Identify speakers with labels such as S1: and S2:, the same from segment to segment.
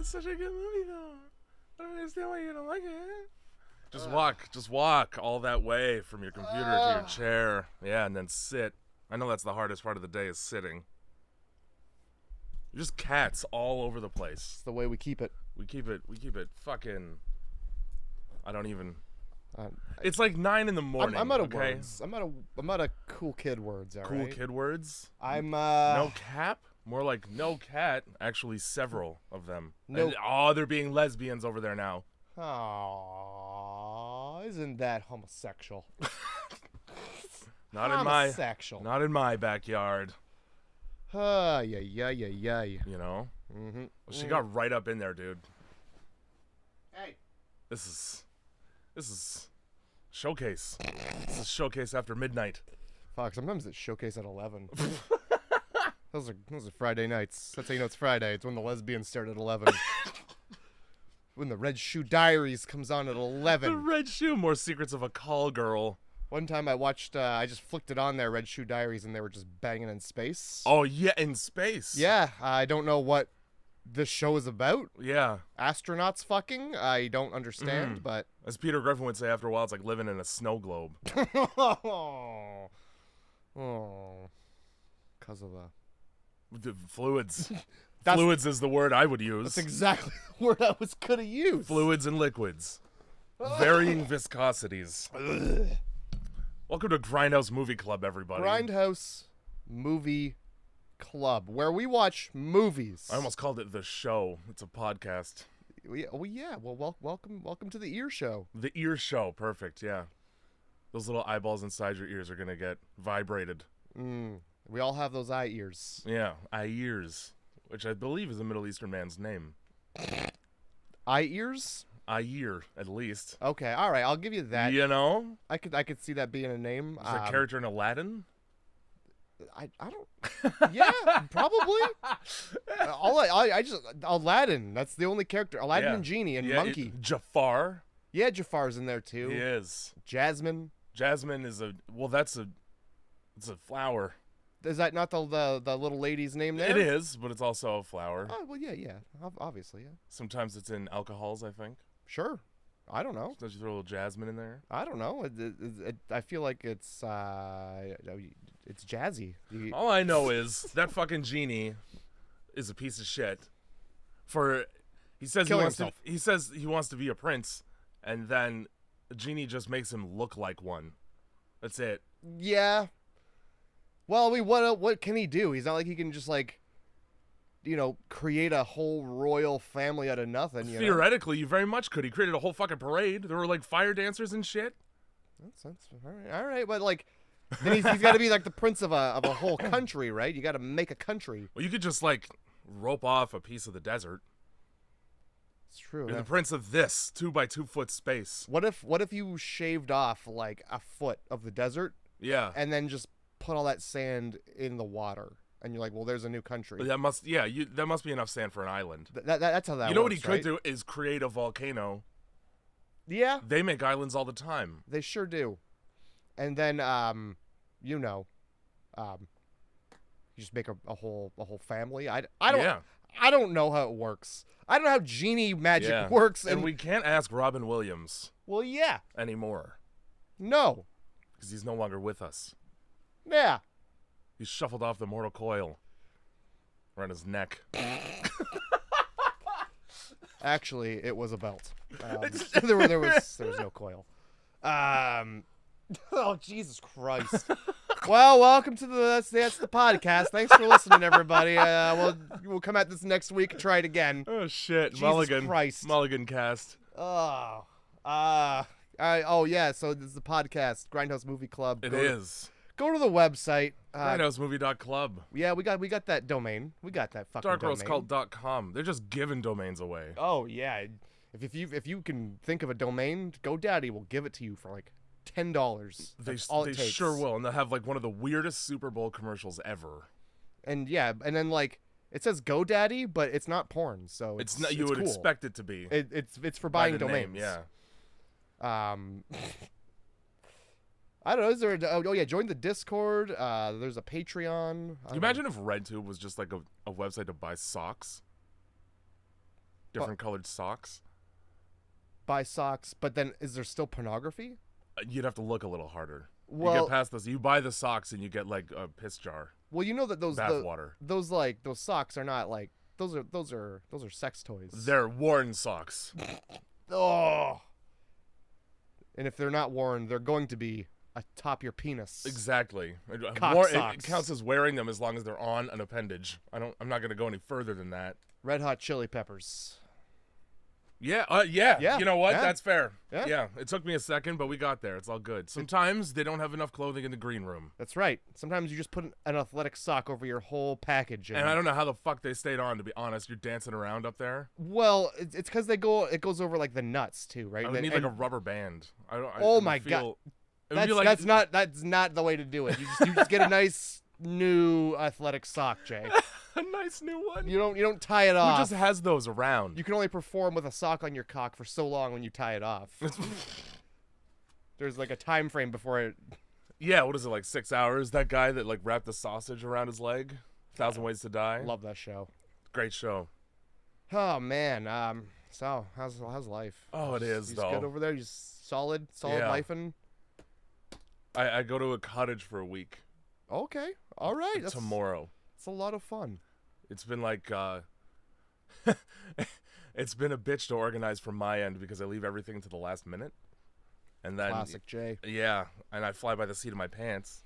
S1: It's such a good movie, though. I don't understand why you don't like it. Just walk all that way from your computer to your chair. Yeah, and then sit. I know that's the hardest part of the day is sitting. Just cats all over the place.
S2: It's the way we keep it.
S1: We keep it fucking... I don't even... it's like 9 in the morning.
S2: I'm out of words. I'm out of cool kid words, all right?
S1: Cool kid words?
S2: I'm,
S1: No cap? More like no cat. Actually, several of them.
S2: No.
S1: And, they're being lesbians over there now.
S2: Aww, isn't that homosexual?
S1: Not
S2: homosexual.
S1: Not in my backyard.
S2: Yeah.
S1: You know?
S2: Mm-hmm.
S1: She got right up in there, dude.
S2: Hey.
S1: This is showcase. This is showcase after midnight.
S2: Fuck, sometimes it's showcase at 11. Those are Friday nights. That's how you know it's Friday. It's when the lesbians start at 11. When the Red Shoe Diaries comes on at 11.
S1: The Red Shoe, more secrets of a call girl.
S2: One time I watched, I just flicked it on there, Red Shoe Diaries, and they were just banging in space.
S1: Oh, yeah, in space.
S2: Yeah, I don't know what this show is about.
S1: Yeah.
S2: Astronauts fucking? I don't understand, but...
S1: As Peter Griffin would say, after a while, it's like living in a snow globe.
S2: Oh. Because of
S1: The fluids. Fluids is the word I would use.
S2: That's exactly the word I was going to use.
S1: Fluids and liquids. Varying viscosities. Welcome to Grindhouse Movie Club, everybody.
S2: Grindhouse Movie Club, where we watch movies.
S1: I almost called it The Show. It's a podcast.
S2: Well, welcome to the Ear Show.
S1: The Ear Show. Perfect, yeah. Those little eyeballs inside your ears are going to get vibrated.
S2: We all have those eye ears.
S1: Yeah, eye ears, which I believe is a Middle Eastern man's name.
S2: Eye ears?
S1: Ayer, at least.
S2: Okay, all right, I'll give you that.
S1: You know?
S2: I could see that being a name.
S1: Is that character in Aladdin?
S2: I don't. Yeah, probably. I just Aladdin. That's the only character. Aladdin and Genie and Monkey.
S1: Jafar.
S2: Yeah, Jafar's in there too.
S1: He is.
S2: Jasmine.
S1: Jasmine is it's a flower.
S2: Is that not the little lady's name there?
S1: It is, but it's also a flower.
S2: Oh well, yeah, obviously, yeah.
S1: Sometimes it's in alcohols, I think.
S2: Sure. I don't know.
S1: Does you throw a little jasmine in there?
S2: I don't know. I feel like it's jazzy.
S1: All I know is that fucking Genie is a piece of shit. He says he wants to be a prince, and then Genie just makes him look like one. That's it.
S2: Yeah. Well, I mean, what can he do? He's not like he can just create a whole royal family out of nothing.
S1: Theoretically, you very much could. He created a whole fucking parade. There were like fire dancers and shit.
S2: That's all right. But like, then he's got to be like the prince of a whole country, right? You got to make a country.
S1: Well, you could just like rope off a piece of the desert.
S2: It's true.
S1: You're the prince of this 2 by 2 foot space.
S2: What if you shaved off like a foot of the desert?
S1: Yeah.
S2: And then just put all that sand in the water. And you're like, well, there's a new country.
S1: That must be enough sand for an island.
S2: That's how that works,
S1: You know what he
S2: right?
S1: could do is create a volcano.
S2: Yeah.
S1: They make islands all the time.
S2: They sure do. And then, you just make a whole family. I don't know how it works. I don't know how genie magic works.
S1: And we can't ask Robin Williams.
S2: Well, yeah.
S1: Anymore.
S2: No.
S1: Because he's no longer with us.
S2: Yeah.
S1: He's shuffled off the mortal coil around his neck.
S2: Actually, it was a belt. There was no coil. Oh, Jesus Christ. Well, welcome to that's the podcast. Thanks for listening, everybody. We'll come at this next week and try it again.
S1: Oh, shit.
S2: Jesus
S1: Mulligan.
S2: Christ.
S1: Mulligan cast.
S2: Oh. Yeah, so this is the podcast, Grindhouse Movie Club.
S1: It is.
S2: Go to the website.
S1: GrindhouseMovie.club.
S2: Yeah, we got that domain. We got that fucking domain.
S1: DarkRoseCult.com. They're just giving domains away.
S2: Oh, yeah. If you can think of a domain, GoDaddy will give it to you for like $10. That's all it takes.
S1: Sure will, and they'll have like one of the weirdest Super Bowl commercials ever.
S2: And yeah, and then like it says GoDaddy, but it's not porn, so it's not.
S1: You would
S2: cool.
S1: expect it to be.
S2: It's for buying domains.
S1: Name, yeah.
S2: I don't know. Is there? Join the Discord. There's a Patreon.
S1: Can you imagine if RedTube was just like a website to buy socks? different colored socks.
S2: Buy socks, but then is there still pornography?
S1: You'd have to look a little harder.
S2: Well,
S1: you get past this. You buy the socks and you get like a piss jar.
S2: Well, you know that those
S1: bath water.
S2: Those socks are not like those are sex toys.
S1: They're worn socks.
S2: Oh. And if they're not worn, they're going to be atop your penis.
S1: Exactly.
S2: Cock
S1: It counts as wearing them as long as they're on an appendage. I'm not going to go any further than that.
S2: Red Hot Chili Peppers.
S1: Yeah. You know what?
S2: Yeah.
S1: That's fair.
S2: Yeah.
S1: It took me a second, but we got there. It's all good. Sometimes they don't have enough clothing in the green room.
S2: That's right. Sometimes you just put an athletic sock over your whole package.
S1: And I don't know how the fuck they stayed on, to be honest. You're dancing around up there.
S2: Well, it's because it goes over like the nuts too, right?
S1: I would need like a rubber band.
S2: God. That's not the way to do it. You just get a nice new athletic sock, Jay.
S1: A nice new one.
S2: You don't tie it off.
S1: Who just has those around?
S2: You can only perform with a sock on your cock for so long when you tie it off. There's like a time frame before it.
S1: Yeah, what is it, like 6 hours? That guy that like wrapped the sausage around his leg? 1,000 Ways to Die?
S2: Love that show.
S1: Great show.
S2: Oh man. So how's life?
S1: Oh, it is
S2: you
S1: though.
S2: Good over there. You solid life and.
S1: I go to a cottage for a week.
S2: Okay. All right.
S1: Tomorrow.
S2: It's a lot of fun.
S1: It's been like it's been a bitch to organize from my end because I leave everything to the last minute. And then
S2: Classic Jay.
S1: Yeah, and I fly by the seat of my pants.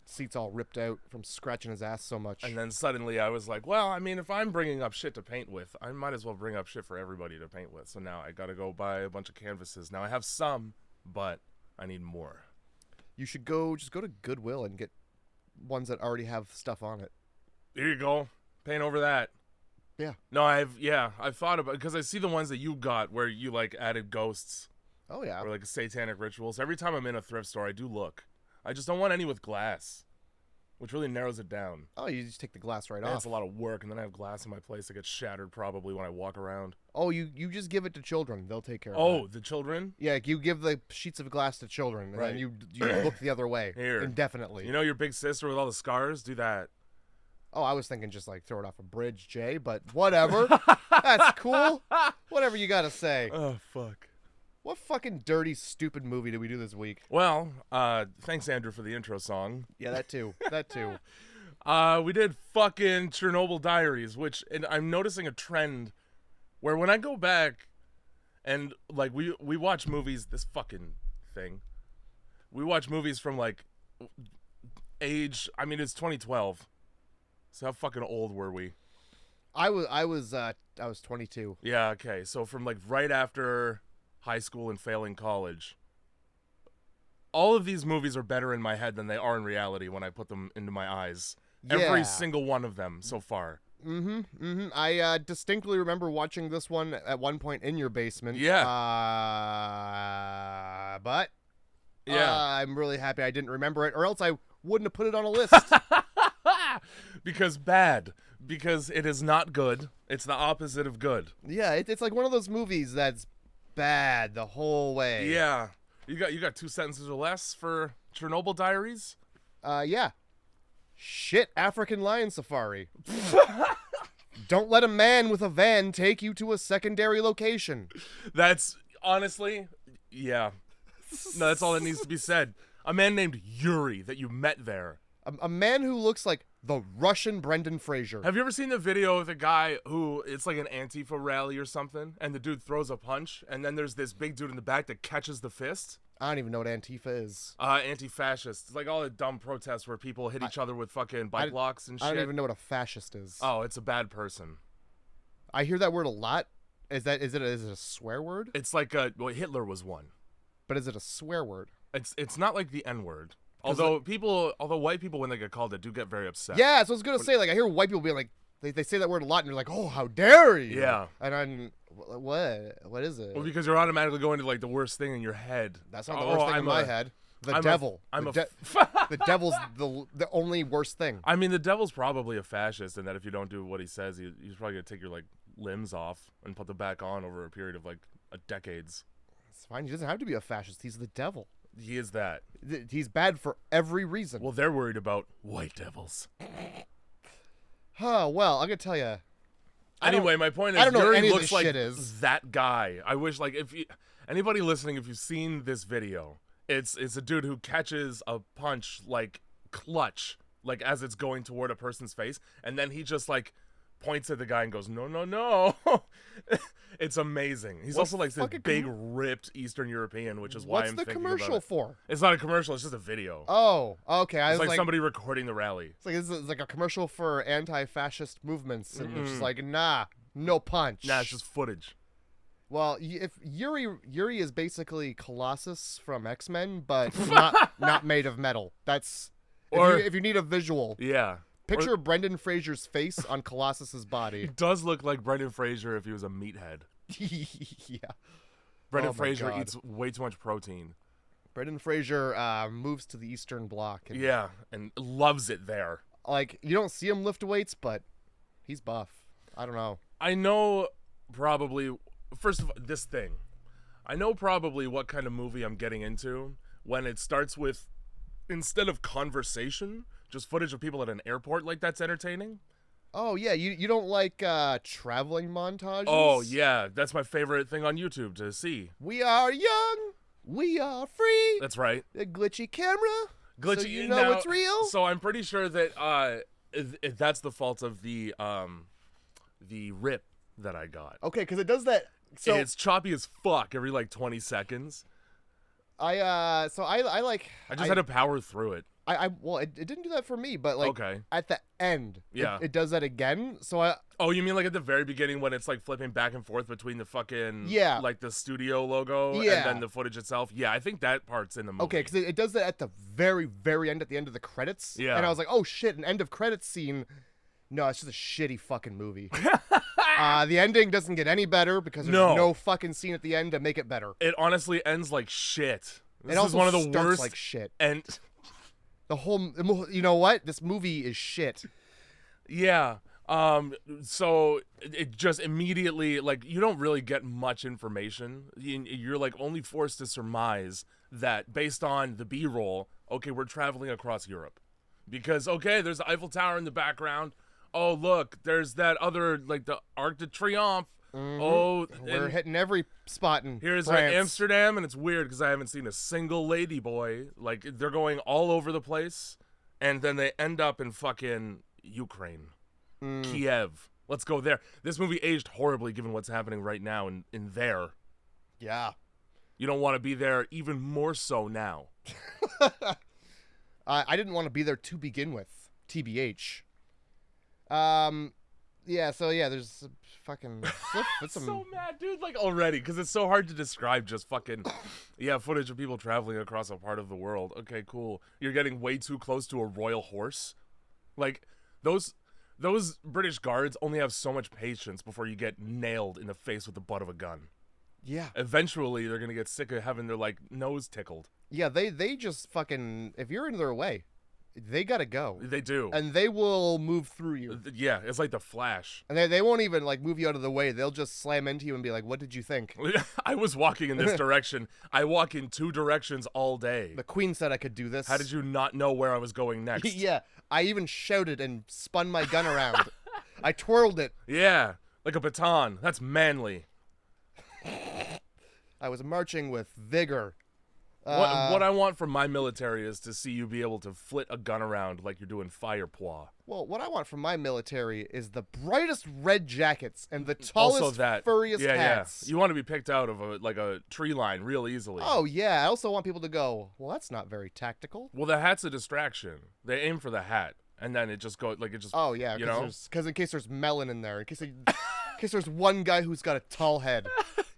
S2: Seat's all ripped out from scratching his ass so much.
S1: And then suddenly I was like, well, I mean, if I'm bringing up shit to paint with, I might as well bring up shit for everybody to paint with. So now I got to go buy a bunch of canvases. Now I have some, but I need more.
S2: You should just go to Goodwill and get ones that already have stuff on it.
S1: Here you go. Paint over that.
S2: Yeah.
S1: No, I've thought about, because I see the ones that you got where you like added ghosts.
S2: Oh yeah.
S1: Or like satanic rituals. Every time I'm in a thrift store, I do look. I just don't want any with glass, which really narrows it down.
S2: Oh, you just take the glass right
S1: off.
S2: off.
S1: It's a lot of work, and then I have glass in my place that gets shattered probably when I walk around.
S2: Oh, you just give it to children. They'll take care of it.
S1: Oh, the children?
S2: Yeah, you give the sheets of glass to children, and then you look the other way indefinitely.
S1: You know your big sister with all the scars? Do that.
S2: Oh, I was thinking just like throw it off a bridge, Jay, but whatever. That's cool. Whatever you gotta say.
S1: Oh, fuck.
S2: What fucking dirty, stupid movie did we do this week?
S1: Well, thanks, Andrew, for the intro song.
S2: Yeah, that too. That too.
S1: We did fucking Chernobyl Diaries, and I'm noticing a trend where when I go back and, like, we watch movies, this fucking thing. We watch movies from, like, age, I mean, it's 2012. So how fucking old were we?
S2: I was 22.
S1: Yeah, okay. So from, like, right after high school and failing college, all of these movies are better in my head than they are in reality when I put them into my eyes.
S2: Yeah.
S1: Every single one of them so far.
S2: I distinctly remember watching this one at one point in your basement.
S1: Yeah.
S2: But I'm really happy I didn't remember it, or else I wouldn't have put it on a list.
S1: Because it is not good. It's the opposite of good.
S2: Yeah, it's like one of those movies that's bad the whole way.
S1: Yeah. You got 2 sentences or less for Chernobyl Diaries?
S2: Yeah. Shit, African lion safari. Don't let a man with a van take you to a secondary location.
S1: That's, honestly, yeah. No, that's all that needs to be said. A man named Yuri that you met there.
S2: A man who looks like the Russian Brendan Fraser.
S1: Have you ever seen the video of the guy who, it's like an Antifa rally or something, and the dude throws a punch, and then there's this big dude in the back that catches the fist?
S2: I don't even know what Antifa is.
S1: Anti-fascist. It's like all the dumb protests where people hit each other with fucking bike locks and shit.
S2: I don't even know what a fascist is.
S1: Oh, it's a bad person.
S2: I hear that word a lot. Is it a swear word?
S1: It's like Hitler was one.
S2: But is it a swear word?
S1: It's not like the N-word. Although white people, when they get called it, do get very upset.
S2: Yeah, so I was gonna say, like, I hear white people being like, they say that word a lot, and they're like, oh, how dare you?
S1: Yeah.
S2: And I'm, what is it?
S1: Well, because you're automatically going to like the worst thing in your head.
S2: That's not the worst thing in my head. The devil. The devil's the only worst thing.
S1: I mean, the devil's probably a fascist, and that if you don't do what he says, he's probably gonna take your like limbs off and put them back on over a period of like decades.
S2: It's fine. He doesn't have to be a fascist. He's the devil.
S1: He is that.
S2: He's bad for every reason.
S1: Well, they're worried about white devils.
S2: Well, I'm gonna tell you,
S1: Anyway, my point is,
S2: I don't know what
S1: Yuri
S2: any of
S1: looks
S2: this
S1: like
S2: shit is.
S1: that guy. I wish, like, anybody listening, if you've seen this video, it's a dude who catches a punch like clutch, like as it's going toward a person's face, and then he just like points at the guy and goes, "No, no, no." It's amazing. He's also like this big, ripped Eastern European, which is why I'm thinking about it.
S2: What's the commercial for?
S1: It's not a commercial. It's just a video.
S2: Oh, okay.
S1: It's like somebody recording the rally.
S2: It's like a commercial for anti-fascist movements, and it's just like, nah, no punch.
S1: Nah, it's just footage.
S2: Well, if Yuri is basically Colossus from X-Men, but not made of metal. That's if you need a visual.
S1: Yeah.
S2: Picture Brendan Fraser's face on Colossus's body.
S1: He does look like Brendan Fraser if he was a meathead.
S2: Yeah.
S1: Brendan Fraser eats way too much protein.
S2: Brendan Fraser moves to the Eastern Bloc.
S1: And loves it there.
S2: Like, you don't see him lift weights, but he's buff. I don't know.
S1: I know probably, first of all, this thing. I know probably what kind of movie I'm getting into when it starts with, instead of conversation, just footage of people at an airport. Like, that's entertaining.
S2: Oh, yeah. You don't like traveling montages?
S1: Oh, yeah. That's my favorite thing on YouTube to see.
S2: We are young. We are free.
S1: That's right.
S2: The glitchy camera.
S1: Glitchy,
S2: so you know it's real.
S1: So I'm pretty sure that that's the fault of the rip that I got.
S2: Okay, because it does that. So
S1: it's choppy as fuck every like 20 seconds.
S2: I just
S1: had to power through it.
S2: Well, it didn't do that for me, but like at the end, it does that again. So
S1: oh, you mean like at the very beginning when it's like flipping back and forth between the fucking like the studio logo and then the footage itself? Yeah, I think that part's in the movie.
S2: Okay, because it does that at the very, very end, at the end of the credits. Yeah, and I was like, oh shit, an end of credits scene. No, it's just a shitty fucking movie. The ending doesn't get any better because there's no fucking scene at the end to make it better.
S1: It honestly ends like shit. This
S2: is
S1: one of the worst.
S2: Like shit.
S1: And
S2: the whole, you know what? This movie is shit.
S1: Yeah. So it just immediately, like, you don't really get much information. You're like only forced to surmise that based on the B-roll, okay, we're traveling across Europe. Because, okay, there's the Eiffel Tower in the background. Oh, look, there's that other, like, the Arc de Triomphe. Mm-hmm. Oh,
S2: we're hitting every spot in
S1: here's
S2: France.
S1: Amsterdam, and it's weird because I haven't seen a single lady boy. Like, they're going all over the place, and then they end up in fucking Ukraine, Kyiv. Let's go there. This movie aged horribly given what's happening right now in there.
S2: Yeah.
S1: You don't want to be there, even more so now.
S2: I didn't want to be there to begin with, TBH. Yeah, so yeah, there's fucking
S1: it's so mad, dude, like already, because it's so hard to describe just fucking footage of people traveling across a part of the world. Okay, cool. You're getting way too close to a royal horse. Like, those British guards only have so much patience before you get nailed in the face with the butt of a gun. Yeah. Eventually, they're gonna get sick of having their, like, nose tickled.
S2: Yeah, they just fucking, if you're in their way, they gotta go.
S1: They do.
S2: And they will move through you.
S1: Yeah, it's like the Flash.
S2: And they won't even, like, move you out of the way. They'll just slam into you and be like, what did you think?
S1: I was walking in this direction. I walk in two directions all day.
S2: The Queen said I could do this.
S1: How did you not know where I was going next?
S2: Yeah, I even shouted and spun my gun around. I twirled it.
S1: Yeah, like a baton. That's manly.
S2: I was marching with vigor.
S1: What I want from my military is to see you be able to flit a gun around like you're doing fire plow.
S2: Well, what I want from my military is the brightest red jackets and the tallest, furriest hats.
S1: Yeah. You want to be picked out of a tree line real easily.
S2: Oh, yeah. I also want people to go, well, that's not very tactical.
S1: Well, the hat's a distraction. They aim for the hat, and then it just goes, like, it just,
S2: oh, yeah, because in case there's melon in there, in case there's one guy who's got a tall head.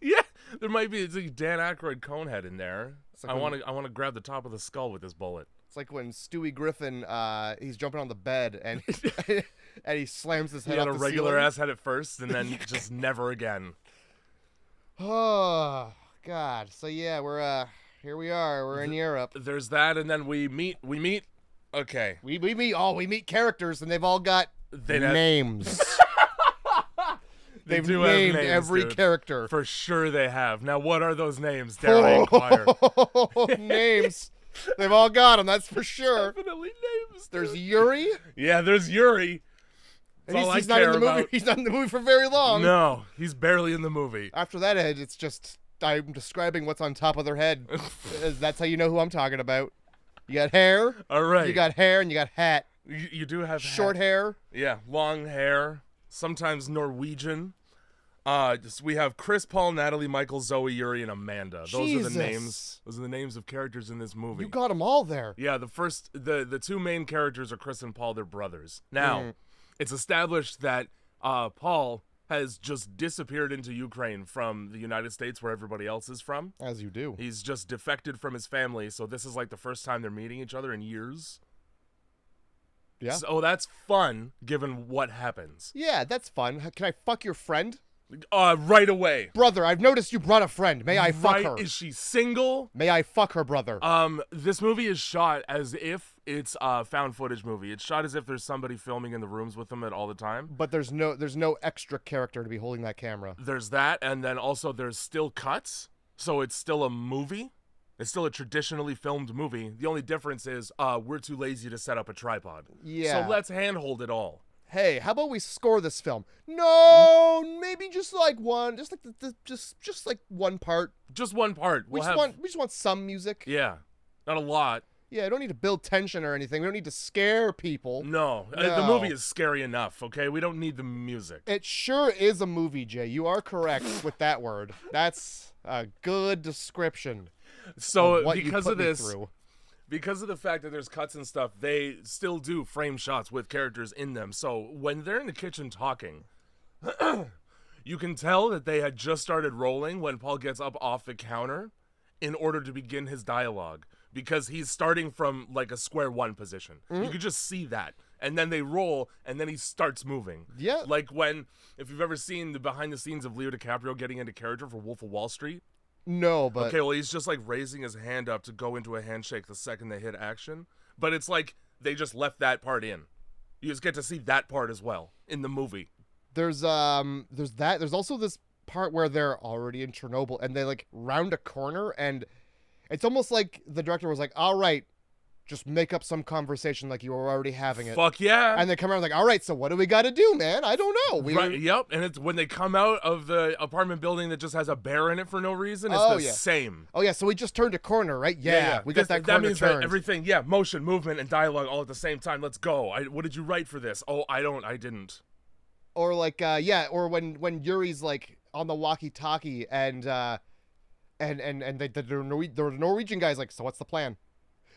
S1: Yeah, there might be a Dan Aykroyd cone head in there. Like I want to grab the top of the skull with this bullet.
S2: It's like when Stewie Griffin, he's jumping on the bed and and he slams his head off the ceiling.
S1: He had a regular ass head at first, and then just never again.
S2: Oh God! So yeah, we're here. We are. We're in Europe.
S1: There's that, and then we meet. Okay.
S2: We meet characters, and they've all got names. They've named names, every character.
S1: For sure they have. Now, what are those names, dare I inquire?
S2: Names. They've all got them, that's for sure.
S1: Definitely names.
S2: There's Yuri.
S1: Yeah, there's Yuri. That's all
S2: he's
S1: I
S2: not
S1: care
S2: in the movie.
S1: about.
S2: He's not in the movie for very long.
S1: No, he's barely in the movie.
S2: After that, Ed, it's just I'm describing what's on top of their head. That's how you know who I'm talking about. You got hair.
S1: All right.
S2: You got hair and you got hat.
S1: You do have
S2: short hair.
S1: Yeah, long hair. Sometimes Norwegian. We have Chris, Paul, Natalie, Michael, Zoe, Yuri, and Amanda. Those are the names. Those are the names of characters in this movie.
S2: You got them all there.
S1: Yeah, the two main characters are Chris and Paul. They're brothers. Now, it's established that Paul has just disappeared into Ukraine from the United States, where everybody else is from.
S2: As you do.
S1: He's just defected from his family, so this is like the first time they're meeting each other in years.
S2: Yeah.
S1: So that's fun, given what happens.
S2: Yeah, that's fun. Can I fuck your friend?
S1: Right away.
S2: Brother, I've noticed you brought a friend. May I fuck her?
S1: Is she single?
S2: May I fuck her, brother?
S1: This movie is shot as if it's a found footage movie. It's shot as if there's somebody filming in the rooms with them at all the time.
S2: But there's no extra character to be holding that camera.
S1: There's that, and then also there's still cuts, so it's still a movie. It's still a traditionally filmed movie. The only difference is we're too lazy to set up a tripod.
S2: Yeah.
S1: So let's handhold it all.
S2: Hey, how about we score this film? No, maybe just like one, just like just like one part.
S1: Just one part.
S2: We just want some music.
S1: Yeah, not a lot.
S2: Yeah, I don't need to build tension or anything. We don't need to scare people.
S1: No. The movie is scary enough, okay? We don't need the music.
S2: It sure is a movie, Jay. You are correct with that word. That's a good description.
S1: So because of this, because of the fact that there's cuts and stuff, they still do frame shots with characters in them. So when they're in the kitchen talking, you can tell that they had just started rolling when Paul gets up off the counter in order to begin his dialogue, because he's starting from like a square one position. You could just see that. And then they roll, and then he starts moving. Yeah. Like if you've ever seen the behind the scenes of Leo DiCaprio getting into character for Wolf of Wall Street.
S2: No, but...
S1: Okay, well, he's just, like, raising his hand up to go into a handshake the second they hit action. But it's like they just left that part in. You just get to see that part as well in the movie. There's that.
S2: There's also this part where they're already in Chernobyl, and they, like, round a corner, and it's almost like the director was like, all right, just make up some conversation like you were already having it.
S1: Fuck yeah.
S2: And they come around like, all right, so what do we got to do, man? I don't know.
S1: Yep. And it's when they come out of the apartment building that just has a bear in it for no reason, it's the same.
S2: Oh, yeah. So we just turned a corner, right? Yeah. We got that corner
S1: That means
S2: turned.
S1: that everything, motion, movement, and dialogue all at the same time. Let's go. What did you write for this? Oh, I didn't.
S2: Or like, or when Yuri's like on the walkie-talkie and the Norwegian guy's like, so what's the plan?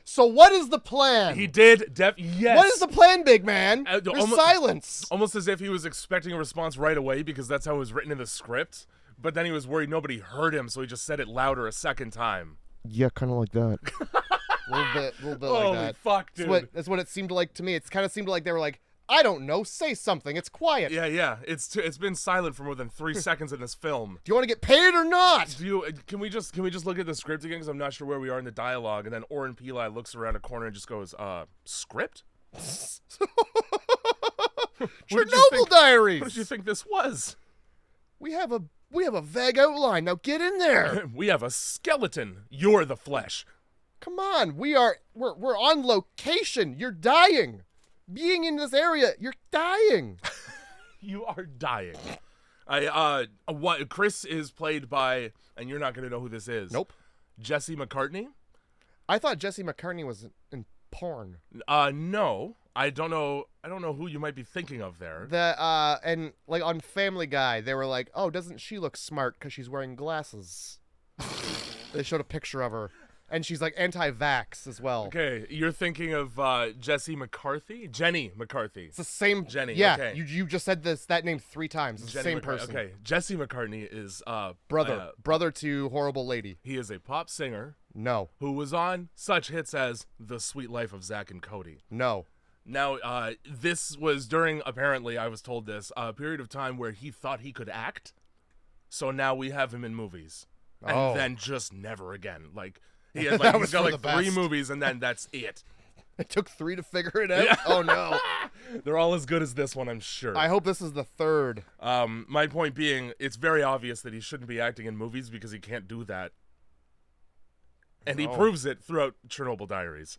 S2: So what is the plan?
S1: He did, yes.
S2: What is the plan, big man? There's silence.
S1: Almost as if he was expecting a response right away because that's how it was written in the script. But then he was worried nobody heard him, so he just said it louder a second time.
S2: Yeah, kind of like that. a little bit like that.
S1: Holy fuck, dude.
S2: That's what it seemed like to me. It kind of seemed like they were like, I don't know, say something. It's quiet.
S1: Yeah. It's been silent for more than 3 seconds in this film.
S2: Do you want to get paid or not?
S1: Can we just look at the script again? Because I'm not sure where we are in the dialogue. And then Oren Peli looks around a corner and just goes, script?
S2: Chernobyl Diaries.
S1: What did you think this was?
S2: We have a vague outline. Now get in there.
S1: We have a skeleton. You're the flesh.
S2: Come on. We're on location. You're dying. Being in this area, you're dying.
S1: You are dying. Chris is played by, and you're not going to know who this is.
S2: Nope.
S1: Jesse McCartney.
S2: I thought Jesse McCartney was in porn.
S1: No. I don't know who you might be thinking of there.
S2: And like on Family Guy, they were like, "Oh, doesn't she look smart because she's wearing glasses?" They showed a picture of her. And she's like anti-vax as well.
S1: Okay, you're thinking of Jenny McCarthy.
S2: It's the same.
S1: Jenny.
S2: Yeah,
S1: okay.
S2: You just said that name 3 times. It's the same person.
S1: Okay, Jesse McCartney is
S2: brother to Horrible Lady.
S1: He is a pop singer.
S2: No.
S1: Who was on such hits as The Sweet Life of Zack and Cody.
S2: No.
S1: Now, this was during, apparently, I was told this, a period of time where he thought he could act. So now we have him in movies. And then just never again. Like... he's got like 3 movies, and then that's it.
S2: It took 3 to figure it out? Yeah. Oh, no.
S1: They're all as good as this one, I'm sure.
S2: I hope this is the 3rd.
S1: My point being, it's very obvious that he shouldn't be acting in movies because he can't do that. And he proves it throughout Chernobyl Diaries.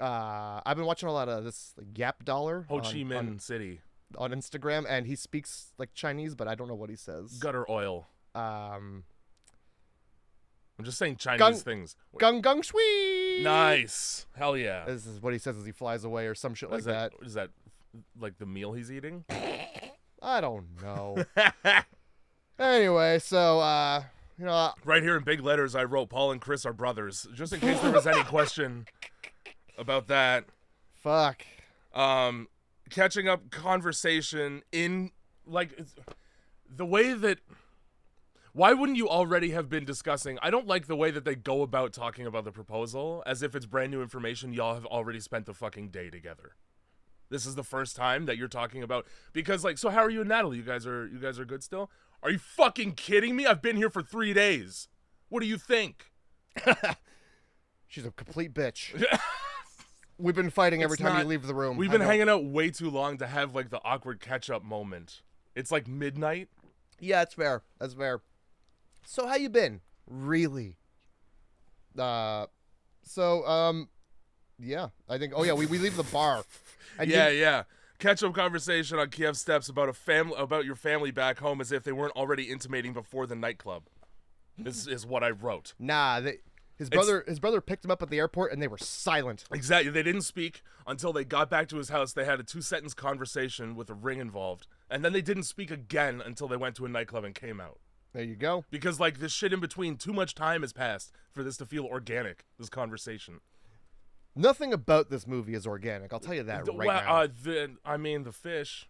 S2: I've been watching a lot of this Gap Dollar
S1: Ho Chi Minh City
S2: on Instagram, and he speaks like Chinese, but I don't know what he says.
S1: Gutter oil.
S2: I'm
S1: just saying Chinese things.
S2: Gung gung shui.
S1: Nice. Hell yeah.
S2: This is what he says as he flies away or some shit like that.
S1: Is that like the meal he's eating?
S2: I don't know. Anyway, so
S1: right here in big letters, I wrote Paul and Chris are brothers, just in case there was any question about that.
S2: Fuck.
S1: Catching up conversation in like the way that. Why wouldn't you already have been discussing? I don't like the way that they go about talking about the proposal as if it's brand new information. Y'all have already spent the fucking day together. This is the first time that you're talking about, because like, so how are you and Natalie? You guys are good still? Are you fucking kidding me? I've been here for 3 days. What do you think?
S2: She's a complete bitch. We've been fighting every time you leave the room.
S1: We've been hanging out way too long to have like the awkward catch-up moment. It's like midnight.
S2: Yeah, that's fair. That's fair. So how you been? Really? Yeah, I think. Oh yeah, we leave the bar. And
S1: yeah. Catch-up conversation on Kyiv steps about your family back home, as if they weren't already intimating before the nightclub. This is what I wrote.
S2: Nah, his brother picked him up at the airport, and they were silent.
S1: Exactly. They didn't speak until they got back to his house. They had a 2-sentence conversation with a ring involved, and then they didn't speak again until they went to a nightclub and came out.
S2: There you go.
S1: Because, like, this shit in between, too much time has passed for this to feel organic, this conversation.
S2: Nothing about this movie is organic. I'll tell you that now.
S1: The fish.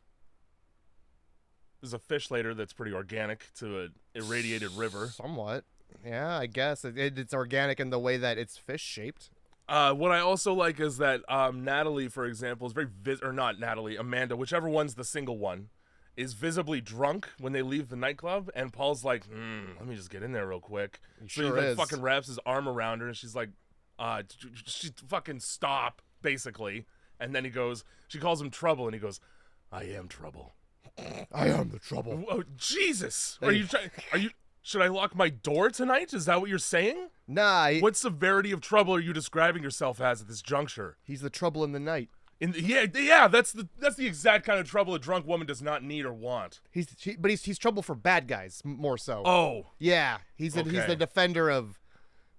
S1: There's a fish later that's pretty organic to an irradiated river.
S2: Somewhat. Yeah, I guess. It's organic in the way that it's fish-shaped.
S1: What I also like is that Natalie, for example, is very... or not Natalie, Amanda, whichever one's the single one, is visibly drunk when they leave the nightclub, and Paul's like, let me just get in there real quick. He fucking wraps his arm around her, and she's like, she fucking stop, basically. And then she calls him Trouble, and he goes, I am trouble.
S2: I am the trouble.
S1: Oh, Jesus! Should I lock my door tonight? Is that what you're saying?
S2: Nah.
S1: What severity of trouble are you describing yourself as at this juncture?
S2: He's the trouble in the night.
S1: Yeah, that's the exact kind of trouble a drunk woman does not need or want.
S2: He's trouble for bad guys more so.
S1: Oh,
S2: yeah, he's the defender of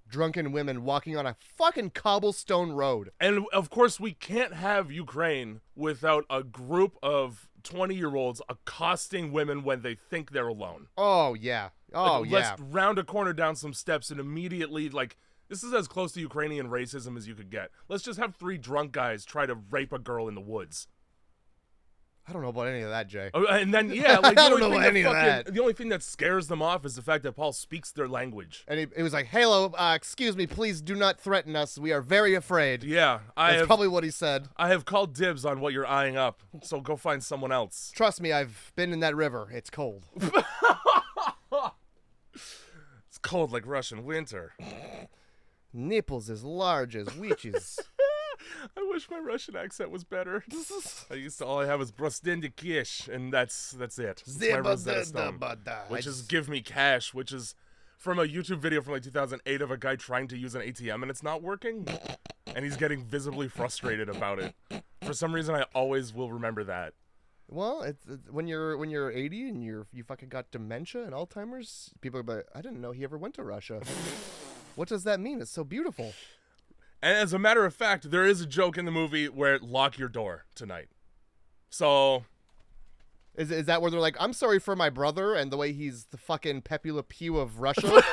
S2: drunken women walking on a fucking cobblestone road.
S1: And of course, we can't have Ukraine without a group of 20-year-olds accosting women when they think they're alone.
S2: Oh yeah,
S1: Let's round a corner down some steps and immediately like. This is as close to Ukrainian racism as you could get. Let's just have 3 drunk guys try to rape a girl in the woods.
S2: I don't know about any of that, Jay.
S1: Oh, and then, yeah, like,
S2: I don't know about any of that.
S1: The only thing that scares them off is the fact that Paul speaks their language.
S2: And it was like, hello, excuse me, please do not threaten us. We are very afraid.
S1: Yeah.
S2: That's probably what he said.
S1: I have called dibs on what you're eyeing up, so go find someone else.
S2: Trust me, I've been in that river. It's cold.
S1: It's cold like Russian winter.
S2: Nipples as large as witches.
S1: I wish my Russian accent was better. All I have is Brostendy Kish, and that's it. Which is give me cash, which is from a YouTube video from like 2008 of a guy trying to use an ATM and it's not working, and he's getting visibly frustrated about it. For some reason, I always will remember that.
S2: Well, it's when you're 80 and you fucking got dementia and Alzheimer's, people are like, I didn't know he ever went to Russia. What does that mean? It's so beautiful.
S1: And as a matter of fact, there is a joke in the movie where lock your door tonight. So...
S2: Is that where they're like, I'm sorry for my brother and the way he's the fucking Pepe Le Pew of Russia?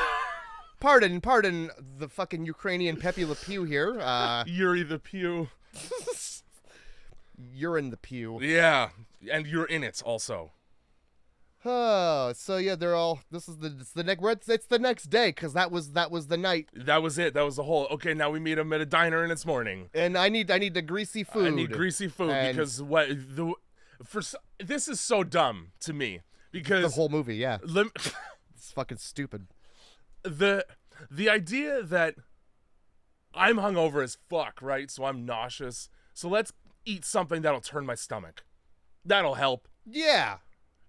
S2: Pardon the fucking Ukrainian Pepe Le Pew here.
S1: Yuri the Pew.
S2: You're in the pew.
S1: Yeah, and you're in it also.
S2: Oh, so yeah, they're all. It's the next day because that was the night.
S1: That was it. That was the whole. Okay, now we meet him at a diner and it's morning.
S2: And I need the greasy food.
S1: I need greasy food because this is so dumb to me because
S2: the whole movie, yeah, it's fucking stupid.
S1: The idea that I'm hungover as fuck, right? So I'm nauseous. So let's eat something that'll turn my stomach. That'll help.
S2: Yeah.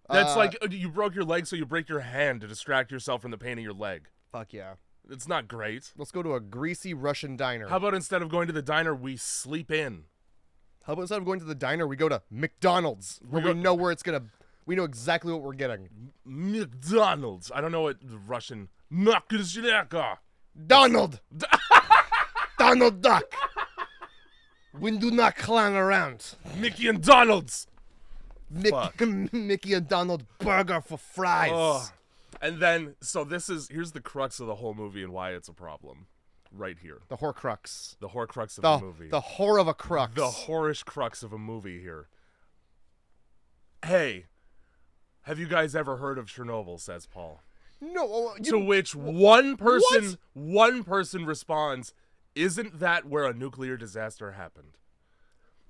S1: That's like you broke your leg, so you break your hand to distract yourself from the pain in your leg.
S2: Fuck yeah.
S1: It's not great.
S2: Let's go to a greasy Russian diner.
S1: How about instead of going to the diner, we sleep in?
S2: How about instead of going to the diner, we go to McDonald's, where we know where it's gonna. We know exactly what we're getting.
S1: McDonald's. I don't know what the Russian.
S2: Donald. Donald Duck. We do not clown around.
S1: Mickey and Donald's.
S2: Mickey and Donald burger for fries.
S1: Oh. And then, so here's the crux of the whole movie and why it's a problem. Right here.
S2: The Horcrux.
S1: The Horcrux of the movie.
S2: The whore of a crux.
S1: The whorish crux of a movie here. Hey, have you guys ever heard of Chernobyl, says Paul.
S2: No.
S1: To which one person responds, isn't that where a nuclear disaster happened?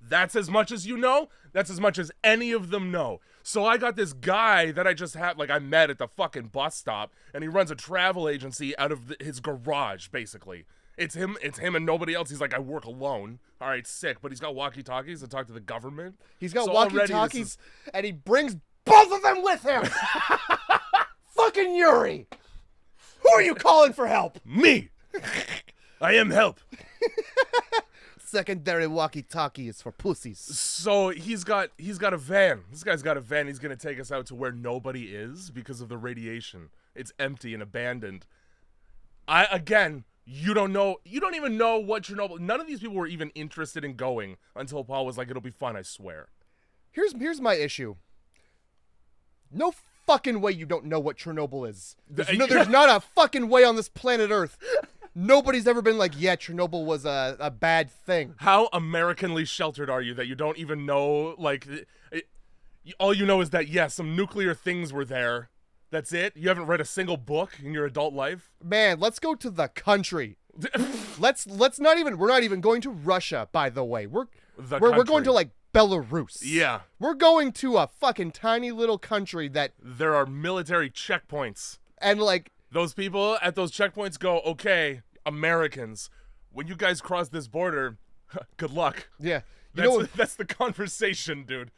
S1: That's as much as you know. That's as much as any of them know. So I got this guy that I met at the fucking bus stop, and he runs a travel agency out of his garage, basically. It's him and nobody else. He's like, I work alone. All right, sick. But he's got walkie-talkies to talk to the government.
S2: He's got walkie-talkies, and he brings both of them with him. Fucking Yuri. Who are you calling for help?
S1: Me. I am help.
S2: Secondary walkie-talkie is for pussies.
S1: So he's got a van. This guy's got a van. He's gonna take us out to where nobody is because of the radiation. It's empty and abandoned. You don't even know what Chernobyl. None of these people were even interested in going until Paul was like, "It'll be fun, I swear."
S2: Here's my issue. No fucking way you don't know what Chernobyl is. There's not a fucking way on this planet Earth. Nobody's ever been like, yeah, Chernobyl was a bad thing.
S1: How Americanly sheltered are you that you don't even know, like, all you know is that, yes, some nuclear things were there. That's it? You haven't read a single book in your adult life?
S2: Man, let's go to the country. We're not even going to Russia, by the way. We're going to, like, Belarus.
S1: Yeah.
S2: We're going to a fucking tiny little country that...
S1: There are military checkpoints.
S2: And, like...
S1: Those people at those checkpoints go, okay, Americans, when you guys cross this border, good luck.
S2: Yeah.
S1: That's the conversation, dude.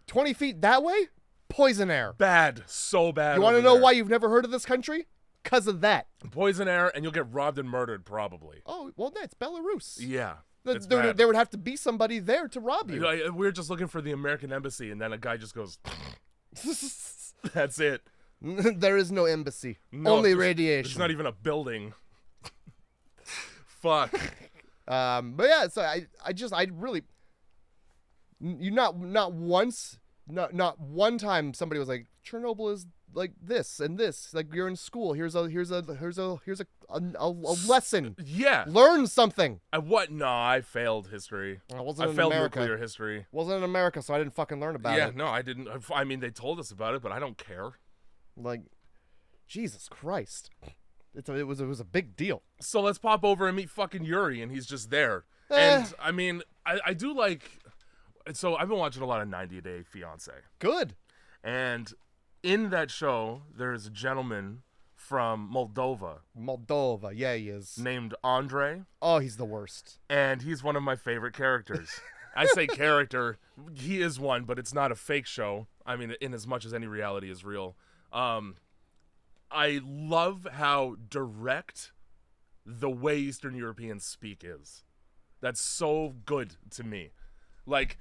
S2: 20 feet that way? Poison air.
S1: Bad. So bad.
S2: You want to know why you've never heard of this country? Because of that.
S1: Poison air, and you'll get robbed and murdered, probably.
S2: Oh, well, that's Belarus.
S1: Yeah.
S2: There would have to be somebody there to rob you.
S1: We were just looking for the American embassy, and then a guy just goes, that's it.
S2: There is no embassy. No, only radiation.
S1: It's not even a building. Fuck.
S2: But yeah, so I really, not one time somebody was like, Chernobyl is like this and this. Like, you're in school. Here's a lesson.
S1: Yeah.
S2: Learn something.
S1: No, I failed history. I failed nuclear history.
S2: Wasn't in America, so I didn't fucking learn about it.
S1: Yeah, no, I didn't. I mean, they told us about it, but I don't care.
S2: Like, Jesus Christ. It was a big deal.
S1: So let's pop over and meet fucking Yuri, and he's just there. And, I mean, I do like... So I've been watching a lot of 90 Day Fiancé.
S2: Good.
S1: And in that show, there's a gentleman from Moldova.
S2: Moldova, yeah, he is.
S1: Named Andre.
S2: Oh, he's the worst.
S1: And he's one of my favorite characters. I say character. He is one, but it's not a fake show. I mean, in as much as any reality is real. I love how direct the way Eastern Europeans speak is. That's so good to me. Like,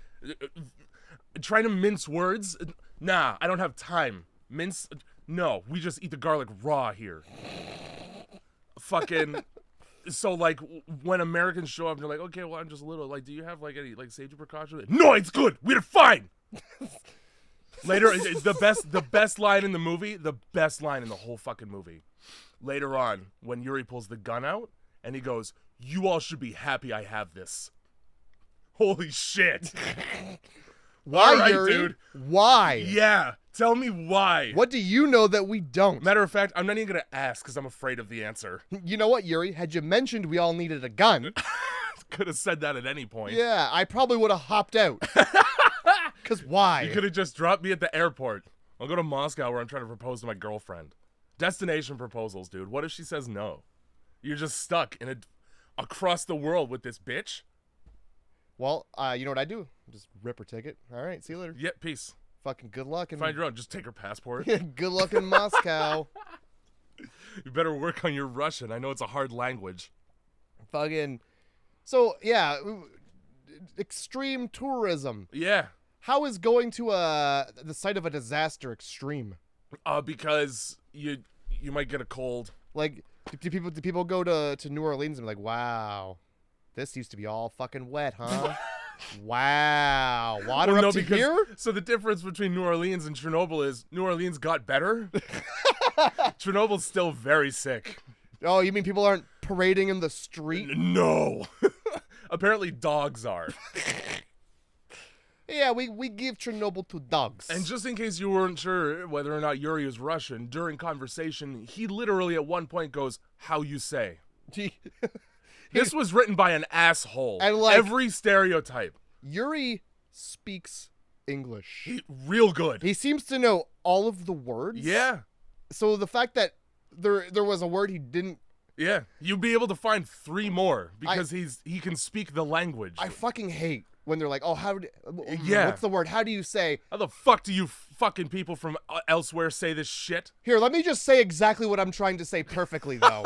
S1: trying to mince words? Nah, I don't have time. No, we just eat the garlic raw here. Fucking... So, like, when Americans show up, they're like, okay, well, I'm just a little, like, do you have, like, any, like, safety precautions? No, it's good. We're fine. Later, the best line in the movie, the best line in the whole fucking movie. Later on, when Yuri pulls the gun out, and he goes, you all should be happy I have this. Holy shit.
S2: Why,
S1: right,
S2: Yuri?
S1: Dude.
S2: Why?
S1: Yeah, tell me why.
S2: What do you know that we don't?
S1: Matter of fact, I'm not even going to ask because I'm afraid of the answer.
S2: You know what, Yuri? Had you mentioned we all needed a gun...
S1: Could have said that at any point.
S2: Yeah, I probably would have hopped out. Because why?
S1: You could have just dropped me at the airport. I'll go to Moscow where I'm trying to propose to my girlfriend. Destination proposals, dude. What if she says no? You're just stuck across the world with this bitch?
S2: Well, you know what I do? Just rip her ticket. All right, see you later.
S1: Yeah, peace.
S2: Fucking good luck.
S1: Find your own. Just take her passport.
S2: Good luck in Moscow.
S1: You better work on your Russian. I know it's a hard language.
S2: Fucking. So, yeah. Extreme tourism.
S1: Yeah.
S2: How is going to the site of a disaster extreme?
S1: Because you might get a cold.
S2: Like, do people go to New Orleans and be like, wow, this used to be all fucking wet, huh? Wow. Water up to here?
S1: So the difference between New Orleans and Chernobyl is New Orleans got better. Chernobyl's still very sick.
S2: Oh, you mean people aren't parading in the street?
S1: No. Apparently dogs are.
S2: Yeah, we give Chernobyl to dogs.
S1: And just in case you weren't sure whether or not Yuri is Russian, during conversation, he literally at one point goes, "How you say?" This was written by an asshole.
S2: And like,
S1: every stereotype.
S2: Yuri speaks English.
S1: Real good.
S2: He seems to know all of the words.
S1: Yeah.
S2: So the fact that there was a word he didn't.
S1: Yeah, you'd be able to find 3 more because he can speak the language.
S2: I fucking hate when they're like, oh,
S1: yeah.
S2: What's the word? How do you say?
S1: How the fuck do you fucking people from elsewhere say this shit?
S2: Here, let me just say exactly what I'm trying to say perfectly, though.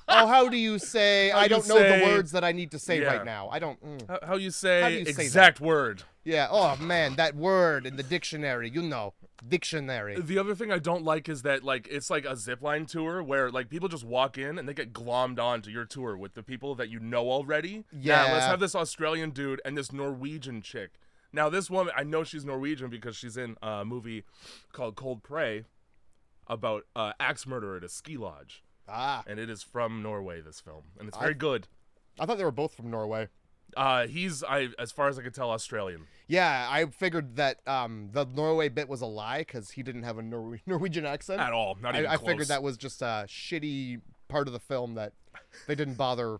S2: Oh, how do you say? I don't know the words that I need to say right now. I don't.
S1: How you say
S2: how do you
S1: exact word?
S2: Yeah. Oh man, that word in the dictionary. Dictionary.
S1: The other thing I don't like is that like it's like a zipline tour where like people just walk in and they get glommed onto your tour with the people that you know already.
S2: Yeah.
S1: Now, let's have this Australian dude and this Norwegian chick. Now this woman, I know she's Norwegian because she's in a movie called Cold Prey about axe murder at a ski lodge. And it is from Norway, this film, and it's very good.
S2: I thought they were both from Norway.
S1: He's as far as I could tell, Australian.
S2: Yeah, I figured that the Norway bit was a lie because he didn't have a Norwegian accent
S1: at all. Not even
S2: I
S1: close.
S2: figured that was just a shitty part of the film that they didn't bother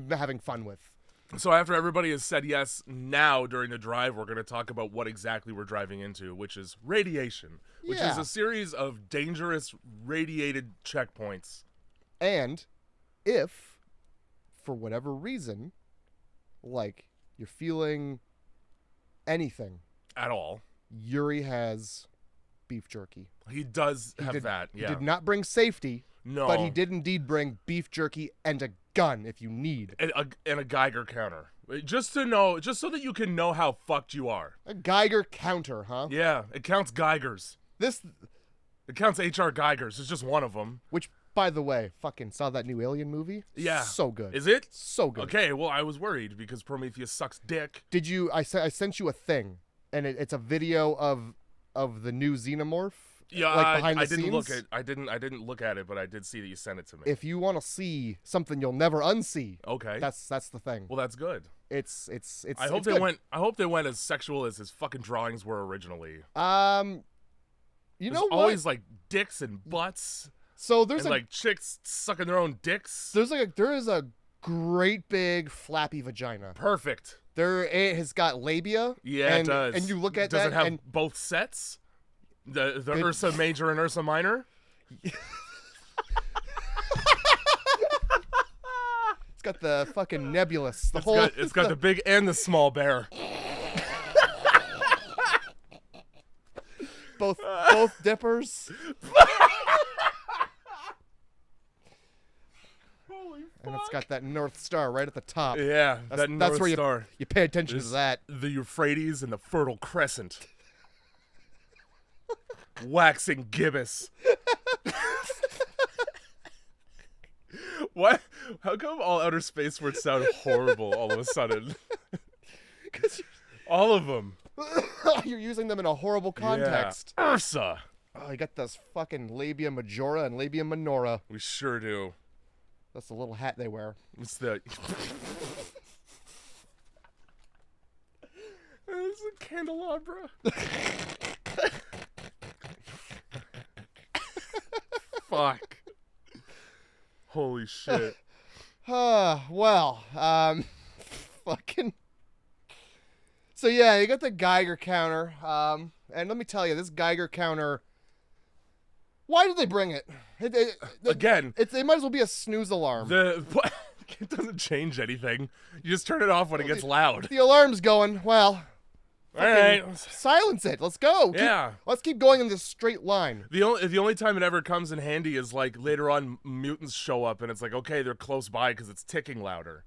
S2: having fun with.
S1: So after everybody has said yes, now during the drive, we're going to talk about what exactly we're driving into, which is radiation, which is a series of dangerous radiated checkpoints.
S2: And if, for whatever reason, like you're feeling anything
S1: at all,
S2: Yuri has beef jerky.
S1: He does have that, yeah.
S2: He did not bring safety,
S1: no,
S2: but he did indeed bring beef jerky and a gun if you need.
S1: And a Geiger counter. Just to know, just so that you can know how fucked you are.
S2: A Geiger counter, huh?
S1: Yeah, it counts Geigers. It counts H.R. Geigers. It's just one of them.
S2: Which, by the way, fucking saw that new Alien movie?
S1: Yeah.
S2: So good.
S1: Is it?
S2: So good.
S1: Okay, well, I was worried because Prometheus sucks dick.
S2: Did you, I sent you a thing, and it's a video of the new Xenomorph.
S1: Yeah,
S2: like behind the
S1: I didn't
S2: scenes.
S1: look at. I didn't look at it, but I did see that you sent it to me.
S2: If you want to see something you'll never unsee,
S1: okay,
S2: that's the thing.
S1: Well, that's good.
S2: It's.
S1: I hope they went. I hope they went as sexual as his fucking drawings were originally.
S2: You
S1: There's
S2: know what?
S1: Always like dicks and butts.
S2: So there's
S1: and like chicks sucking their own dicks.
S2: There is a great big flappy vagina.
S1: Perfect.
S2: It has got labia.
S1: Yeah, it does.
S2: And you look at
S1: does
S2: that.
S1: Does it have
S2: and
S1: both sets? The Ursa Major and Ursa Minor?
S2: It's got the fucking nebulous.
S1: It's got the big and the small bear.
S2: both dippers.
S1: Holy fuck.
S2: And it's got that North Star right at the top.
S1: Yeah,
S2: that's where you pay attention to that.
S1: The Euphrates and the Fertile Crescent. Waxing gibbous. What? How come all outer space words sound horrible all of a sudden? All of them.
S2: You're using them in a horrible context.
S1: Yeah. Ursa.
S2: Oh, you got this fucking labia majora and labia minora.
S1: We sure do.
S2: That's the little hat they wear.
S1: It's the... It's a candelabra. Fuck. Holy shit.
S2: Well, fucking. So yeah, you got the Geiger counter. And let me tell you, this Geiger counter. Why did they bring it?
S1: Again,
S2: it might as well be a snooze alarm.
S1: It doesn't change anything. You just turn it off when it gets loud.
S2: The alarm's going. Well,
S1: All right.
S2: Silence it. Let's go. Let's keep going in this straight line.
S1: The only time it ever comes in handy is like later on mutants show up and it's like, okay, they're close by because it's ticking louder.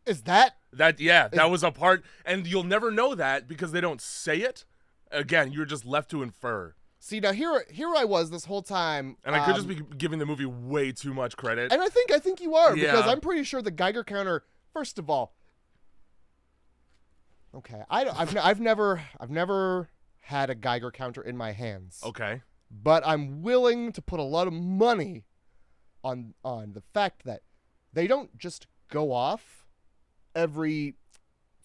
S2: Is that?
S1: That was a part, and you'll never know that because they don't say it. Again, you're just left to infer.
S2: See, now here I was this whole time.
S1: And I could just be giving the movie way too much credit.
S2: And I think you are, because I'm pretty sure the Geiger counter, first of all, okay, I've never had a Geiger counter in my hands.
S1: Okay.
S2: But I'm willing to put a lot of money on the fact that they don't just go off every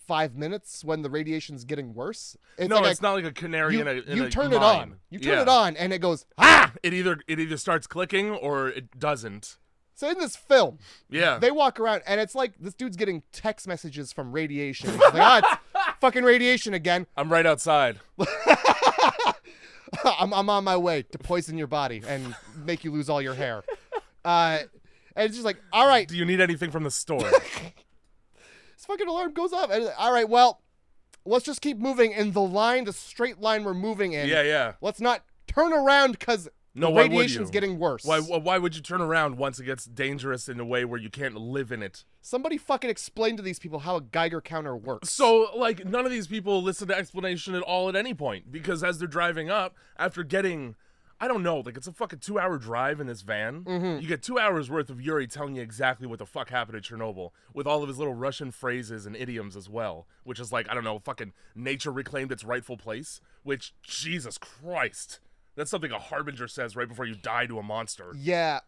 S2: 5 minutes when the radiation's getting worse. It's
S1: not like a canary in a
S2: You turn it
S1: mine.
S2: on. You turn it on, and it goes, ah!
S1: It either starts clicking or it doesn't.
S2: So in this film,
S1: yeah,
S2: they walk around, and it's like this dude's getting text messages from radiation. He's like, it's fucking radiation again.
S1: I'm right outside.
S2: I'm on my way to poison your body and make you lose all your hair. And it's just like, all right.
S1: Do you need anything from the store?
S2: This fucking alarm goes off. And all right, well, let's just keep moving in the straight line we're moving in.
S1: Yeah.
S2: Let's not turn around because the radiation's getting worse.
S1: Why would you turn around once it gets dangerous in a way where you can't live in it?
S2: Somebody fucking explain to these people how a Geiger counter works.
S1: So, like, none of these people listen to explanation at all at any point, because as they're driving up, after getting, I don't know, like, it's a fucking 2-hour drive in this van.
S2: Mm-hmm.
S1: You get 2 hours worth of Yuri telling you exactly what the fuck happened at Chernobyl, with all of his little Russian phrases and idioms as well, which is like, I don't know, fucking nature reclaimed its rightful place, which, Jesus Christ, that's something a harbinger says right before you die to a monster.
S2: Yeah.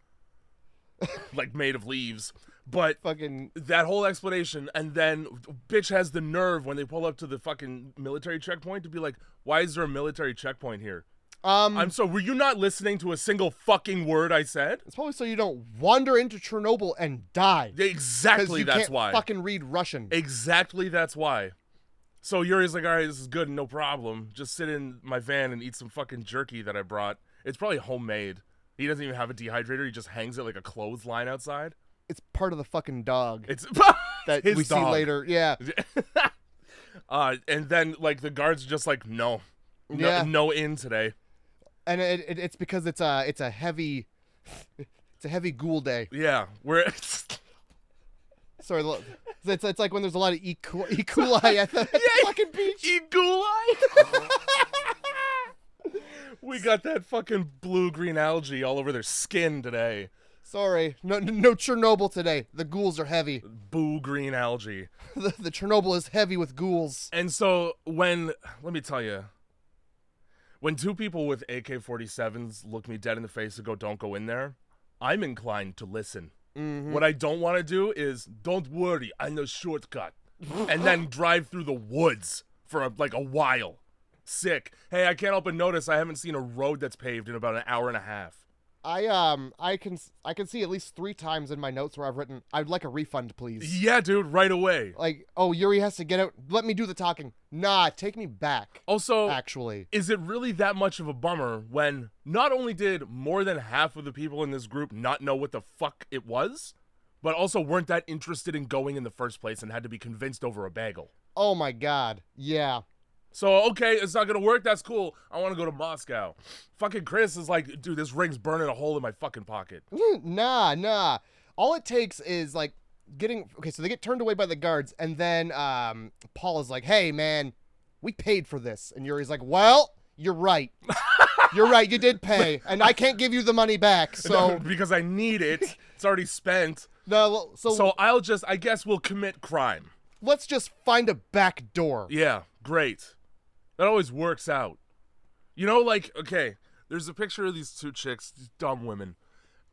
S1: Like, made of leaves. But
S2: fucking
S1: that whole explanation, and then bitch has the nerve when they pull up to the fucking military checkpoint to be like, why is there a military checkpoint here? Were you not listening to a single fucking word I said?
S2: It's probably so you don't wander into Chernobyl and die.
S1: Exactly, that's why.
S2: You can't fucking read Russian.
S1: Exactly, that's why. So Yuri's like, all right, this is good, no problem. Just sit in my van and eat some fucking jerky that I brought. It's probably homemade. He doesn't even have a dehydrator. He just hangs it like a clothesline outside.
S2: It's part of the fucking dog.
S1: It's
S2: that
S1: his
S2: we
S1: dog.
S2: see later. Yeah.
S1: And then like the guards are just like, no in today. And
S2: it's because it's a heavy ghoul day.
S1: Yeah,
S2: sorry, it's like when there's a lot of E. coli at the fucking beach.
S1: E. coli. We got that fucking blue-green algae all over their skin today.
S2: Sorry, no Chernobyl today. The ghouls are heavy.
S1: Blue-green algae.
S2: The Chernobyl is heavy with ghouls.
S1: And so let me tell you, when two people with AK-47s look me dead in the face and go, don't go in there, I'm inclined to listen.
S2: Mm-hmm.
S1: What I don't want to do is, don't worry, I know shortcut. And then drive through the woods for a while. Sick. Hey, I can't help but notice I haven't seen a road that's paved in about an hour and a half.
S2: I can see at least 3 times in my notes where I've written, I'd like a refund, please.
S1: Yeah, dude, right away.
S2: Like, oh, Yuri has to get out. Let me do the talking. Nah, take me back.
S1: Also,
S2: actually,
S1: is it really that much of a bummer when not only did more than half of the people in this group not know what the fuck it was, but also weren't that interested in going in the first place and had to be convinced over a bagel? Oh
S2: my God. Yeah.
S1: So, okay, it's not gonna work, that's cool. I wanna go to Moscow. Fucking Chris is like, dude, this ring's burning a hole in my fucking pocket.
S2: Nah. All it takes is, like, so they get turned away by the guards, and then Paul is like, hey, man, we paid for this. And Yuri's like, well, you're right. You're right, you did pay, and I can't give you the money back, so...
S1: No, because I need it. It's already spent.
S2: No,
S1: so I guess we'll commit crime.
S2: Let's just find a back door.
S1: Yeah, great. That always works out. You know, like, okay, there's a picture of these 2 chicks, these dumb women,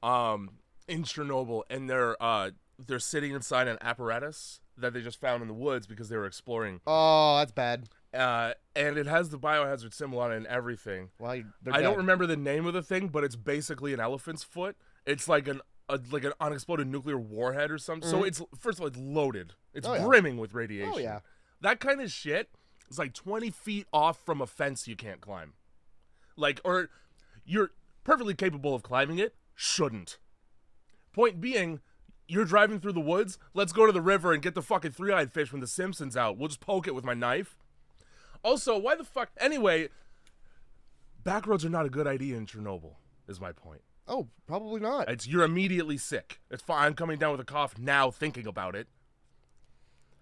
S1: in Chernobyl, and they're sitting inside an apparatus that they just found in the woods because they were exploring.
S2: Oh, that's bad.
S1: And it has the biohazard symbol on it and everything.
S2: Well,
S1: I don't remember the name of the thing, but it's basically an elephant's foot. It's like an unexploded nuclear warhead or something.
S2: Mm-hmm.
S1: So it's, first of all, it's loaded. It's brimming with radiation.
S2: Oh, yeah.
S1: That kind of shit is like 20 feet off from a fence you can't climb. Like, or you're perfectly capable of climbing it, shouldn't. Point being, you're driving through the woods, let's go to the river and get the fucking 3-eyed fish from The Simpsons out. We'll just poke it with my knife. Also, why the fuck? Anyway, back roads are not a good idea in Chernobyl, is my point.
S2: Oh, probably not.
S1: You're immediately sick. It's fine. I'm coming down with a cough now thinking about it.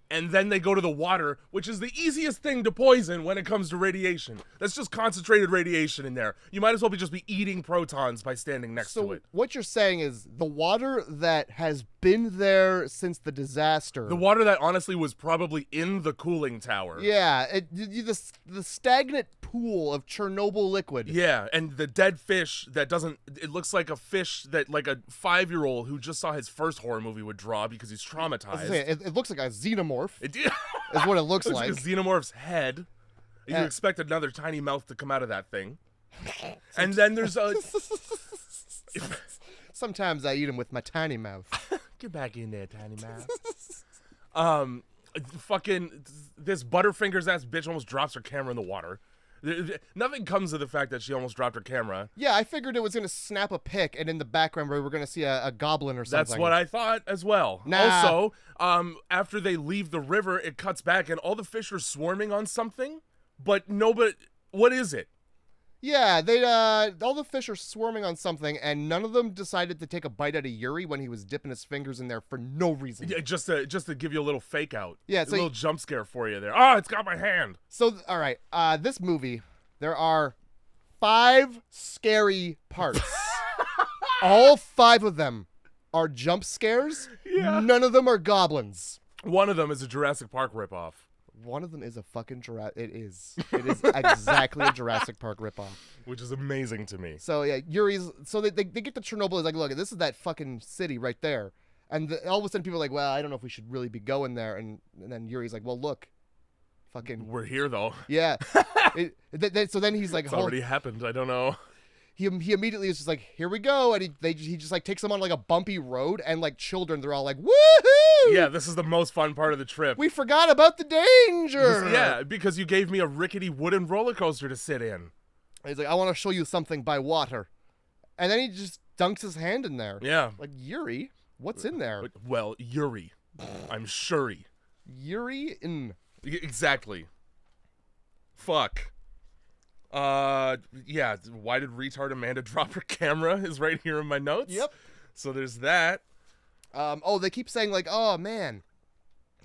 S1: And then they go to the water, which is the easiest thing to poison when it comes to radiation. That's just concentrated radiation in there. You might as well just be eating protons by standing next to it.
S2: So what you're saying is the water that has been there since the disaster.
S1: The water that honestly was probably in the cooling tower.
S2: Yeah, the stagnant pool of Chernobyl liquid.
S1: Yeah, and the dead fish that doesn't... It looks like a fish that like a 5-year-old who just saw his first horror movie would draw because he's traumatized.
S2: It looks like a xenomorph.
S1: It did.
S2: Is what it looks like.
S1: A xenomorph's head. You expect another tiny mouth to come out of that thing. And then there's a...
S2: Sometimes I eat them with my tiny mouth.
S1: Get back in there, tiny mouth. Fucking... This Butterfingers ass bitch almost drops her camera in the water. Nothing comes of the fact that she almost dropped her camera.
S2: Yeah, I figured it was going to snap a pic, and in the background we were going to see a goblin or something.
S1: That's what I thought as well.
S2: Nah.
S1: Also, after they leave the river, it cuts back, and all the fish are swarming on something, but nobody... What is it?
S2: Yeah, all the fish are swarming on something, and none of them decided to take a bite out of Yuri when he was dipping his fingers in there for no reason.
S1: Yeah, just to give you a little fake out.
S2: Yeah,
S1: a little jump scare for you there. Oh, it's got my hand.
S2: So, all right, this movie, there are 5 scary parts. All 5 of them are jump scares.
S1: Yeah.
S2: None of them are goblins.
S1: One of them is a Jurassic Park ripoff.
S2: One of them is a fucking Jurassic. It is exactly a Jurassic Park ripoff.
S1: Which is amazing to me.
S2: So yeah, Yuri's. So they get to Chernobyl. It's like, look, this is that fucking city right there. And all of a sudden, people are like, well, I don't know if we should really be going there. And then Yuri's like, well, look, fucking.
S1: We're here though.
S2: Yeah. So then he's like,
S1: it's already happened. I don't know.
S2: He immediately is just like, here we go, and he just like takes them on like a bumpy road, and like children, they're all like, woohoo!
S1: Yeah, this is the most fun part of the trip.
S2: We forgot about the danger.
S1: Yeah, because you gave me a rickety wooden roller coaster to sit in.
S2: He's like, I want to show you something by water, and then he just dunks his hand in there.
S1: Yeah,
S2: like Yuri, what's in there?
S1: Well, Yuri, I'm Shuri.
S2: Yuri in
S1: exactly. Fuck. Yeah, why did retard Amanda drop her camera is right here in my notes.
S2: Yep.
S1: So there's that.
S2: They keep saying like, oh man,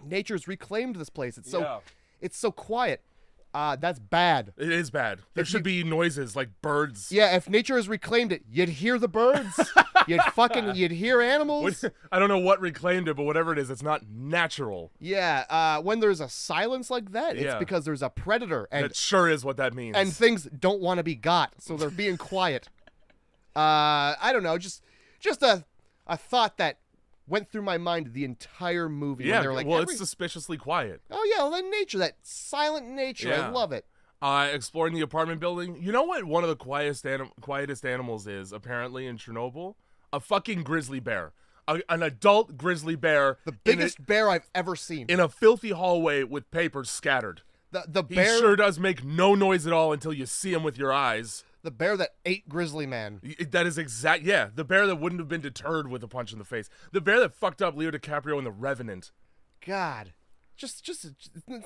S2: nature's reclaimed this place. It's so quiet. That's bad.
S1: It is bad. There should be noises like birds.
S2: Yeah, if nature has reclaimed it, you'd hear the birds. You'd hear animals.
S1: I don't know what reclaimed it, but whatever it is, it's not natural.
S2: Yeah, when there's a silence like that, it's because there's a predator. And
S1: that sure is what that means.
S2: And things don't want to be got, so they're being quiet. I don't know, just a thought that went through my mind the entire movie.
S1: Yeah,
S2: when they're like,
S1: it's suspiciously quiet.
S2: Oh yeah, well, that nature, that silent nature,
S1: yeah.
S2: I love it.
S1: Exploring the apartment building. You know what one of the quietest animals is, apparently, in Chernobyl? A fucking grizzly bear. An adult grizzly bear.
S2: The biggest bear I've ever seen.
S1: In a filthy hallway with papers scattered.
S2: The bear...
S1: He sure does make no noise at all until you see him with your eyes.
S2: The bear that ate Grizzly Man.
S1: That is exact. Yeah, the bear that wouldn't have been deterred with a punch in the face. The bear that fucked up Leo DiCaprio in The Revenant.
S2: God. Just it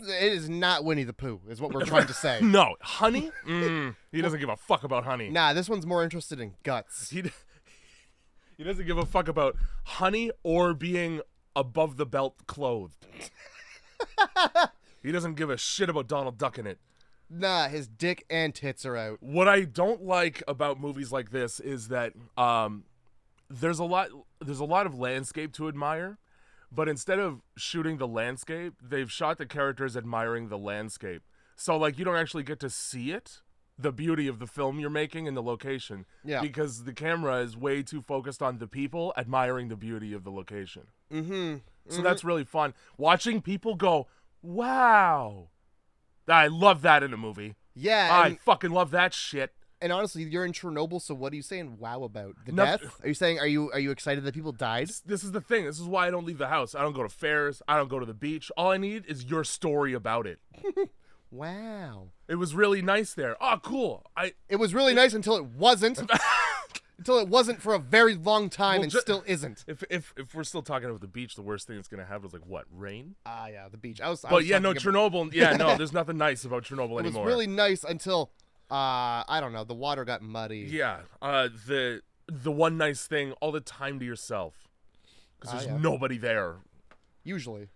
S2: is not Winnie the Pooh, is what we're trying to say.
S1: No. Honey? He doesn't give a fuck about honey.
S2: Nah, this one's more interested in guts.
S1: He doesn't give a fuck about honey or being above the belt clothed. He doesn't give a shit about Donald Duck in it.
S2: Nah, his dick and tits are out.
S1: What I don't like about movies like this is that there's a lot of landscape to admire, but instead of shooting the landscape, they've shot the characters admiring the landscape. So like you don't actually get to see it, the beauty of the film you're making and the location.
S2: Yeah.
S1: Because the camera is way too focused on the people admiring the beauty of the location.
S2: Mm-hmm.
S1: So that's really fun. Watching people go, wow. I love that in a movie.
S2: Yeah.
S1: I fucking love that shit.
S2: And honestly, you're in Chernobyl, so what are you saying wow about? The death? Are you saying, are you excited that people died?
S1: This is the thing. This is why I don't leave the house. I don't go to fairs. I don't go to the beach. All I need is your story about it.
S2: Wow.
S1: It was really nice there. Oh, cool.
S2: It was really nice until it wasn't. Until it wasn't for a very long time,
S1: Well,
S2: and still isn't.
S1: If we're still talking about the beach, the worst thing that's gonna happen is like what, rain?
S2: Yeah, the beach. I was
S1: Chernobyl. Yeah, no, there's nothing nice about Chernobyl anymore.
S2: It was really nice until I don't know, the water got muddy.
S1: Yeah, the one nice thing, all the time to yourself, because there's nobody there.
S2: Usually.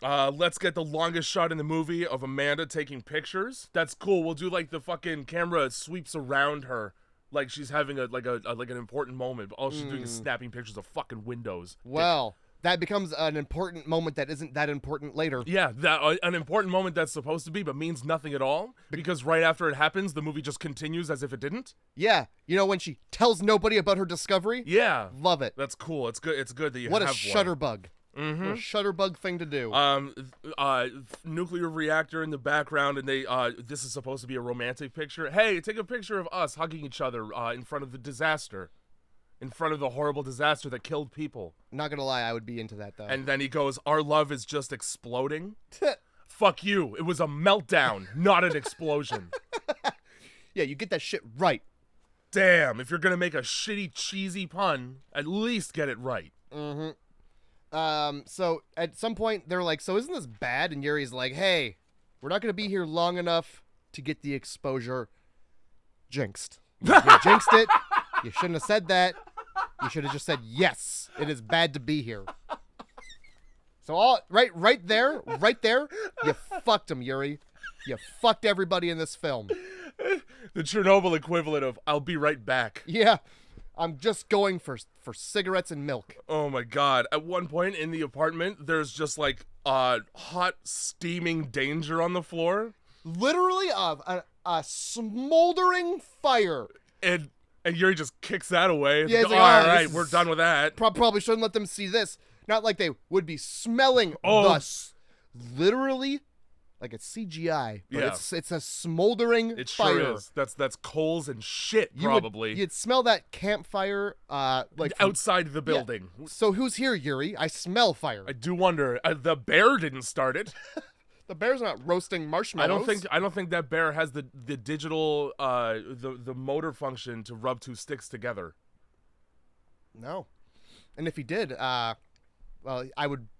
S1: Let's get the longest shot in the movie of Amanda taking pictures. That's cool. We'll do like the fucking camera sweeps around her. Like she's having an important moment, but all she's doing is snapping pictures of fucking windows.
S2: Well, that becomes an important moment that isn't that important later.
S1: Yeah, an important moment that's supposed to be, but means nothing at all. Because right after it happens, the movie just continues as if it didn't.
S2: Yeah, you know when she tells nobody about her discovery.
S1: Yeah,
S2: love it.
S1: That's cool. It's good. It's good that you
S2: what
S1: have
S2: a shutterbug.
S1: Mm-hmm.
S2: What a shutterbug thing to do.
S1: Nuclear reactor in the background, and this is supposed to be a romantic picture. Hey, take a picture of us hugging each other in front of the disaster, in front of the horrible disaster that killed people.
S2: Not gonna lie, I would be into that though.
S1: And then he goes, "Our love is just exploding." Fuck you! It was a meltdown, not an explosion.
S2: Yeah, you get that shit right.
S1: Damn! If you're gonna make a shitty, cheesy pun, at least get it right.
S2: Mm-hmm. So at some point they're like, so isn't this bad? And Yuri's like, hey, we're not going to be here long enough to get the exposure. Jinxed. You jinxed it. You shouldn't have said that. You should have just said, yes, it is bad to be here. So right there, you fucked him, Yuri. You fucked everybody in this film.
S1: The Chernobyl equivalent of, I'll be right back.
S2: Yeah. I'm just going for cigarettes and milk.
S1: Oh my god. At one point in the apartment, there's just like hot, steaming danger on the floor.
S2: Literally a smoldering fire.
S1: And Yuri just kicks that away.
S2: Yeah,
S1: All right, we're done with that.
S2: Probably shouldn't let them see this. Not like they would be smelling literally like it's CGI, but it's a smoldering fire.
S1: Sure is. That's coals and shit, probably.
S2: You'd smell that campfire like
S1: outside the building.
S2: Yeah. So who's here, Yuri? I smell fire.
S1: I do wonder. The bear didn't start it.
S2: The bear's not roasting marshmallows.
S1: I don't think that bear has the digital the motor function to rub two sticks together.
S2: No. And if he did, well,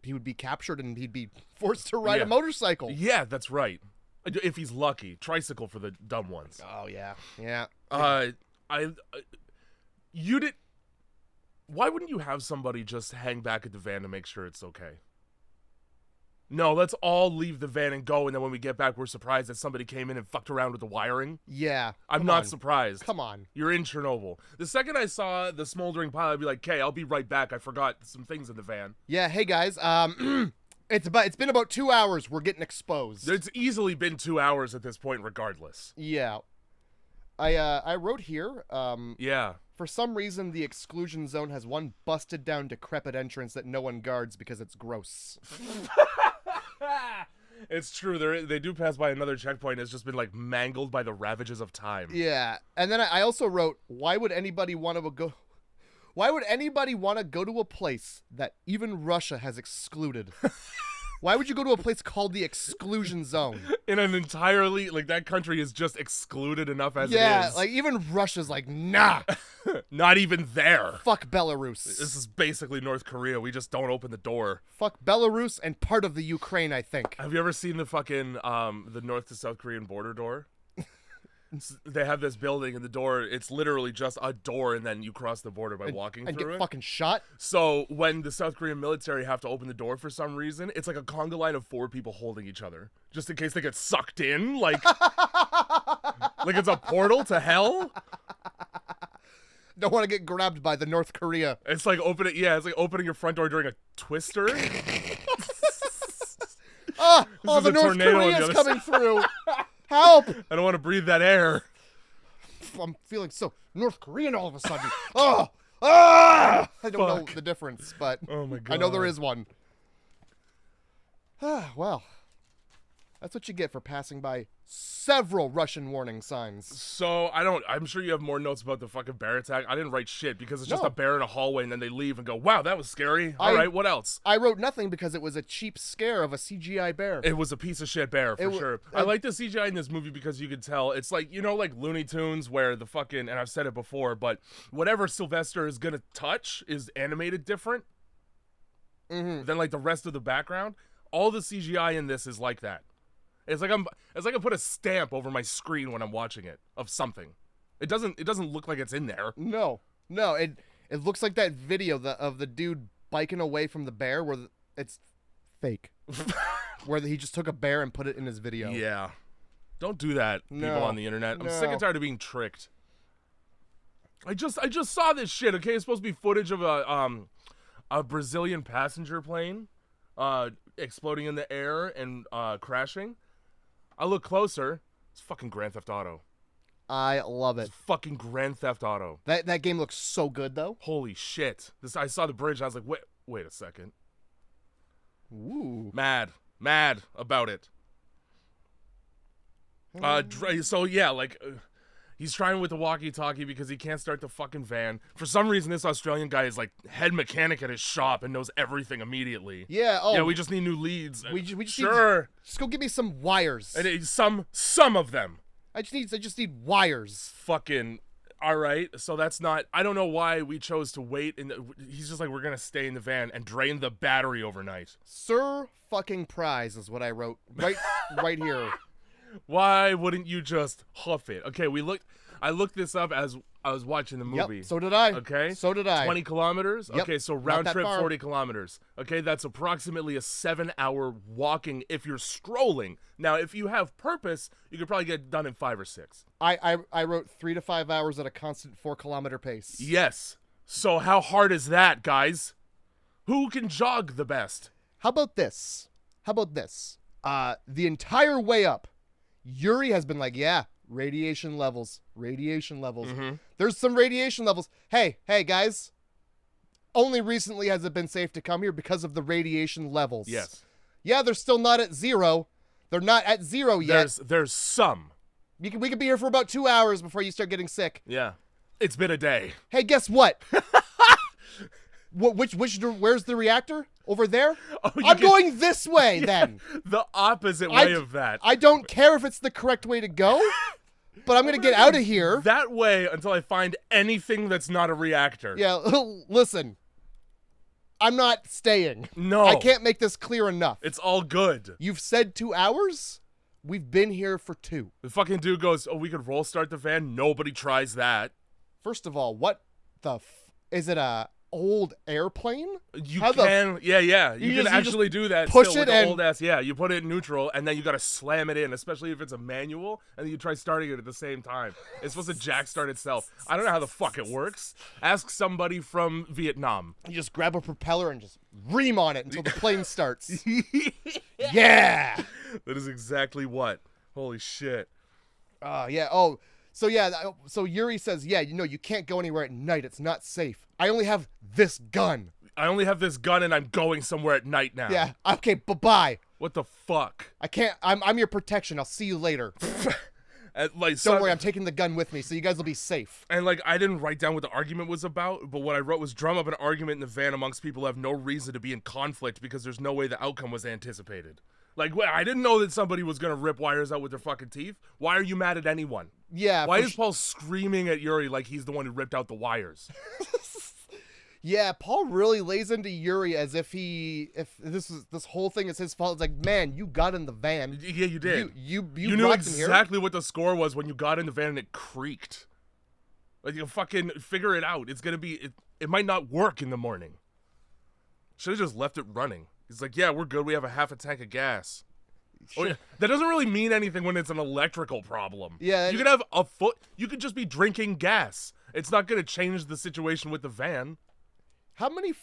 S2: he would be captured and he'd be forced to ride a motorcycle.
S1: Yeah, that's right. If he's lucky. Tricycle for the dumb ones.
S2: Oh, yeah. Yeah.
S1: Why wouldn't you have somebody just hang back at the van to make sure it's okay? No, let's all leave the van and go, and then when we get back, we're surprised that somebody came in and fucked around with the wiring.
S2: Yeah.
S1: I'm not surprised.
S2: Come on.
S1: You're in Chernobyl. The second I saw the smoldering pile, I'd be like, okay, I'll be right back. I forgot some things in the van.
S2: Yeah, hey guys, it's been about 2 hours. We're getting exposed.
S1: It's easily been 2 hours at this point, regardless.
S2: Yeah. I wrote here,
S1: yeah.
S2: For some reason, the exclusion zone has one busted down, decrepit entrance that no one guards because it's gross.
S1: It's true. They do pass by another checkpoint. It's just been like mangled by the ravages of time.
S2: Yeah, and then I also wrote, why would anybody want to go to a place that even Russia has excluded? Why would you go to a place called the Exclusion Zone?
S1: In an entirely, like, that country is just excluded enough as it is.
S2: Yeah, like, even Russia's like, nah.
S1: Not even there.
S2: Fuck Belarus.
S1: This is basically North Korea. We just don't open the door.
S2: Fuck Belarus and part of the Ukraine, I think.
S1: Have you ever seen the fucking, the North to South Korean border door? They have this building and the door, it's literally just a door and then you cross the border by walking through it.
S2: And get fucking shot?
S1: So when the South Korean military have to open the door for some reason, it's like a conga line of 4 people holding each other. Just in case they get sucked in, like... like it's a portal to hell?
S2: Don't want to get grabbed by the North Korea.
S1: It's like opening your front door during a twister.
S2: The North Korea's coming through. Help!
S1: I don't want to breathe that air.
S2: I'm feeling so North Korean all of a sudden. I don't know the difference, but
S1: oh my God.
S2: I know there is one. Well, that's what you get for passing by several Russian warning signs.
S1: So I'm sure you have more notes about the fucking bear attack. I didn't write shit because it's just a bear in a hallway and then they leave and go, wow, that was scary. All right, what else?
S2: I wrote nothing because it was a cheap scare of a CGI bear.
S1: It was a piece of shit bear for sure. I like the CGI in this movie because you could tell it's like, like Looney Tunes where the fucking, and I've said it before, but whatever Sylvester is going to touch is animated different than like the rest of the background. All the CGI in this is like that. It's like I put a stamp over my screen when I'm watching it of something. It doesn't look like it's in there.
S2: No. It looks like that video of the dude biking away from the bear where it's fake. Where he just took a bear and put it in his video.
S1: Yeah. Don't do that, people on the internet. I'm sick and tired of being tricked. I just saw this shit. Okay, it's supposed to be footage of a Brazilian passenger plane exploding in the air and crashing. I look closer. It's fucking Grand Theft Auto.
S2: I love it.
S1: It's fucking Grand Theft Auto.
S2: That game looks so good, though.
S1: Holy shit. I saw the bridge. I was like, wait a second.
S2: Ooh.
S1: Mad about it. So yeah, like he's trying with the walkie-talkie because he can't start the fucking van. For some reason, this Australian guy is like head mechanic at his shop and knows everything immediately.
S2: Yeah.
S1: Yeah, we just need new leads.
S2: We just
S1: just
S2: go give me some wires.
S1: And some of them.
S2: I just need wires.
S1: Fucking. All right, so that's not. I don't know why we chose to wait. He's just like, we're gonna stay in the van and drain the battery overnight.
S2: Sir fucking prize is what I wrote right here.
S1: Why wouldn't you just huff it? Okay, I looked this up as I was watching the movie.
S2: Yep, so did I.
S1: Okay.
S2: So did I.
S1: 20 kilometers?
S2: Yep,
S1: okay, so round trip 40 kilometers. Okay, that's approximately a 7-hour walking if you're strolling. Now, if you have purpose, you could probably get done in 5 or 6.
S2: I wrote 3 to 5 hours at a constant 4-kilometer pace.
S1: Yes. So how hard is that, guys? Who can jog the best?
S2: How about this? The entire way up, Yuri has been like, yeah, radiation levels.
S1: Mm-hmm.
S2: There's some radiation levels. Hey, guys. Only recently has it been safe to come here because of the radiation levels.
S1: Yes.
S2: Yeah, they're still not at 0. They're not at 0 yet.
S1: There's some.
S2: We could be here for about 2 hours before you start getting sick.
S1: Yeah. It's been a day.
S2: Hey, guess what? Where's the reactor? Over there? I'm going this way, then.
S1: The opposite way of that.
S2: I don't care if it's the correct way to go, but I'm going to get out of here.
S1: That way until I find anything that's not a reactor.
S2: Yeah, listen. I'm not staying.
S1: No.
S2: I can't make this clear enough.
S1: It's all good.
S2: You've said 2 hours? We've been here for 2.
S1: The fucking dude goes, we could roll start the van. Nobody tries that.
S2: First of all, what the is it a old airplane?
S1: You can actually do that.
S2: Push
S1: still
S2: it
S1: with
S2: and
S1: old ass. Yeah, you put it in neutral and then you gotta slam it in, especially if it's a manual, and then you try starting it at the same time. It's supposed to jack start itself. I don't know how the fuck it works. Ask somebody from Vietnam.
S2: You just grab a propeller and just ream on it until the plane starts. Yeah,
S1: that is exactly what. Holy shit.
S2: Yeah. Oh. So Yuri says, yeah, you can't go anywhere at night. It's not safe. I only have this gun.
S1: And I'm going somewhere at night now.
S2: Yeah. Okay, bye-bye.
S1: What the fuck?
S2: I can't. I'm your protection. I'll see you later. Don't worry, I'm taking the gun with me, so you guys will be safe.
S1: And I didn't write down what the argument was about, but what I wrote was drum up an argument in the van amongst people who have no reason to be in conflict because there's no way the outcome was anticipated. I didn't know that somebody was going to rip wires out with their fucking teeth. Why are you mad at anyone?
S2: Yeah.
S1: Why is Paul screaming at Yuri like he's the one who ripped out the wires?
S2: Yeah, Paul really lays into Yuri as if this whole thing is his fault. It's like, man, you got in the van.
S1: Yeah, you did.
S2: You
S1: knew exactly what the score was when you got in the van and it creaked. You fucking figure it out. It's going to be, it might not work in the morning. Should have just left it running. He's like, yeah, we're good. We have a half a tank of gas. Oh, yeah. That doesn't really mean anything when it's an electrical problem.
S2: Yeah.
S1: You could have you could just be drinking gas. It's not going to change the situation with the van.
S2: How many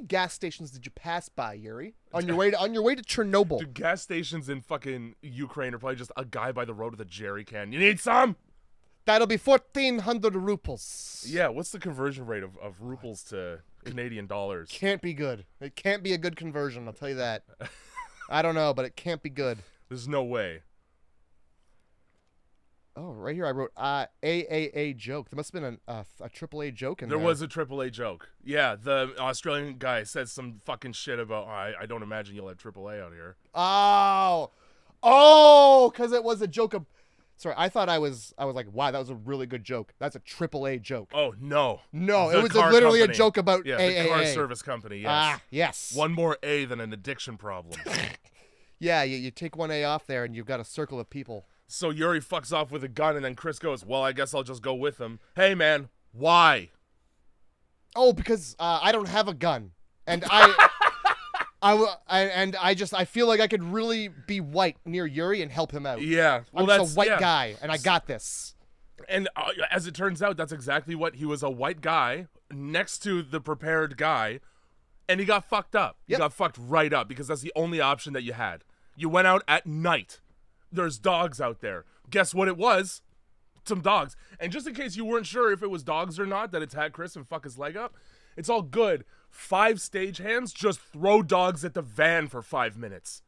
S2: gas stations did you pass by, Yuri? On your way to Chernobyl?
S1: Dude, gas stations in fucking Ukraine are probably just a guy by the road with a jerry can. You need some?
S2: That'll be 1,400 rubles.
S1: Yeah, what's the conversion rate of rubles to Canadian dollars?
S2: Can't be good. It can't be a good conversion, I'll tell you that. I don't know, but it can't be good.
S1: There's no way.
S2: Oh, right here I wrote AAA joke. There must have been a AAA joke in there.
S1: There was a AAA joke. Yeah, the Australian guy said some fucking shit about, I don't imagine you'll have AAA out here.
S2: Oh, because it was a joke of... Sorry, I thought I was like, wow, that was a really good joke. That's a AAA joke.
S1: Oh, no.
S2: No,
S1: The
S2: it was
S1: car
S2: literally
S1: company.
S2: a joke about
S1: Yeah,
S2: AAA.
S1: the car service company, yes.
S2: Yes.
S1: One more A than an addiction problem.
S2: Yeah, you take one A off there and you've got a circle of people.
S1: So Yuri fucks off with a gun, and then Chris goes, well, I guess I'll just go with him. Hey, man, why?
S2: Oh, because I don't have a gun. And I feel like I could really be white near Yuri and help him out.
S1: Yeah. Well,
S2: I'm
S1: that's
S2: just a white guy, and I got this.
S1: And as it turns out, that's exactly what he was, a white guy next to the prepared guy, and he got fucked up.
S2: Yep.
S1: He got fucked right up because that's the only option that you had. You went out at night. There's dogs out there. Guess what it was? Some dogs. And just in case you weren't sure if it was dogs or not that attacked Chris and fuck his leg up, it's all good. 5 stagehands just throw dogs at the van for 5 minutes.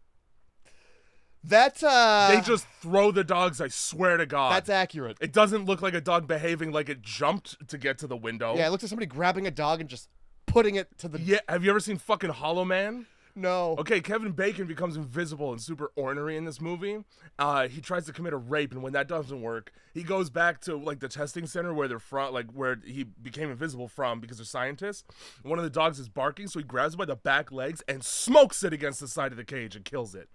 S2: They
S1: just throw the dogs, I swear to God.
S2: That's accurate.
S1: It doesn't look like a dog behaving like it jumped to get to the window.
S2: Yeah, it looks like somebody grabbing a dog and just putting it to the...
S1: Yeah, have you ever seen fucking Hollow Man?
S2: No.
S1: Okay, Kevin Bacon becomes invisible and super ornery in this movie. He tries to commit a rape, and when that doesn't work, he goes back to like the testing center where they're from, like where he became invisible from because they're scientists. One of the dogs is barking, so he grabs it by the back legs and smokes it against the side of the cage and kills it.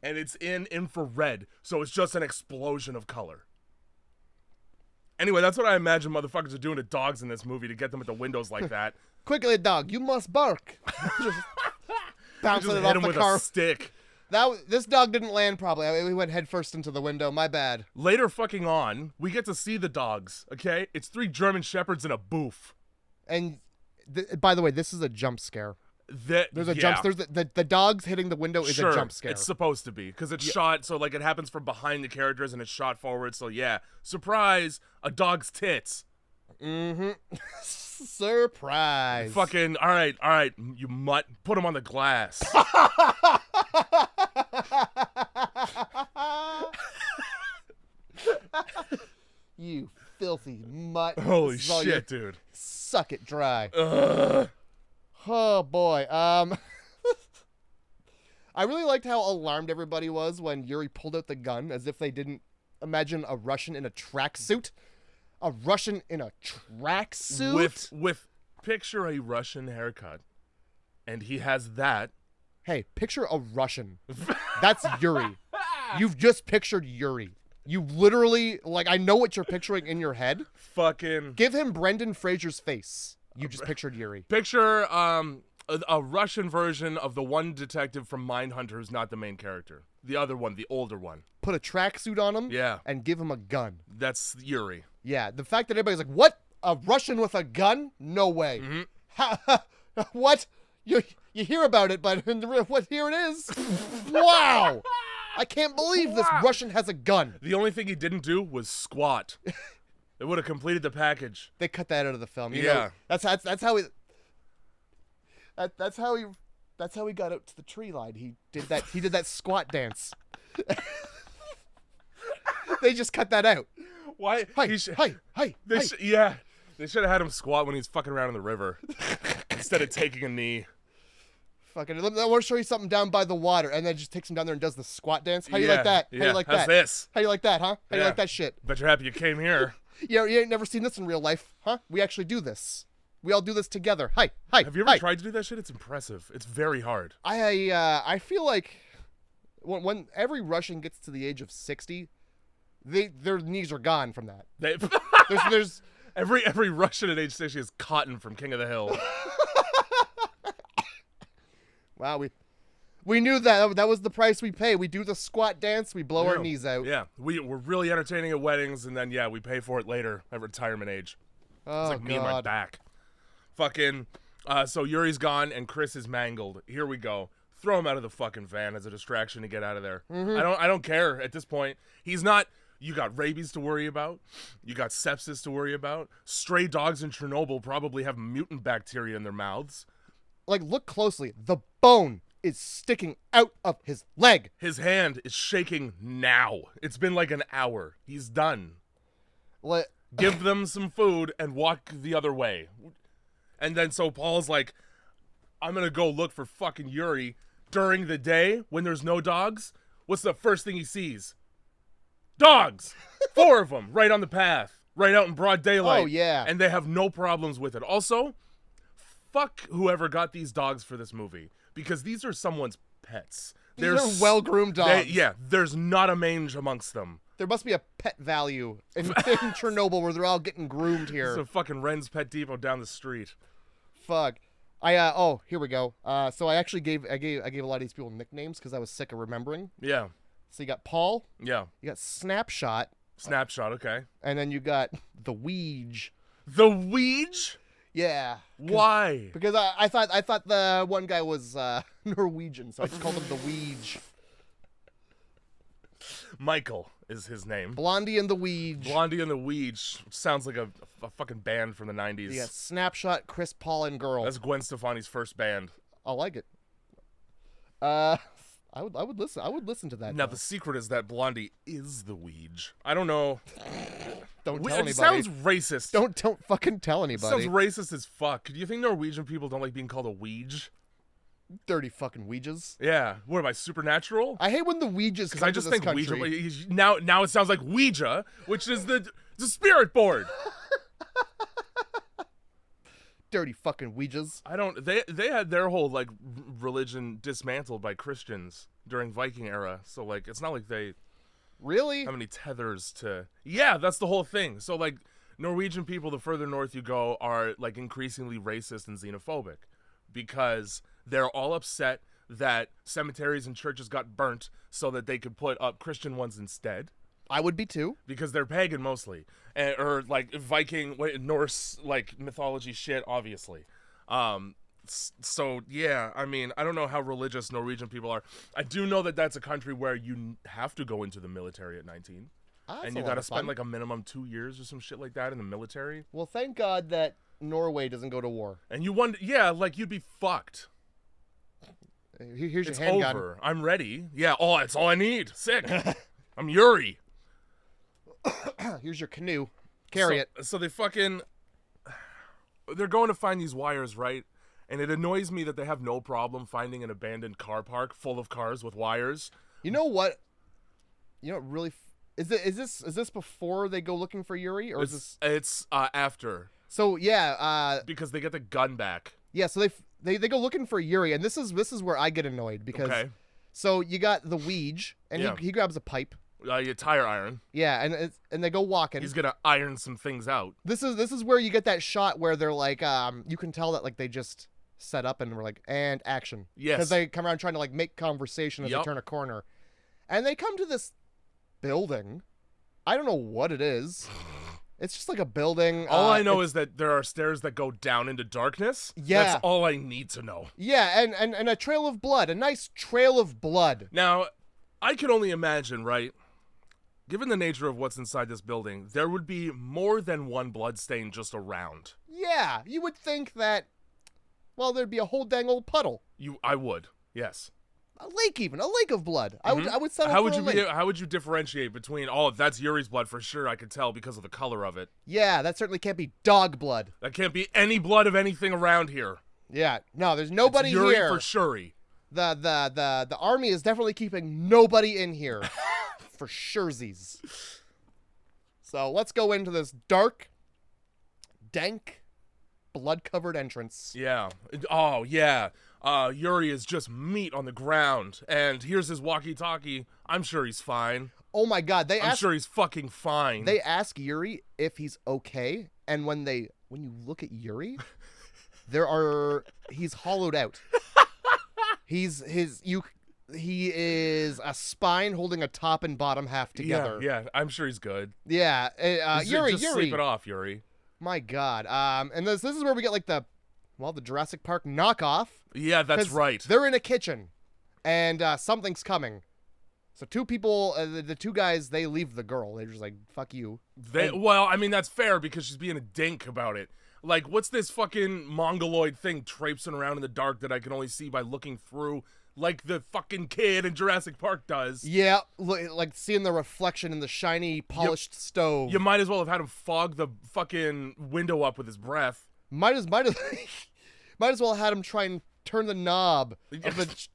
S1: And it's in infrared, so it's just an explosion of color. Anyway, that's what I imagine motherfuckers are doing to dogs in this movie to get them at the windows like that.
S2: Quickly, dog, you must bark. Just bouncing
S1: Just
S2: it
S1: hit
S2: off
S1: him
S2: the
S1: with
S2: car.
S1: a stick.
S2: This dog didn't land properly. We went headfirst into the window. My bad.
S1: Later fucking on, we get to see the dogs, okay? It's 3 German Shepherds in a booth.
S2: And by the way, this is a jump scare. There's a
S1: yeah.
S2: jump. There's the dogs hitting the window is
S1: Sure,
S2: a jump scare.
S1: it's supposed to be because it's shot so like it happens from behind the characters and it's shot forward. So yeah, surprise, a dog's tits.
S2: Mm-hmm. Surprise.
S1: Fucking all right, you mutt, put him on the glass.
S2: You filthy mutt.
S1: Holy shit, dude.
S2: Suck it dry.
S1: Ugh.
S2: Oh boy. I really liked how alarmed everybody was when Yuri pulled out the gun, as if they didn't imagine a Russian in a tracksuit. A Russian in a tracksuit?
S1: With picture a Russian haircut. And he has that.
S2: Hey, picture a Russian. That's Yuri. You've just pictured Yuri. You literally, like, I know what you're picturing in your head.
S1: Fucking
S2: Give him Brendan Fraser's face. You just pictured Yuri.
S1: picture a Russian version of the one detective from Mindhunter who's not the main character. The other one, the older one.
S2: Put a tracksuit on him.
S1: Yeah.
S2: And give him a gun.
S1: That's Yuri.
S2: Yeah, the fact that everybody's like, what? A Russian with a gun? No way.
S1: Mm-hmm.
S2: What? You hear about it, but what? Here it is. Wow. I can't believe this Russian has a gun.
S1: The only thing he didn't do was squat. It would have completed the package.
S2: They cut that out of the film. You
S1: Yeah.
S2: know, that's how he. That's how he got out to the tree line. He did that squat dance. They just cut that out.
S1: Why?
S2: Hey.
S1: Yeah. They should have had him squat when he's fucking around in the river instead of taking a knee.
S2: Fucking, I want to show you something down by the water, and then just takes him down there and does the squat dance. How you
S1: Yeah,
S2: like that? How
S1: yeah.
S2: you like
S1: How's
S2: that?
S1: this?
S2: How you like that, huh? How you
S1: Yeah.
S2: like that shit?
S1: Bet you're happy you came here.
S2: You ain't never seen this in real life, huh? We actually do this. We all do this together. Hi.
S1: Have you ever tried to do that shit? It's impressive. It's very hard.
S2: I feel like when every Russian gets to the age of 60, their knees are gone from that. There's
S1: every Russian at age 60 is Cotton from King of the Hill.
S2: Wow, we knew that was the price we pay. We do the squat dance, we blow our knees out.
S1: Yeah, we're really entertaining at weddings, and then we pay for it later at retirement age.
S2: Oh,
S1: It's like me and my back. Fucking. So Yuri's gone and Chris is mangled. Here we go. Throw him out of the fucking van as a distraction to get out of there.
S2: Mm-hmm.
S1: I don't care at this point. He's not. You got rabies to worry about. You got sepsis to worry about. Stray dogs in Chernobyl probably have mutant bacteria in their mouths.
S2: Like, look closely. The bone is sticking out of his leg.
S1: His hand is shaking now. It's been like an hour. He's done. Give them some food and walk the other way. And then so Paul's like, I'm going to go look for fucking Yuri during the day when there's no dogs. What's the first thing he sees? Dogs! 4 of them right on the path, right out in broad daylight.
S2: Oh, yeah.
S1: And they have no problems with it. Also, fuck whoever got these dogs for this movie, because these are someone's pets.
S2: These are well-groomed dogs.
S1: There's not a mange amongst them.
S2: There must be a pet value in Chernobyl where they're all getting groomed here.
S1: It's a fucking Ren's Pet Depot down the street.
S2: Fuck. Here we go. So I actually gave a lot of these people nicknames because I was sick of remembering.
S1: Yeah.
S2: So you got Paul.
S1: Yeah.
S2: You got Snapshot.
S1: Snapshot, okay.
S2: And then you got the Weege.
S1: The Weege?
S2: Yeah.
S1: Why?
S2: Because I thought the one guy was Norwegian, so I just called him the Weege.
S1: Michael is his name.
S2: Blondie and the Weege.
S1: Blondie and the Weege sounds like a fucking band from the 90s.
S2: Yeah, Snapshot, Chris, Paul, and Girl.
S1: That's Gwen Stefani's first band.
S2: I like it. I would listen to that.
S1: Now the secret is that Blondie is the Weege. I don't know.
S2: Don't tell anybody.
S1: It sounds racist.
S2: Don't fucking tell anybody.
S1: It sounds racist as fuck. Do you think Norwegian people don't like being called a Weege?
S2: Dirty fucking Ouijas.
S1: Yeah. What am I, supernatural?
S2: I hate when the Ouijas come
S1: I just
S2: to this
S1: think
S2: country.
S1: Ouija. Now it sounds like Ouija, which is the spirit board.
S2: Dirty fucking Ouijas.
S1: I don't. They had their whole like religion dismantled by Christians during Viking era. So like, it's not like they
S2: really
S1: have any tethers to. Yeah, that's the whole thing. So like, Norwegian people, the further north you go, are like increasingly racist and xenophobic because they're all upset that cemeteries and churches got burnt so that they could put up Christian ones instead.
S2: I would be too.
S1: Because they're pagan mostly. Or like Viking, Norse like mythology shit, obviously. So yeah, I mean, I don't know how religious Norwegian people are. I do know that that's a country where you have to go into the military at 19. And you got to spend like a minimum 2 years or some shit like that in the military.
S2: Well, thank God that Norway doesn't go to war.
S1: And you wonder, yeah, like you'd be fucked.
S2: Here's
S1: it's
S2: your handgun.
S1: Over. I'm ready. Yeah, that's all I need. Sick. I'm Yuri.
S2: Here's your canoe. Carry it.
S1: So they're going to find these wires, right? And it annoys me that they have no problem finding an abandoned car park full of cars with wires.
S2: You know what? Really, is this before they go looking for Yuri, or
S1: It's after.
S2: So yeah,
S1: because they get the gun back.
S2: Yeah, so they go looking for Yuri, and this is where I get annoyed because.
S1: Okay.
S2: So you got the Weege, and he grabs a pipe.
S1: Your tire iron.
S2: Yeah, and they go walking.
S1: He's gonna iron some things out.
S2: This is where you get that shot where they're like, you can tell that like they just set up and we're like, and action.
S1: Yes.
S2: Because they come around trying to like make conversation as they turn a corner, and they come to this building. I don't know what it is. It's just like a building.
S1: All I know is that there are stairs that go down into darkness.
S2: Yeah.
S1: That's all I need to know.
S2: Yeah, and a trail of blood. A nice trail of blood.
S1: Now, I can only imagine, right? Given the nature of what's inside this building, there would be more than one blood stain just around.
S2: Yeah, you would think that, well, there'd be a whole dang old puddle.
S1: I would, yes.
S2: A lake of blood. Mm-hmm. I would settle
S1: how
S2: for
S1: would
S2: a
S1: you
S2: lake.
S1: How would you differentiate between, that's Yuri's blood for sure, I could tell because of the color of it.
S2: Yeah, that certainly can't be dog blood.
S1: That can't be any blood of anything around here.
S2: Yeah, no, there's nobody
S1: it's Yuri
S2: here.
S1: For sure.
S2: The army is definitely keeping nobody in here. For surezies. So let's go into this dark, dank, blood-covered entrance.
S1: Yeah. Oh, yeah. Yuri is just meat on the ground, and here's his walkie-talkie. I'm sure he's fine.
S2: Oh my God!
S1: I'm sure he's fucking fine.
S2: They ask Yuri if he's okay, and when you look at Yuri, he's hollowed out. He is a spine holding a top and bottom half together.
S1: Yeah, I'm sure he's good.
S2: Yeah, Yuri.
S1: Sleep it off, Yuri.
S2: My God. And this is where we get like the Jurassic Park knockoff.
S1: Yeah, that's right.
S2: They're in a kitchen, and something's coming. So two people, the two guys, they leave the girl. They're just like, fuck you.
S1: Well, I mean, that's fair because she's being a dink about it. Like, what's this fucking mongoloid thing traipsing around in the dark that I can only see by looking through like the fucking kid in Jurassic Park does.
S2: Yeah, like seeing the reflection in the shiny, polished stove.
S1: You might as well have had him fog the fucking window up with his breath.
S2: Might as well have had him try and turn the knob of the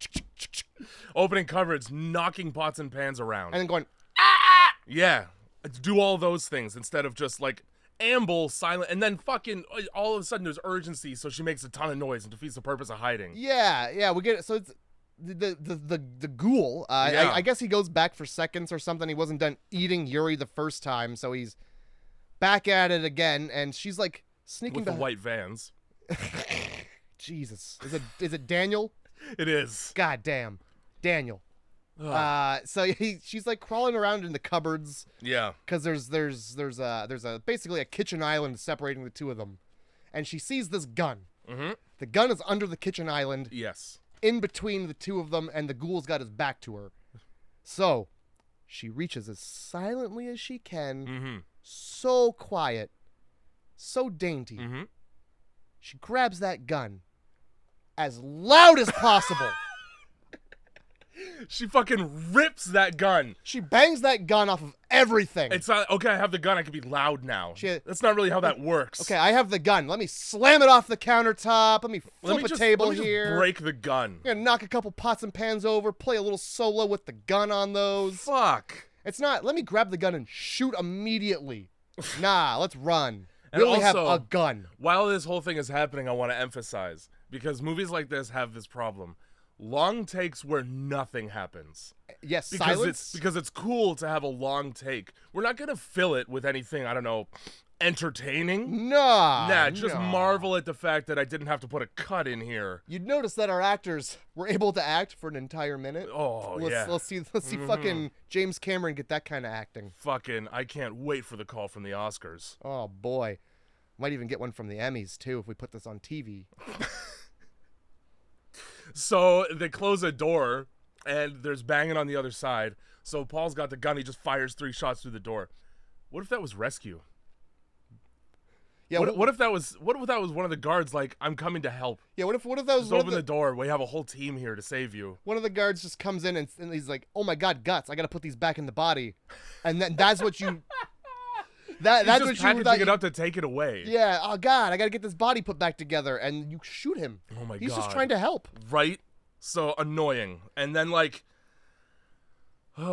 S1: opening cupboards, knocking pots and pans around.
S2: and then going,
S1: Yeah. Do all those things instead of just like amble silent and then fucking all of a sudden there's urgency, so she makes a ton of noise and defeats the purpose of hiding.
S2: yeah, we get it. So it's the ghoul. I guess he goes back for seconds or something. He wasn't done eating Yuri the first time, so he's back at it again. And she's like sneaking
S1: with the white vans.
S2: Jesus, is it Daniel?
S1: It is.
S2: God damn, Daniel. So she's like crawling around in the cupboards.
S1: Yeah.
S2: Because there's basically a kitchen island separating the two of them, and she sees this gun.
S1: Mm-hmm.
S2: The gun is under the kitchen island.
S1: Yes.
S2: In between the two of them, and the ghoul's got his back to her. So she reaches as silently as she can,
S1: mm-hmm.
S2: so quiet, so dainty.
S1: Mm-hmm.
S2: She grabs that gun as loud as possible.
S1: She fucking rips that gun.
S2: She bangs that gun off of everything.
S1: It's not, okay, I have the gun, I can be loud now. That's not really how that works.
S2: Okay, I have the gun. Let me slam it off the countertop. Let me flip a table here.
S1: Just break the gun.
S2: I'm gonna knock a couple pots and pans over, play a little solo with the gun on those.
S1: Fuck.
S2: It's not, let me grab the gun and shoot immediately. Nah, let's run. We
S1: And
S2: only have
S1: also,
S2: a gun.
S1: While this whole thing is happening, I want to emphasize, because movies like this have this problem. Long takes where nothing happens.
S2: Yes,
S1: silence. Because it's cool to have a long take. We're not going to fill it with anything, I don't know, entertaining.
S2: Nah,
S1: just marvel at the fact that I didn't have to put a cut in here.
S2: You'd notice that our actors were able to act for an entire minute.
S1: Oh, yeah.
S2: Let's see fucking James Cameron get that kind of acting.
S1: Fucking, I can't wait for the call from the Oscars.
S2: Oh, boy. Might even get one from the Emmys, too, if we put this on TV.
S1: So they close a door, and there's banging on the other side. So Paul's got the gun. He just fires 3 shots through the door. What if that was rescue?
S2: Yeah.
S1: What if that was one of the guards? Like, I'm coming to help.
S2: Yeah. What if that was?
S1: Just open the door. We have a whole team here to save you.
S2: One of the guards just comes in and he's like, "Oh my God, guts! I gotta put these back in the body," and then that's what you. That's
S1: just
S2: what
S1: packaging it up to take it away.
S2: Yeah. Oh God, I gotta get this body put back together, and you shoot him.
S1: Oh my God.
S2: He's just trying to help.
S1: Right. So annoying. And then like, this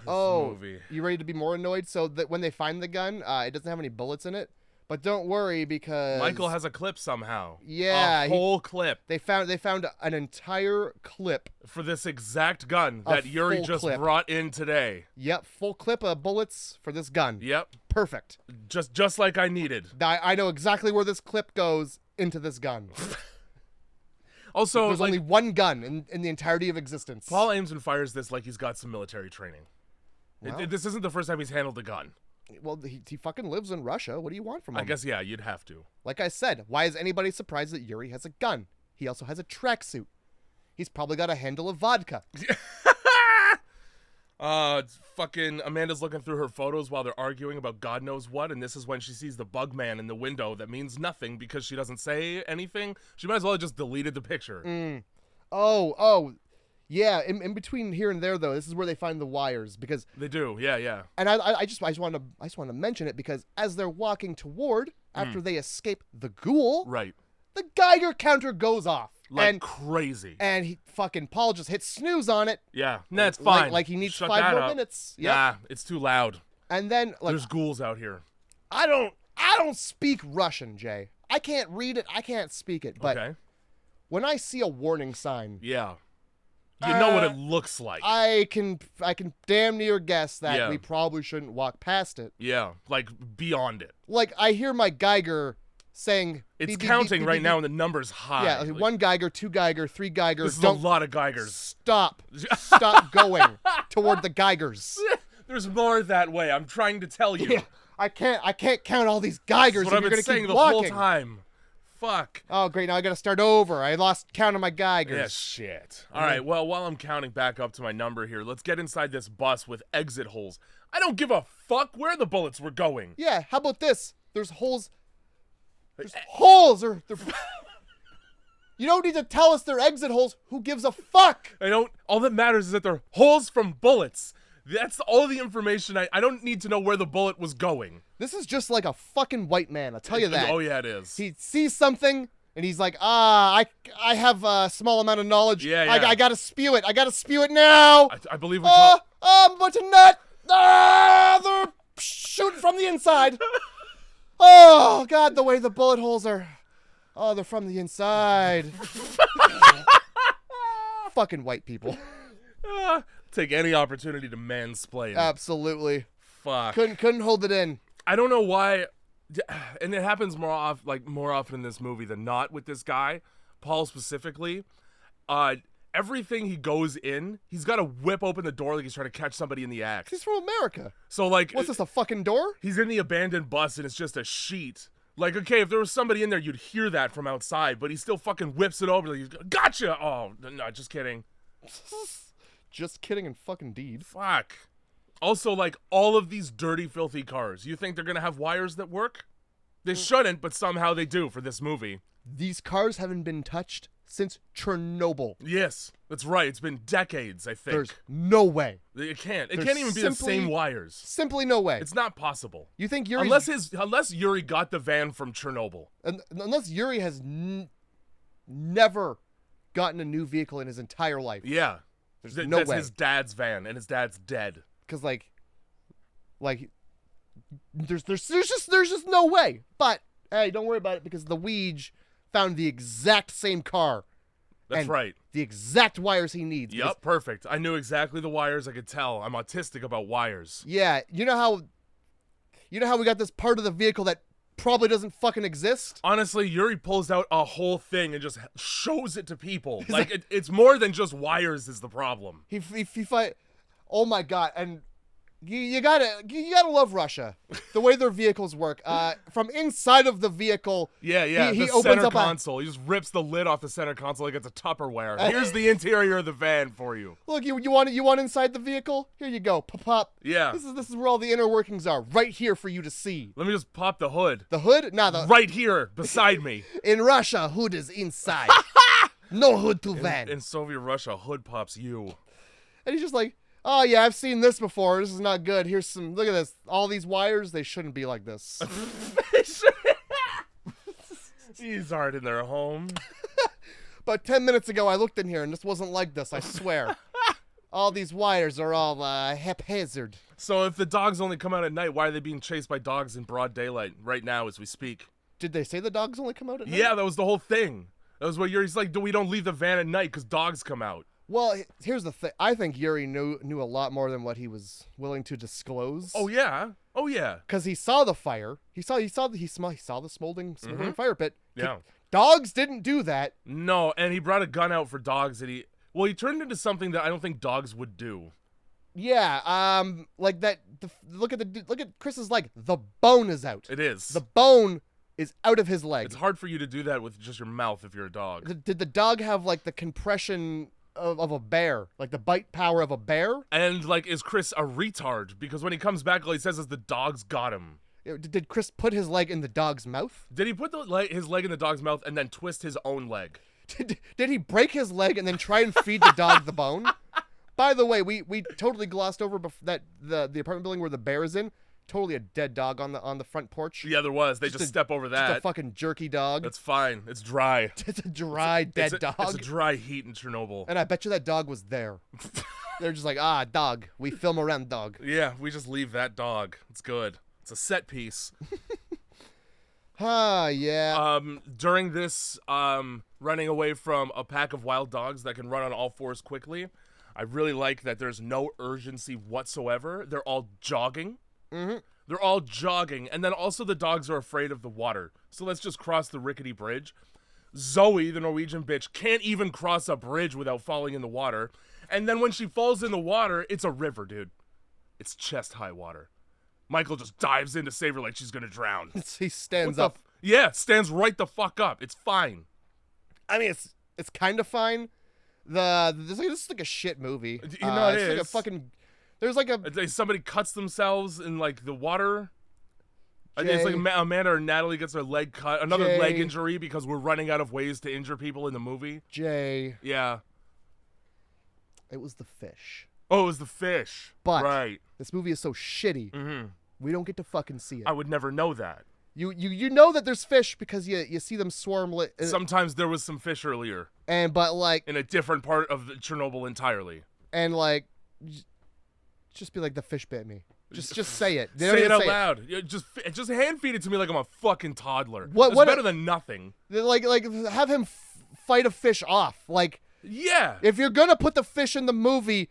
S1: movie.
S2: You ready to be more annoyed? So that when they find the gun, it doesn't have any bullets in it. But don't worry because
S1: Michael has a clip somehow.
S2: Yeah,
S1: a whole clip.
S2: They found an entire clip
S1: for this exact gun that Yuri just brought in today.
S2: Yep, full clip of bullets for this gun.
S1: Yep,
S2: perfect.
S1: Just like I needed.
S2: I know exactly where this clip goes into this gun.
S1: Also,
S2: there's only one gun in the entirety of existence.
S1: Paul aims and fires this like he's got some military training.
S2: Wow.
S1: This isn't the first time he's handled a gun.
S2: Well, he fucking lives in Russia. What do you want from him?
S1: I guess, yeah, you'd have to.
S2: Like I said, why is anybody surprised that Yuri has a gun? He also has a tracksuit. He's probably got a handle of vodka.
S1: Fucking Amanda's looking through her photos while they're arguing about God knows what, and this is when she sees the bug man in the window that means nothing because she doesn't say anything. She might as well have just deleted the picture.
S2: Oh. Yeah, in between here and there though, this is where they find the wires because
S1: they do. Yeah.
S2: And I just want to mention it because as they're walking toward after they escape the ghoul,
S1: right,
S2: the Geiger counter goes off
S1: like crazy,
S2: and Paul just hits snooze on it.
S1: Yeah, that's fine.
S2: Like he needs
S1: Shut
S2: 5 more
S1: up.
S2: minutes.
S1: Yep. Yeah, it's too loud.
S2: And then
S1: there's ghouls out here.
S2: I don't speak Russian, Jay. I can't read it. I can't speak it. But when I see a warning sign,
S1: yeah. You know what it looks like.
S2: I can damn near guess that we probably shouldn't walk past it.
S1: Yeah, like beyond it.
S2: Like I hear my Geiger saying
S1: it's
S2: beep,
S1: counting
S2: beep,
S1: right
S2: beep,
S1: now,
S2: beep.
S1: and the number's high.
S2: Yeah, like 1 Geiger, 2 Geiger, 3 Geiger.
S1: This is a lot of Geigers.
S2: Stop going toward the Geigers.
S1: There's more that way. I'm trying to tell you.
S2: Yeah, I can't count all these Geigers.
S1: That's what I've been saying the whole time. Fuck.
S2: Oh, great. Now I gotta start over. I lost count of my Geigers.
S1: Yeah, shit. All right, well, while I'm counting back up to my number here, let's get inside this bus with exit holes. I don't give a fuck where the bullets were going.
S2: Yeah, how about this? There's holes. There's holes. You don't need to tell us they're exit holes. Who gives a fuck?
S1: All that matters is that they're holes from bullets. That's all the information. I don't need to know where the bullet was going.
S2: This is just like a fucking white man. I'll tell you that.
S1: Oh, yeah, it is.
S2: He sees something, and he's like, I have a small amount of knowledge.
S1: Yeah.
S2: I gotta spew it. I gotta spew it now.
S1: I believe we call...
S2: I'm about to nut. They're shooting from the inside. Oh, God, the way the bullet holes are. Oh, they're from the inside. Fucking white people.
S1: Take any opportunity to mansplain.
S2: Absolutely.
S1: Fuck.
S2: Couldn't hold it in.
S1: I don't know why, and it happens more often in this movie than not with this guy, Paul specifically. Everything he goes in, he's got to whip open the door like he's trying to catch somebody in the act.
S2: He's from America.
S1: So like,
S2: what's this, a fucking door?
S1: He's in the abandoned bus and it's just a sheet. Like, okay, if there was somebody in there, you'd hear that from outside, but he still fucking whips it over. Like, he's gotcha. Oh no, just kidding.
S2: Just kidding and fucking deed.
S1: Fuck. Also, like, all of these dirty, filthy cars, you think they're gonna have wires that work? They shouldn't, but somehow they do for this movie.
S2: These cars haven't been touched since Chernobyl.
S1: Yes, that's right. It's been decades, I think.
S2: There's no way.
S1: It can't even be the same wires.
S2: Simply no way.
S1: It's not possible.
S2: You think Yuri...
S1: Unless Yuri got the van from Chernobyl.
S2: Unless Yuri has never gotten a new vehicle in his entire life.
S1: Yeah.
S2: There's no way.
S1: That's his dad's van, and his dad's dead.
S2: Because like, there's just no way. But hey, don't worry about it because the Ouija found the exact same car.
S1: That's right.
S2: The exact wires he needs.
S1: Yep, perfect. I knew exactly the wires. I could tell. I'm autistic about wires.
S2: Yeah, you know how we got this part of the vehicle that probably doesn't fucking exist?
S1: Honestly, Yuri pulls out a whole thing and just shows it to people. Like, it's more than just wires is the problem.
S2: He fight. Oh my God! And you gotta love Russia. The way their vehicles work. From inside of the vehicle.
S1: Yeah.
S2: He
S1: the
S2: opens
S1: center
S2: up
S1: console. He just rips the lid off the center console like it's a Tupperware. Here's the interior of the van for you.
S2: Look, you want inside the vehicle? Here you go. Pop.
S1: Yeah.
S2: This is where all the inner workings are. Right here for you to see.
S1: Let me just pop the hood.
S2: The hood? Nah,
S1: right here beside me.
S2: In Russia, hood is inside. No hood to van.
S1: In Soviet Russia, hood pops you.
S2: And he's just like, oh yeah, I've seen this before. This is not good. Here's some. Look at this. All these wires. They shouldn't be like this.
S1: These aren't in their home.
S2: But 10 minutes ago, I looked in here and this wasn't like this. I swear. All these wires are all haphazard.
S1: So if the dogs only come out at night, why are they being chased by dogs in broad daylight right now as we speak?
S2: Did they say the dogs only come out at night?
S1: Yeah, that was the whole thing. That was what Yuri's like. We don't leave the van at night because dogs come out.
S2: Well, here's the thing. I think Yuri knew a lot more than what he was willing to disclose.
S1: Oh yeah.
S2: Because he saw the fire. He saw the smoldering fire pit.
S1: Yeah.
S2: Dogs didn't do that.
S1: No, and he brought a gun out for dogs that he turned into something that I don't think dogs would do.
S2: Yeah. Like that. Look at Chris's leg. The bone is out.
S1: It is.
S2: The bone is out of his leg.
S1: It's hard for you to do that with just your mouth if you're a dog.
S2: Did the dog have like the compression of a bear, like the bite power of a bear?
S1: And like, is Chris a retard? Because when he comes back, all he says is the dogs got him.
S2: Did Chris put his leg in the dog's mouth?
S1: Did he put his leg in the dog's mouth and then twist his own leg?
S2: Did he break his leg and then try and feed the dog the bone? By the way, we totally glossed over that the apartment building where the bear is in. Totally a dead dog on the front porch.
S1: Yeah, there was. They just step over that.
S2: Just a fucking jerky dog.
S1: That's fine. It's dry.
S2: It's a dry dead dog.
S1: It's a dry heat in Chernobyl.
S2: And I bet you that dog was there. They're just like, dog. We film around dog.
S1: Yeah, we just leave that dog. It's good. It's a set piece.
S2: Yeah.
S1: During this running away from a pack of wild dogs that can run on all fours quickly, I really like that there's no urgency whatsoever. They're all jogging.
S2: Mm-hmm.
S1: They're all jogging, and then also the dogs are afraid of the water. So let's just cross the rickety bridge. Zoe, the Norwegian bitch, can't even cross a bridge without falling in the water. And then when she falls in the water, it's a river, dude. It's chest-high water. Michael just dives in to save her like she's gonna drown.
S2: He stands up.
S1: Stands right the fuck up. It's fine.
S2: I mean, it's kind of fine. This is like a shit movie.
S1: It is.
S2: Like a fucking. There's like
S1: somebody cuts themselves in like the water. It's like Amanda or Natalie gets her leg cut. Another leg
S2: Jay.
S1: injury because we're running out of ways to injure people in the movie.
S2: Jay.
S1: Yeah.
S2: It was the fish.
S1: Oh, it was the fish.
S2: But
S1: right.
S2: This movie is so shitty. We don't get to fucking see it.
S1: I would never know that.
S2: You know that there's fish because you see them swarm.
S1: Sometimes there was some fish earlier.
S2: But like
S1: in a different part of Chernobyl entirely.
S2: And like, just be like, the fish bit me. Just say it.
S1: Say it out loud. Just hand feed it to me like I'm a fucking toddler. It's better than nothing.
S2: Like have him fight a fish off. Like,
S1: yeah.
S2: If you're gonna put the fish in the movie,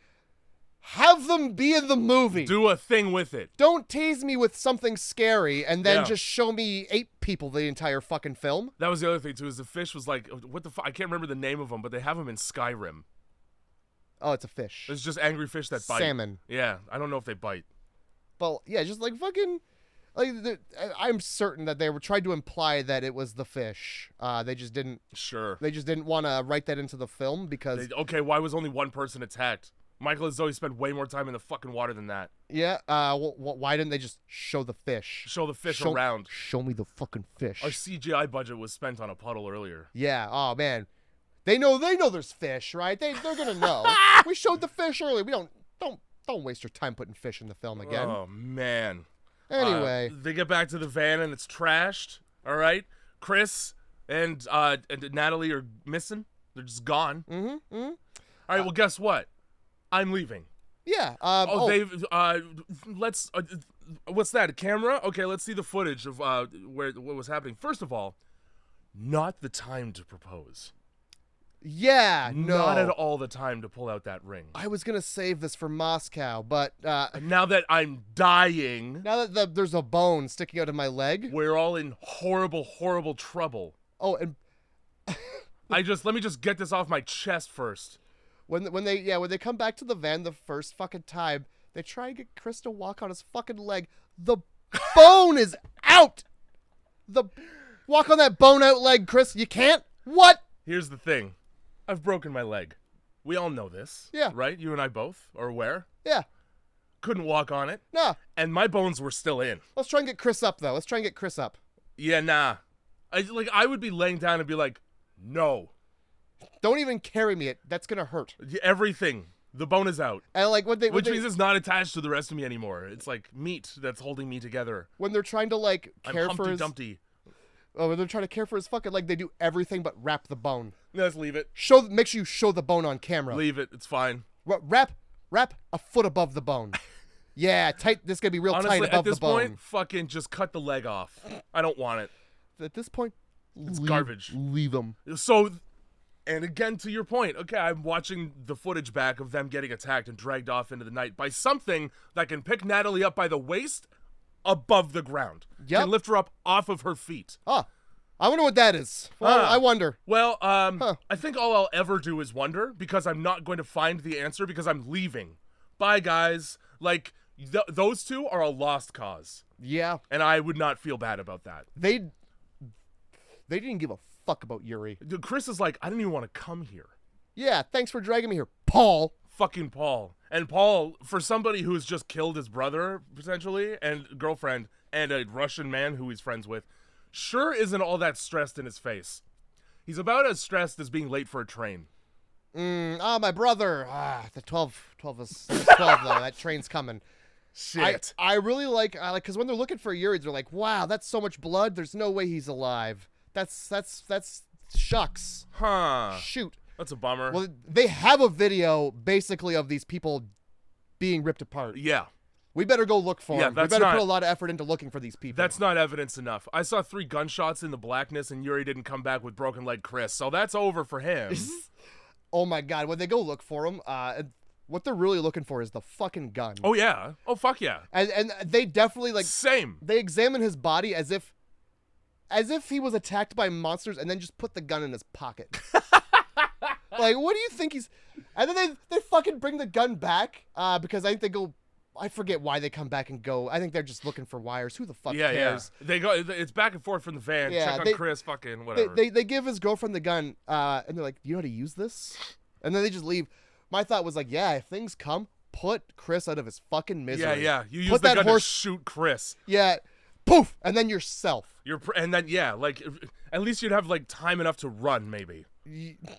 S2: have them be in the movie.
S1: Do a thing with it.
S2: Don't tease me with something scary and then just show me 8 people the entire fucking film.
S1: That was the other thing too. Is the fish was like, what the fuck? I can't remember the name of them, but they have them in Skyrim.
S2: Oh, it's a fish.
S1: It's just angry fish that bite.
S2: Salmon.
S1: Yeah, I don't know if they bite.
S2: But yeah, just like fucking, like I'm certain that they were trying to imply that it was the fish. They just didn't. Sure. They just didn't want to write that into the film because.
S1: Okay, why was only one person attacked? Michael and Zoe spent way more time in the fucking water than that.
S2: Yeah. Why didn't they just show the fish?
S1: Show the fish around.
S2: Show me the fucking fish.
S1: Our CGI budget was spent on a puddle earlier.
S2: Yeah. Oh man. They know there's fish, right? They're gonna know. We showed the fish earlier. We don't waste your time putting fish in the film again.
S1: Oh man.
S2: Anyway,
S1: they get back to the van and it's trashed. All right, Chris and Natalie are missing. They're just gone. All right. Well, guess what? I'm leaving.
S2: Yeah.
S1: They've. Let's. What's that? A camera? Okay. Let's see the footage of what was happening. First of all, not the time to propose.
S2: Yeah, no.
S1: Not at all the time to pull out that ring.
S2: I was going to save this for Moscow, but...
S1: now that I'm dying...
S2: Now that there's a bone sticking out of my leg...
S1: We're all in horrible, horrible trouble.
S2: Oh, and...
S1: Let me just get this off my chest first.
S2: When they come back to the van the first fucking time, they try and get Chris to walk on his fucking leg. The bone is out! Walk on that bone out leg, Chris. You can't? What?
S1: Here's the thing. I've broken my leg. We all know this.
S2: Yeah.
S1: Right? You and I both are aware.
S2: Yeah.
S1: Couldn't walk on it.
S2: Nah.
S1: And my bones were still in.
S2: Let's try and get Chris up, though. Let's try and get Chris up.
S1: Yeah, nah. I would be laying down and be like, no.
S2: Don't even carry me. That's going to hurt.
S1: Everything. The bone is out.
S2: And like
S1: which means it's not attached to the rest of me anymore. It's like meat that's holding me together.
S2: When they're trying to like care
S1: I'm
S2: for his...
S1: Dumpty.
S2: Oh, when they're trying to care for his fucking leg, they do everything but wrap the bone.
S1: Let's leave it.
S2: Make sure you show the bone on camera.
S1: Leave it. It's fine.
S2: Wrap a foot above the bone. Yeah, tight. This is gonna be real
S1: Honestly,
S2: tight above the bone.
S1: At this point, fucking just cut the leg off. I don't want it.
S2: At this point,
S1: it's garbage.
S2: Leave them.
S1: So, and again, to your point, okay, I'm watching the footage back of them getting attacked and dragged off into the night by something that can pick Natalie up by the waist above the ground.
S2: Yep.
S1: Can lift her up off of her feet.
S2: Ah. I wonder what that is. Well, I wonder.
S1: Well, I think all I'll ever do is wonder because I'm not going to find the answer because I'm leaving. Bye, guys. Like, those two are a lost cause.
S2: Yeah.
S1: And I would not feel bad about that.
S2: They didn't give a fuck about Yuri.
S1: Chris is like, I didn't even want to come here.
S2: Yeah, thanks for dragging me here, Paul.
S1: Fucking Paul. And Paul, for somebody who's just killed his brother, potentially, and girlfriend, and a Russian man who he's friends with, sure isn't all that stressed in his face. He's about as stressed as being late for a train.
S2: My brother. The 12 is 12 though. That train's coming.
S1: Shit.
S2: I really like because when they're looking for Yuri, they're like, wow, that's so much blood. There's no way he's alive. That's shucks.
S1: Huh.
S2: Shoot.
S1: That's a bummer.
S2: Well, they have a video basically of these people being ripped apart.
S1: Yeah.
S2: We better go look for them. We better put a lot of effort into looking for these people.
S1: That's not evidence enough. I saw 3 gunshots in the blackness, and Yuri didn't come back with broken leg Chris, so that's over for him.
S2: Oh my god, when they go look for him, what they're really looking for is the fucking gun.
S1: Oh yeah. Oh fuck yeah.
S2: And they definitely like
S1: same.
S2: They examine his body as if he was attacked by monsters and then just put the gun in his pocket. Like, what do you think he's... And then they fucking bring the gun back because I think they go... I forget why they come back and go. I think they're just looking for wires. Who the fuck cares?
S1: Yeah. They go. It's back and forth from the van.
S2: Yeah,
S1: check on Chris. Fucking whatever.
S2: They give his girlfriend the gun, and they're like, "Do you know how to use this?" And then they just leave. My thought was like, "Yeah, if things come, put Chris out of his fucking misery."
S1: Yeah. You use the gun to shoot Chris.
S2: Yeah, poof, and then yourself.
S1: And then like at least you'd have like time enough to run. Maybe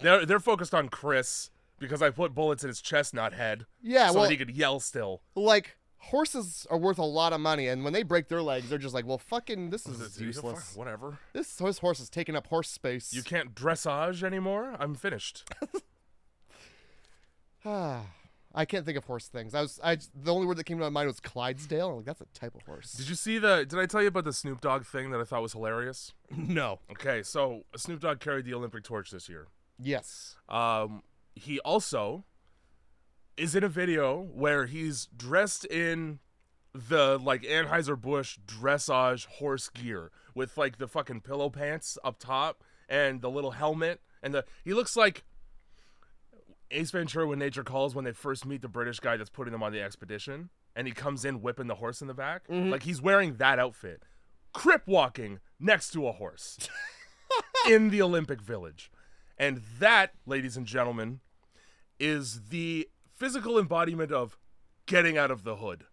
S1: they're focused on Chris because I put bullets in his chestnut head.
S2: Yeah,
S1: so that he could yell still.
S2: Like horses are worth a lot of money, and when they break their legs, they're just like, well, fucking, this is useless.
S1: Whatever.
S2: This horse is taking up horse space.
S1: You can't dressage anymore. I'm finished.
S2: I can't think of horse things. The only word that came to my mind was Clydesdale. I'm like, that's a type of horse.
S1: Did you see did I tell you about the Snoop Dogg thing that I thought was hilarious?
S2: No.
S1: Okay, so Snoop Dogg carried the Olympic torch this year.
S2: Yes.
S1: He also is in a video where he's dressed in the like Anheuser-Busch dressage horse gear with like the fucking pillow pants up top and the little helmet and he looks like Ace Ventura when Nature Calls when they first meet the British guy that's putting them on the expedition and he comes in whipping the horse in the back.
S2: Mm-hmm.
S1: Like he's wearing that outfit, crip walking next to a horse in the Olympic Village. And that, ladies and gentlemen, is the physical embodiment of getting out of the hood.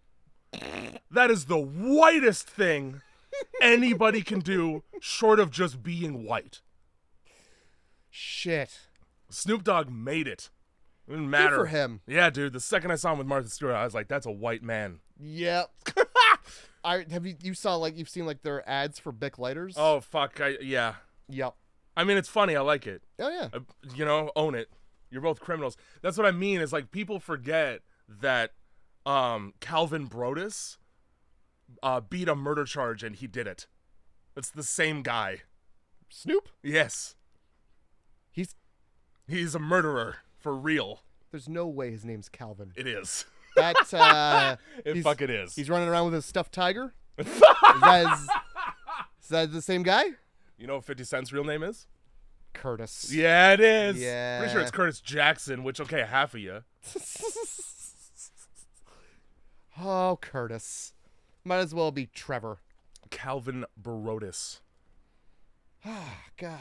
S1: That is the whitest thing anybody can do short of just being white.
S2: Shit.
S1: Snoop Dogg made it. It didn't matter.
S2: Good for him.
S1: Yeah, dude. The second I saw him with Martha Stewart, I was like, that's a white man.
S2: Yep. You've seen like their ads for Bic lighters?
S1: Oh, fuck. Yeah.
S2: Yep.
S1: I mean, it's funny. I like it.
S2: Oh, yeah.
S1: Own it. You're both criminals. That's what I mean is like people forget that Calvin Brodus beat a murder charge and he did it. It's the same guy.
S2: Snoop?
S1: Yes. He's a murderer for real.
S2: There's no way his name's Calvin.
S1: It is.
S2: That
S1: Fuck it is.
S2: He's running around with his stuffed tiger? Is that the same guy?
S1: You know what 50 Cent's real name is?
S2: Curtis.
S1: Yeah, it is.
S2: Yeah.
S1: Pretty sure it's Curtis Jackson, which, okay, half of you.
S2: Oh, Curtis. Might as well be Trevor.
S1: Calvin Brodus.
S2: Ah, God.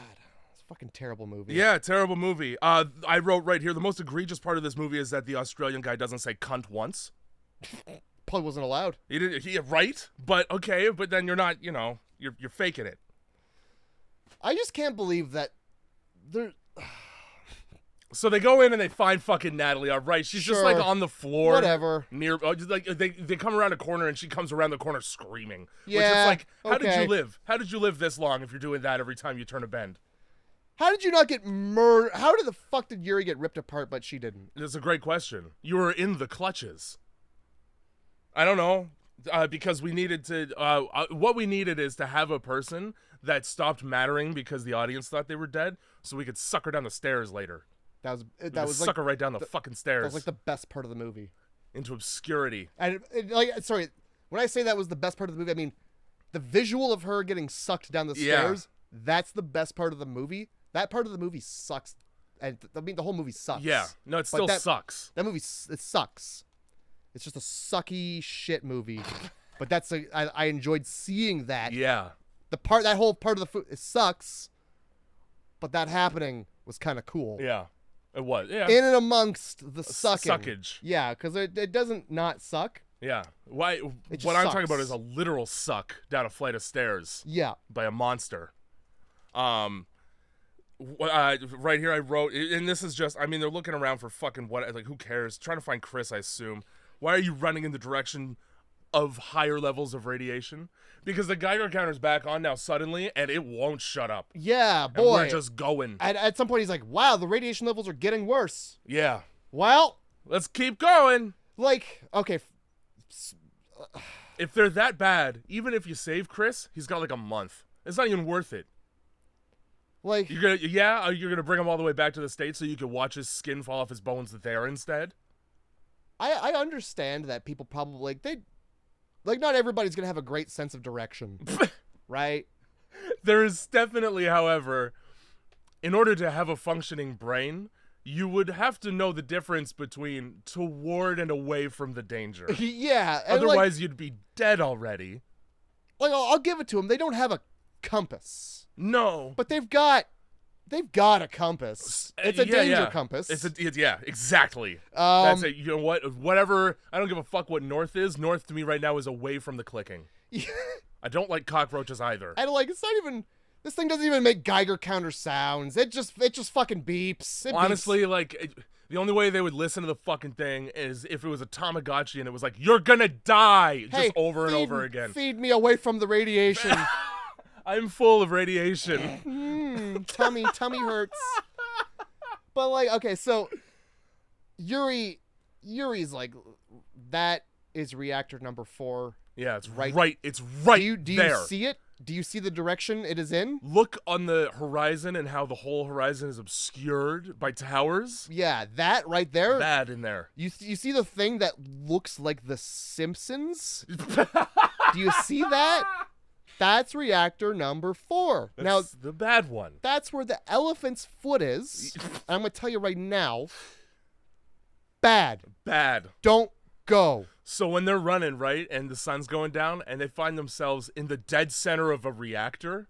S2: It's a fucking terrible movie.
S1: Yeah, terrible movie. I wrote right here, the most egregious part of this movie is that the Australian guy doesn't say cunt once.
S2: Probably wasn't allowed.
S1: He didn't, right? But, okay, but then you're not, you're faking it.
S2: I just can't believe that they're...
S1: So they go in and they find fucking Natalie, all right? She's just like on the floor.
S2: Whatever.
S1: Like they come around a corner and she comes around the corner screaming.
S2: Yeah.
S1: Which is like, how did
S2: okay.
S1: you live? How did you live this long if you're doing that every time you turn a bend?
S2: How did you not get murdered? How the fuck did Yuri get ripped apart but she didn't?
S1: That's a great question. You were in the clutches. I don't know. Because we needed to, what we needed is to have a person that stopped mattering because the audience thought they were dead so we could suck her down the stairs later.
S2: That was
S1: suck her right down the fucking stairs.
S2: That was like the best part of the movie.
S1: Into obscurity.
S2: And sorry, when I say that was the best part of the movie, I mean the visual of her getting sucked down the stairs. That's the best part of the movie. That part of the movie sucks, and the whole movie sucks.
S1: Yeah, no, it still sucks.
S2: That movie it sucks. It's just a sucky shit movie. But I enjoyed seeing that.
S1: Yeah.
S2: That whole part of it sucks, but that happening was kind of cool.
S1: Yeah. It was, yeah.
S2: In and amongst the sucking.
S1: Suckage.
S2: Yeah, because it doesn't not suck.
S1: Yeah. What I'm talking about is a literal suck down a flight of stairs.
S2: Yeah.
S1: By a monster. Right here I wrote, and this is just, I mean, they're looking around for fucking who cares? Trying to find Chris, I assume. Why are you running in the direction of higher levels of radiation? Because the Geiger counter's back on now suddenly, and it won't shut up.
S2: Yeah, boy.
S1: And we're just going.
S2: At some point, he's like, wow, the radiation levels are getting worse.
S1: Yeah.
S2: Well.
S1: Let's keep going.
S2: Like, okay.
S1: If they're that bad, even if you save Chris, he's got like a month. It's not even worth it.
S2: Like.
S1: You're gonna bring him all the way back to the States so you can watch his skin fall off his bones there instead?
S2: I understand that people probably, not everybody's going to have a great sense of direction, right?
S1: There is definitely, however, in order to have a functioning brain, you would have to know the difference between toward and away from the danger.
S2: Yeah.
S1: Otherwise, you'd be dead already.
S2: Like, I'll give it to them. They don't have a compass.
S1: No.
S2: But they've got a compass. It's a danger compass.
S1: Yeah, exactly. That's it. You know what? Whatever. I don't give a fuck what north is. North to me right now is away from the clicking. I don't like cockroaches either.
S2: And like, it's not even. This thing doesn't even make Geiger counter sounds. It just fucking beeps.
S1: Honestly, like, the only way they would listen to the fucking thing is if it was a Tamagotchi and it was like, you're gonna die,
S2: hey,
S1: just over and over again.
S2: Feed me away from the radiation.
S1: I'm full of radiation.
S2: Tummy hurts. But like, okay, so Yuri's like, that is reactor number 4.
S1: Yeah, it's right. It's right
S2: do you
S1: there.
S2: see it? Do you see the direction it is in?
S1: Look on the horizon and how the whole horizon is obscured by towers.
S2: Yeah, that right there.
S1: That in there.
S2: You see the thing that looks like The Simpsons? Do you see that? That's reactor number 4.
S1: That's
S2: now
S1: the bad one.
S2: That's where the elephant's foot is. I'm going to tell you right now. Bad. Don't go.
S1: So when they're running, right, and the sun's going down, and they find themselves in the dead center of a reactor,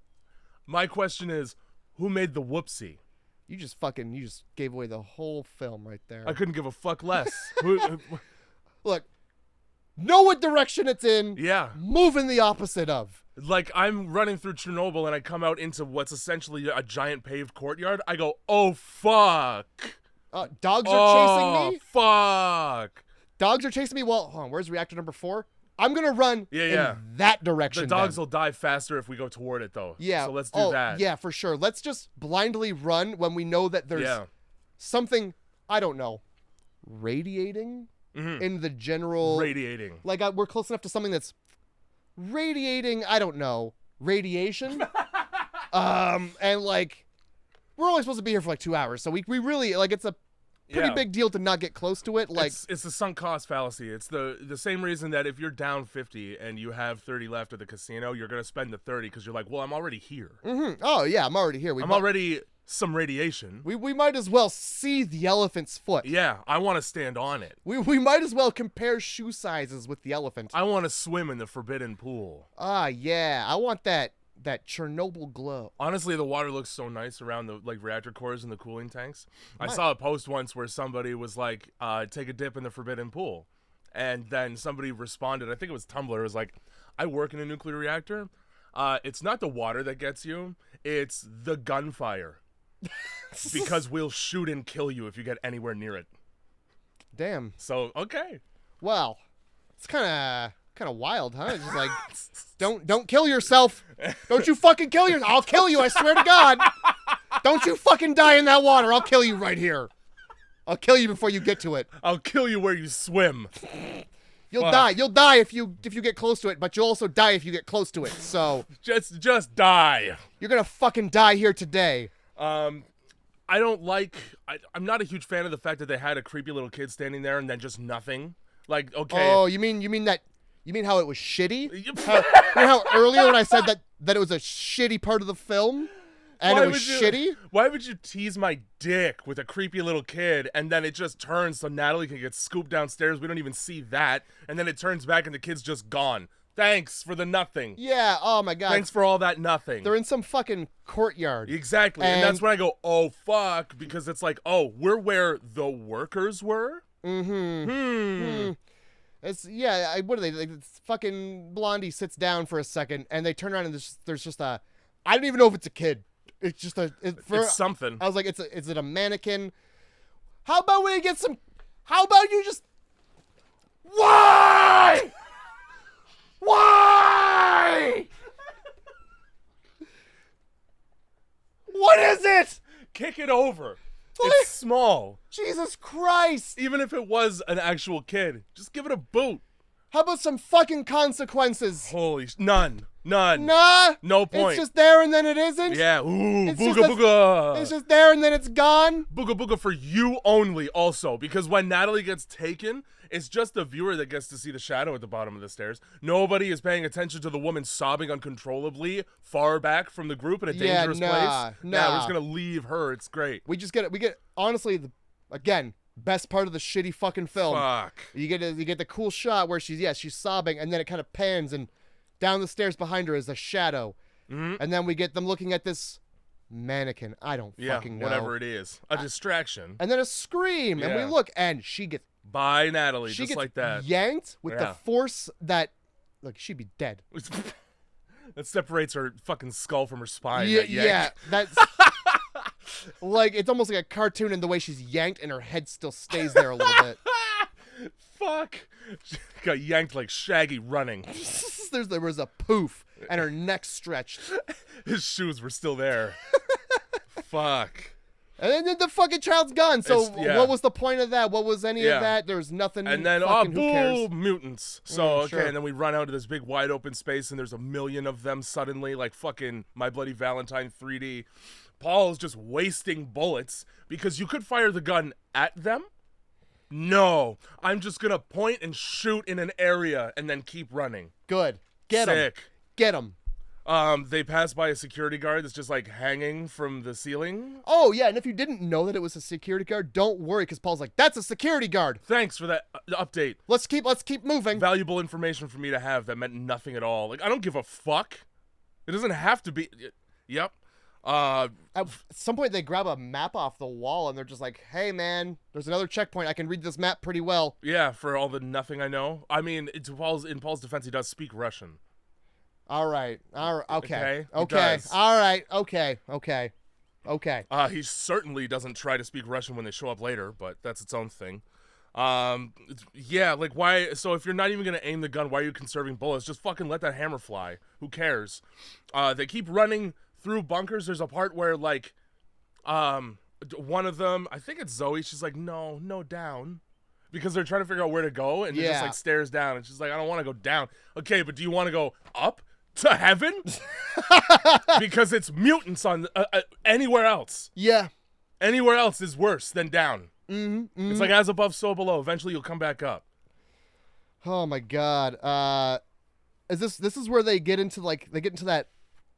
S1: my question is, who made the whoopsie?
S2: You just gave away the whole film right there.
S1: I couldn't give a fuck less.
S2: Look, know what direction it's in.
S1: Yeah.
S2: Move in the opposite of.
S1: Like, I'm running through Chernobyl, and I come out into what's essentially a giant paved courtyard. I go, oh, fuck.
S2: Dogs are chasing me?
S1: Fuck.
S2: Dogs are chasing me? Well, hold on, where's reactor number 4? I'm going to run in that direction.
S1: The dogs will die faster if we go toward it, though.
S2: Yeah.
S1: So let's do that.
S2: Yeah, for sure. Let's just blindly run when we know that there's something, I don't know, radiating in the general...
S1: Radiating.
S2: Like, we're close enough to something that's radiating, I don't know, radiation? And, like, we're only supposed to be here for, like, 2 hours. So we really, like, it's a pretty big deal to not get close to it. Like,
S1: it's the sunk cost fallacy. It's the same reason that if you're down 50 and you have 30 left at the casino, you're gonna spend the 30 because you're like, well, I'm already here.
S2: Oh yeah, I'm already here.
S1: I'm already some radiation.
S2: We might as well see the elephant's foot.
S1: Yeah, I want to stand on it.
S2: We might as well compare shoe sizes with the elephant.
S1: I want to swim in the forbidden pool.
S2: Yeah, I want that Chernobyl glow.
S1: Honestly, the water looks so nice around the reactor cores and the cooling tanks. I saw a post once where somebody was like, take a dip in the forbidden pool. And then somebody responded, I think it was Tumblr, it was like, I work in a nuclear reactor. It's not the water that gets you, it's the gunfire. Because we'll shoot and kill you if you get anywhere near it.
S2: Damn.
S1: So, okay.
S2: Well, it's kind of wild, huh? It's just like, don't kill yourself. Don't you fucking kill yourself. I'll kill you, I swear to God. Don't you fucking die in that water. I'll kill you right here. I'll kill you before you get to it.
S1: I'll kill you where you swim.
S2: You'll die. You'll die if you get close to it, but you'll also die if you get close to it. So
S1: just die.
S2: You're gonna fucking die here today.
S1: I don't like. I'm not a huge fan of the fact that they had a creepy little kid standing there and then just nothing. Like, okay.
S2: Oh, you mean how it was shitty? how earlier when I said that it was a shitty part of the film? And it was shitty?
S1: Why would you tease my dick with a creepy little kid and then it just turns so Natalie can get scooped downstairs? We don't even see that. And then it turns back and the kid's just gone. Thanks for the nothing.
S2: Yeah, oh my God.
S1: Thanks for all that nothing.
S2: They're in some fucking courtyard.
S1: Exactly. And that's when I go, oh, fuck. Because it's like, oh, we're where the workers were?
S2: It's, what are they? Like, fucking Blondie sits down for a second and they turn around and there's just a, I don't even know if it's a kid. It's just
S1: it's something.
S2: I was like, is it a mannequin? How about you just, why? Why? What is it?
S1: Kick it over. It's small.
S2: Jesus Christ.
S1: Even if it was an actual kid, just give it a boot.
S2: How about some fucking consequences?
S1: Holy none.
S2: Nah.
S1: No point.
S2: It's just there and then it isn't?
S1: Yeah. Ooh, booga booga.
S2: It's just there and then it's gone?
S1: Booga booga for you only also. Because when Natalie gets taken, it's just the viewer that gets to see the shadow at the bottom of the stairs. Nobody is paying attention to the woman sobbing uncontrollably far back from the group in a dangerous place.
S2: Nah.
S1: We're just going to leave her. It's great.
S2: We get honestly, again, best part of the shitty fucking film.
S1: Fuck.
S2: You get the cool shot where she's sobbing and then it kind of pans and down the stairs behind her is a shadow. And then we get them looking at this mannequin. I don't fucking know.
S1: Whatever it is. A distraction.
S2: And then a scream. And we look and she gets...
S1: Bye, Natalie.
S2: She
S1: just
S2: gets
S1: like that.
S2: Yanked with the force that... Look, she'd be dead.
S1: That separates her fucking skull from her spine.
S2: Yeah, that's like it's almost like a cartoon in the way she's yanked and her head still stays there a little bit.
S1: Fuck. She got yanked like Shaggy running.
S2: There was a poof and her neck stretched.
S1: His shoes were still there. Fuck.
S2: And then the fucking child's gone. So what was the point of that? What was any of that? There was nothing.
S1: And then,
S2: who cares?
S1: Mutants. So,
S2: sure.
S1: and then we run out of this big wide open space and there's a million of them suddenly, like fucking My Bloody Valentine 3D. Paul's just wasting bullets because you could fire the gun at them. No, I'm just going to point and shoot in an area and then keep running.
S2: Good. Get him.
S1: Sick.
S2: Get him.
S1: They pass by a security guard that's just like hanging from the ceiling.
S2: Oh yeah, and if you didn't know that it was a security guard, don't worry, because Paul's like, "That's a security guard."
S1: Thanks for that update.
S2: Let's keep moving.
S1: Valuable information for me to have that meant nothing at all. Like I don't give a fuck. It doesn't have to be. Yep.
S2: At some point, they grab a map off the wall and they're just like, "Hey man, there's another checkpoint. I can read this map pretty well."
S1: Yeah, for all the nothing I know. I mean, in Paul's defense, he does speak Russian.
S2: All right. Okay. All right. Okay.
S1: He certainly doesn't try to speak Russian when they show up later, but that's its own thing. Yeah, like why? So if you're not even gonna aim the gun, why are you conserving bullets? Just fucking let that hammer fly. Who cares? They keep running through bunkers. There's a part where like, one of them, I think it's Zoe. She's like, no, down. Because they're trying to figure out where to go, and it just like stares down, and she's like, I don't want to go down. Okay, but do you want to go up to heaven? Because it's mutants on anywhere else.
S2: Yeah.
S1: Anywhere else is worse than down.
S2: Mm-hmm.
S1: It's like as above, so below. Eventually, you'll come back up.
S2: Oh my god. This is where they get into that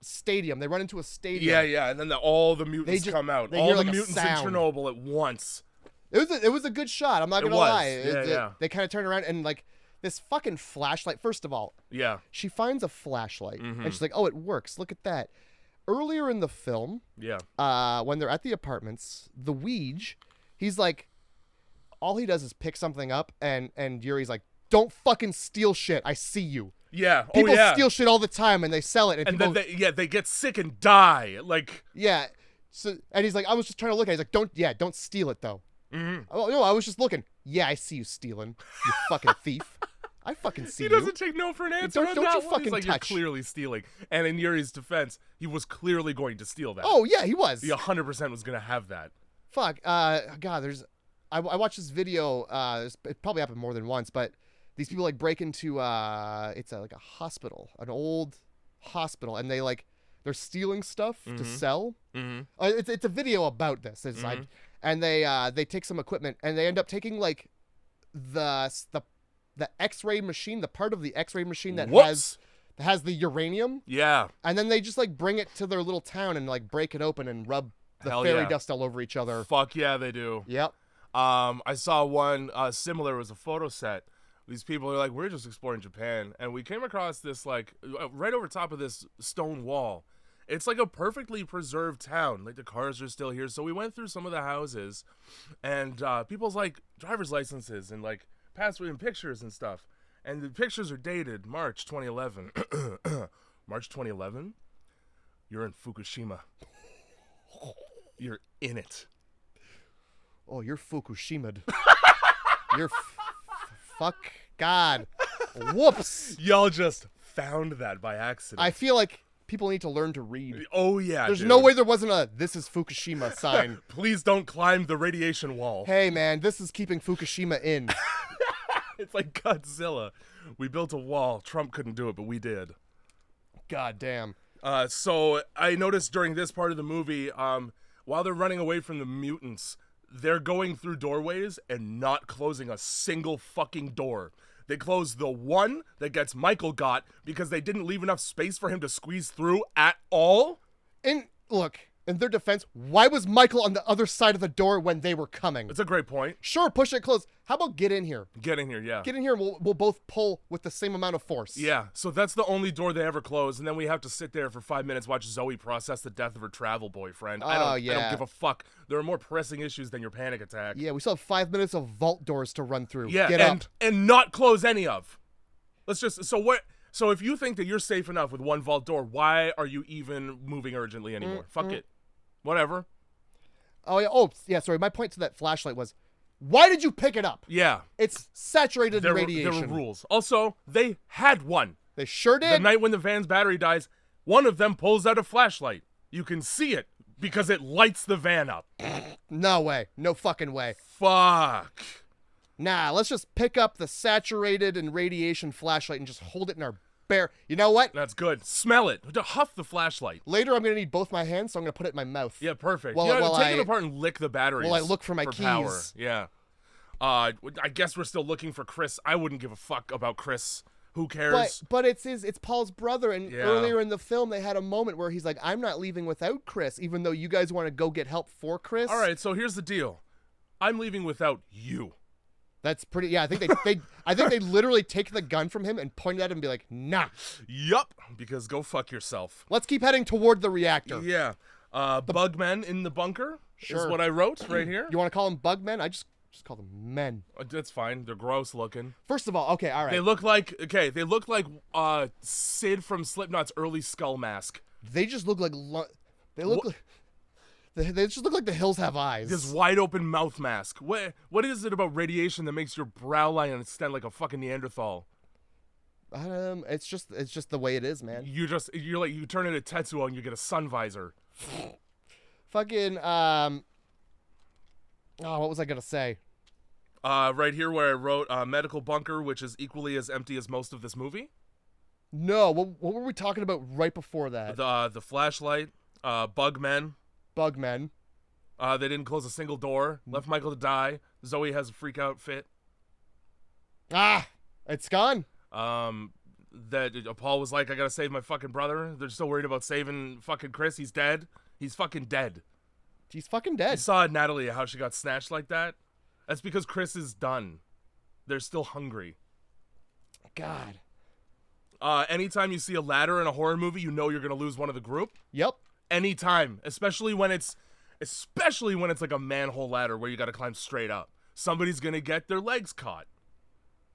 S2: stadium. They run into a stadium.
S1: Yeah, and then all the mutants come out. All the mutants in Chernobyl at once.
S2: It was a good shot. I'm not gonna lie.
S1: Yeah.
S2: They kind of turn around and like this fucking flashlight. First of all, she finds a flashlight and she's like, "Oh, it works. Look at that." Earlier in the film, when they're at the apartments, the Ouija, he's like, all he does is pick something up, and Yuri's like, "Don't fucking steal shit. I see you."
S1: Yeah.
S2: People steal shit all the time and they sell it, and
S1: then they get sick and die. Like
S2: So and he's like, "I was just trying to look at it." He's like, "Don't steal it though." Mm-hmm. Oh no, I was just looking. Yeah, I see you stealing, you fucking thief. I fucking see you.
S1: He doesn't take no for an answer.
S2: Don't you fucking
S1: He's like,
S2: touch.
S1: You're clearly stealing. And in Yuri's defense, he was clearly going to steal that.
S2: Oh yeah, he was.
S1: He 100% was going to have that.
S2: Fuck. God, I watched this video. It probably happened more than once, but these people like break into it's like a hospital, an old hospital, and they're stealing stuff to sell. Mm-hmm. It's a video about this. And they take some equipment and they end up taking like the X-ray machine, the part of the X-ray machine that has the uranium.
S1: Yeah.
S2: And then they just like bring it to their little town and like break it open and rub the fairy dust all over each other.
S1: Fuck yeah, they do.
S2: Yep.
S1: I saw one similar. It was a photo set. These people are like, we're just exploring Japan, and we came across this like right over top of this stone wall. It's like a perfectly preserved town. Like the cars are still here. So we went through some of the houses and people's like driver's licenses and like passport and pictures and stuff. And the pictures are dated March 2011. March 2011? You're in Fukushima. You're in it.
S2: Oh, you're Fukushima'd. You're fuck God. Whoops.
S1: Y'all just found that by accident.
S2: I feel like people need to learn to read.
S1: Oh, yeah,
S2: There's no way there wasn't a "This is Fukushima" sign.
S1: Please don't climb the radiation wall.
S2: Hey, man, this is keeping Fukushima in.
S1: It's like Godzilla. We built a wall. Trump couldn't do it, but we did.
S2: God damn.
S1: So I noticed during this part of the movie, while they're running away from the mutants, they're going through doorways and not closing a single fucking door. They closed the one that gets Michael got because they didn't leave enough space for him to squeeze through at all.
S2: And look, in their defense, why was Michael on the other side of the door when they were coming?
S1: That's a great point.
S2: Sure, push it close. How about get in here?
S1: Get in here, yeah.
S2: Get in here, we'll both pull with the same amount of force.
S1: Yeah, so that's the only door they ever close, and then we have to sit there for 5 minutes, watch Zoe process the death of her travel boyfriend. I don't give a fuck. There are more pressing issues than your panic attack.
S2: Yeah, we still have 5 minutes of vault doors to run through.
S1: Yeah,
S2: Get up.
S1: And not close any of. Let's just, so So if you think that you're safe enough with one vault door, why are you even moving urgently anymore? Fuck it. Whatever.
S2: Oh, yeah, sorry. My point to that flashlight was, why did you pick it up?
S1: Yeah.
S2: It's saturated in radiation.
S1: There were rules. Also, they had one.
S2: They sure did.
S1: The night when the van's battery dies, one of them pulls out a flashlight. You can see it because it lights the van up.
S2: No way. No fucking way.
S1: Fuck.
S2: Nah, let's just pick up the saturated and radiation flashlight and just hold it in our bare... You know what?
S1: That's good. Smell it. Huff the flashlight.
S2: Later, I'm going to need both my hands, so I'm going to put it in my mouth.
S1: Yeah, perfect.
S2: Well,
S1: take it apart and lick the batteries.
S2: While I look for my keys.
S1: Power. Yeah. I guess we're still looking for Chris. I wouldn't give a fuck about Chris. Who cares?
S2: But it's Paul's brother, and earlier in the film, they had a moment where he's like, I'm not leaving without Chris, even though you guys want to go get help for Chris.
S1: All right, so here's the deal. I'm leaving without you.
S2: That's pretty. Yeah, I think they literally take the gun from him and point it at him and be like, nah.
S1: Yup, because go fuck yourself.
S2: Let's keep heading toward the reactor.
S1: Yeah. Bugmen in the bunker is
S2: Sure.
S1: what I wrote right here.
S2: You want to call them bugmen? I just call them men.
S1: That's fine. They're gross looking.
S2: First of all, okay, all right.
S1: They look like Sid from Slipknot's early skull mask.
S2: They just look like they just look like the hills have eyes.
S1: This wide open mouth mask. What is it about radiation that makes your brow line extend like a fucking Neanderthal?
S2: It's just the way it is, man.
S1: You turn into Tetsuo and you get a sun visor.
S2: Fucking what was I gonna say?
S1: Right here where I wrote medical bunker, which is equally as empty as most of this movie.
S2: No, what were we talking about right before that?
S1: The flashlight, bugmen.
S2: Bugmen.
S1: They didn't close a single door. Left Michael to die. Zoe has a freak out fit.
S2: It's gone.
S1: That Paul was like, I gotta save my fucking brother. They're still worried about saving fucking Chris. He's dead. He's fucking dead.
S2: He's fucking dead.
S1: You saw Natalie, how she got snatched like that? That's because Chris is done. They're still hungry.
S2: God.
S1: Anytime you see a ladder in a horror movie, you know you're gonna lose one of the group.
S2: Yep.
S1: Anytime, especially when it's like a manhole ladder where you got to climb straight up. Somebody's gonna get their legs caught,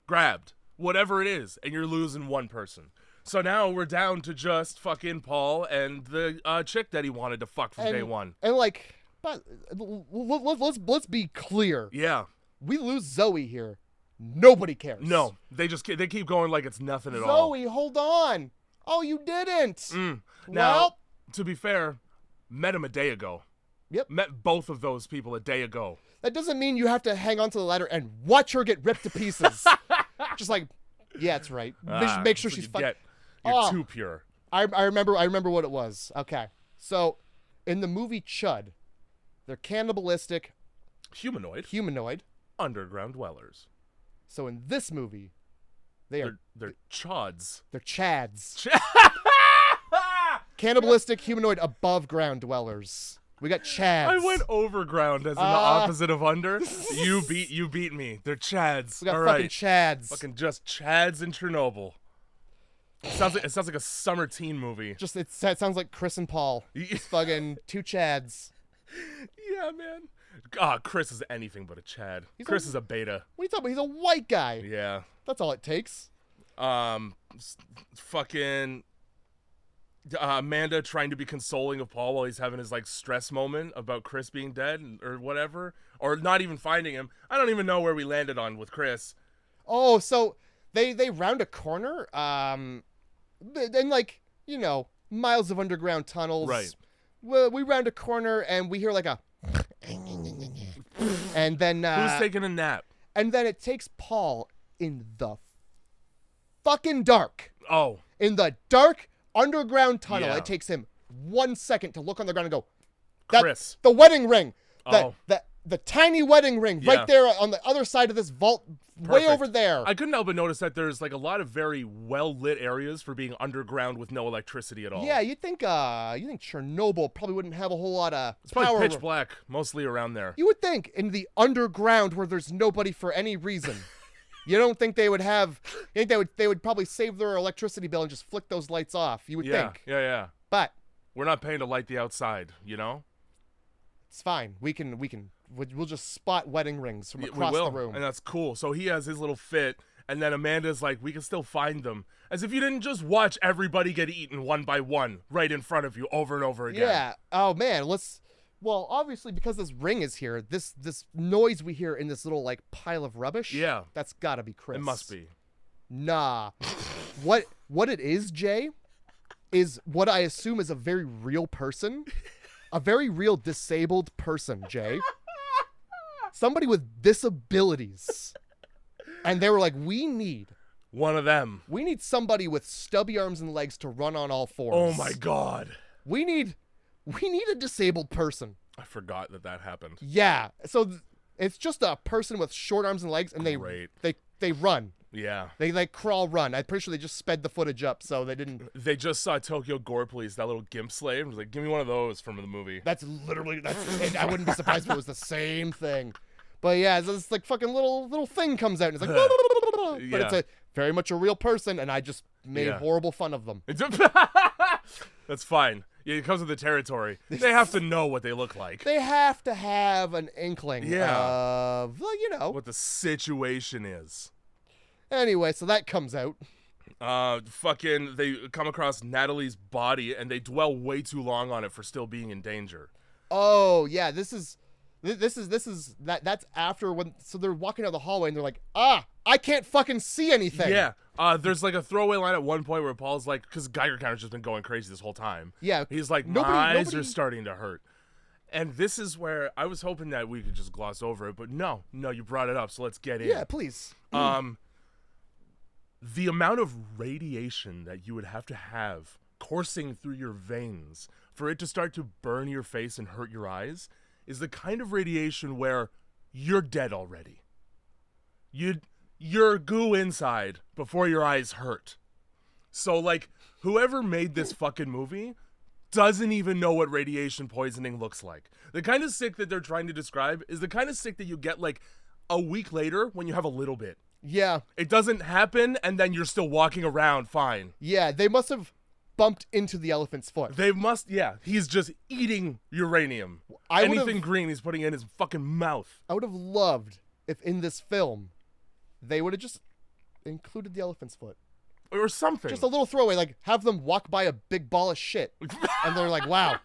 S1: grabbed, whatever it is, and you're losing one person. So now we're down to just fucking Paul and the chick that he wanted to fuck from day one.
S2: And like, but let's be clear.
S1: Yeah,
S2: we lose Zoe here. Nobody cares.
S1: No, they keep going like it's nothing at all.
S2: Zoe, hold on. Oh, you didn't.
S1: Now, to be fair, met him a day ago.
S2: Yep.
S1: Met both of those people a day ago.
S2: That doesn't mean you have to hang onto the ladder and watch her get ripped to pieces. Just like, yeah, that's right. Make sure she's fine.
S1: You're too pure.
S2: I remember what it was. Okay. So, in the movie Chud, they're cannibalistic. Humanoid.
S1: Underground dwellers.
S2: So in this movie, they're
S1: chods.
S2: They're chads. Cannibalistic humanoid above ground dwellers. We got chads.
S1: I went overground as in the opposite of under. You beat me. They're chads.
S2: We got
S1: all
S2: fucking
S1: right.
S2: chads.
S1: Fucking just chads in Chernobyl. It sounds like a summer teen movie.
S2: Just it sounds like Chris and Paul. It's fucking two chads.
S1: Yeah, man. Chris is anything but a chad. Chris is a beta.
S2: What are you talking about? He's a white guy.
S1: Yeah.
S2: That's all it takes.
S1: Fucking Amanda trying to be consoling of Paul while he's having his like stress moment about Chris being dead or whatever, or not even finding him. I don't even know where we landed on with Chris.
S2: Oh, so they round a corner, and like, you know, miles of underground tunnels.
S1: Right.
S2: We round a corner and we hear like a, and then
S1: who's taking a nap?
S2: And then it takes Paul in the fucking dark.
S1: Oh.
S2: In the dark underground tunnel.
S1: Yeah.
S2: It takes him 1 second to look on the ground and go,
S1: Chris.
S2: The wedding ring.
S1: Oh.
S2: The tiny wedding ring right there on the other side of this vault.
S1: Perfect.
S2: Way over there.
S1: I couldn't help but notice that there's like a lot of very well lit areas for being underground with no electricity at all.
S2: Yeah, you think Chernobyl probably wouldn't have a whole lot of
S1: It's probably pitch black mostly around there.
S2: You would think in the underground where there's nobody for any reason. You don't think they would have? You think they would probably save their electricity bill and just flick those lights off? You would think.
S1: Yeah.
S2: But
S1: we're not paying to light the outside, you know.
S2: It's fine. We'll just spot wedding rings from across the room.
S1: And that's cool. So he has his little fit, And then Amanda's like, we can still find them. As if you didn't just watch everybody get eaten one by one right in front of you over and over again.
S2: Yeah. Oh, man. Well, obviously, because this ring is here, this noise we hear in this little, like, pile of rubbish.
S1: Yeah.
S2: That's gotta be Chris.
S1: It must be.
S2: Nah. What it is, Jay, is what I assume is a very real person. A very real disabled person, Jay. Somebody with disabilities. And they were like, we need
S1: one of them.
S2: We need somebody with stubby arms and legs to run on all fours.
S1: Oh my God.
S2: We need a disabled person.
S1: I forgot that happened.
S2: Yeah. So it's just a person with short arms and legs, and they run.
S1: Yeah.
S2: They like crawl run. I'm pretty sure they just sped the footage up so they didn't.
S1: They just saw Tokyo Gore Police, that little gimp slave. Was like, give me one of those from the movie.
S2: That's I wouldn't be surprised if it was the same thing. But yeah, this like fucking little thing comes out and it's like, but it's very much a real person, and I just made horrible fun of them.
S1: That's fine. Yeah, it comes with the territory. They have to know what they look like.
S2: They have to have an inkling of, well, you know,
S1: what the situation is.
S2: Anyway, so that comes out.
S1: They come across Natalie's body and they dwell way too long on it for still being in danger.
S2: Oh yeah, that's after so they're walking down the hallway and they're like, I can't fucking see anything.
S1: Yeah. There's like a throwaway line at one point where Paul's like, because Geiger counter's just been going crazy this whole time.
S2: Yeah.
S1: He's like, my eyes are starting to hurt. And this is where I was hoping that we could just gloss over it, but no, you brought it up, so let's get in.
S2: Yeah, please.
S1: The amount of radiation that you would have to have coursing through your veins for it to start to burn your face and hurt your eyes is the kind of radiation where you're dead already. You're goo inside before your eyes hurt. So, like, whoever made this fucking movie doesn't even know what radiation poisoning looks like. The kind of sick that they're trying to describe is the kind of sick that you get, like, a week later when you have a little bit.
S2: Yeah.
S1: It doesn't happen, and then you're still walking around fine.
S2: Yeah, they must have bumped into the elephant's foot.
S1: They must, yeah. He's just eating uranium. Anything green he's putting in his fucking mouth.
S2: I would have loved if in this film they would have just included the elephant's foot.
S1: Or something.
S2: Just a little throwaway, like have them walk by a big ball of shit. And they're like, wow,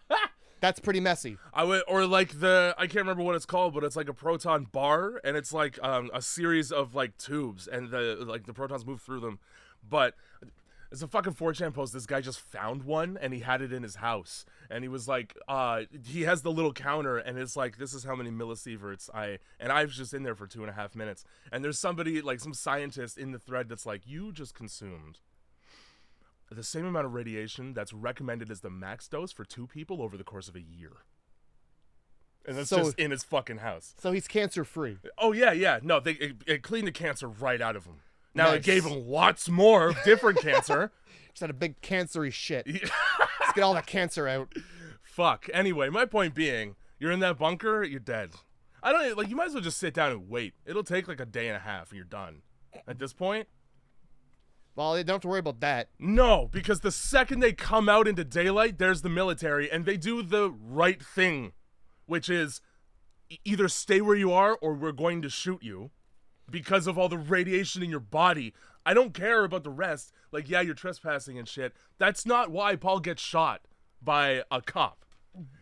S2: that's pretty messy.
S1: Or like I can't remember what it's called, but it's like a proton bar, and it's like a series of like tubes, and the protons move through them. But it's a fucking 4chan post. This guy just found one, and he had it in his house, and he was like, he has the little counter, and it's like, this is how many millisieverts and I was just in there for 2.5 minutes, and there's somebody, like some scientist in the thread that's like, you just consumed the same amount of radiation that's recommended as the max dose for 2 people over the course of a year. And that's just in his fucking house.
S2: So he's cancer free.
S1: Oh yeah. No, it cleaned the cancer right out of him. Now
S2: Nice.
S1: It gave him lots more of different cancer.
S2: Just had a big cancery shit. Let's get all that cancer out.
S1: Fuck. Anyway, my point being, you're in that bunker, you're dead. You might as well just sit down and wait. It'll take like a day and a half and you're done. At this point.
S2: Well, you don't have to worry about that.
S1: No, because the second they come out into daylight, there's the military, and they do the right thing, which is either stay where you are or we're going to shoot you because of all the radiation in your body. I don't care about the rest. Like, yeah, you're trespassing and shit. That's not why Paul gets shot by a cop.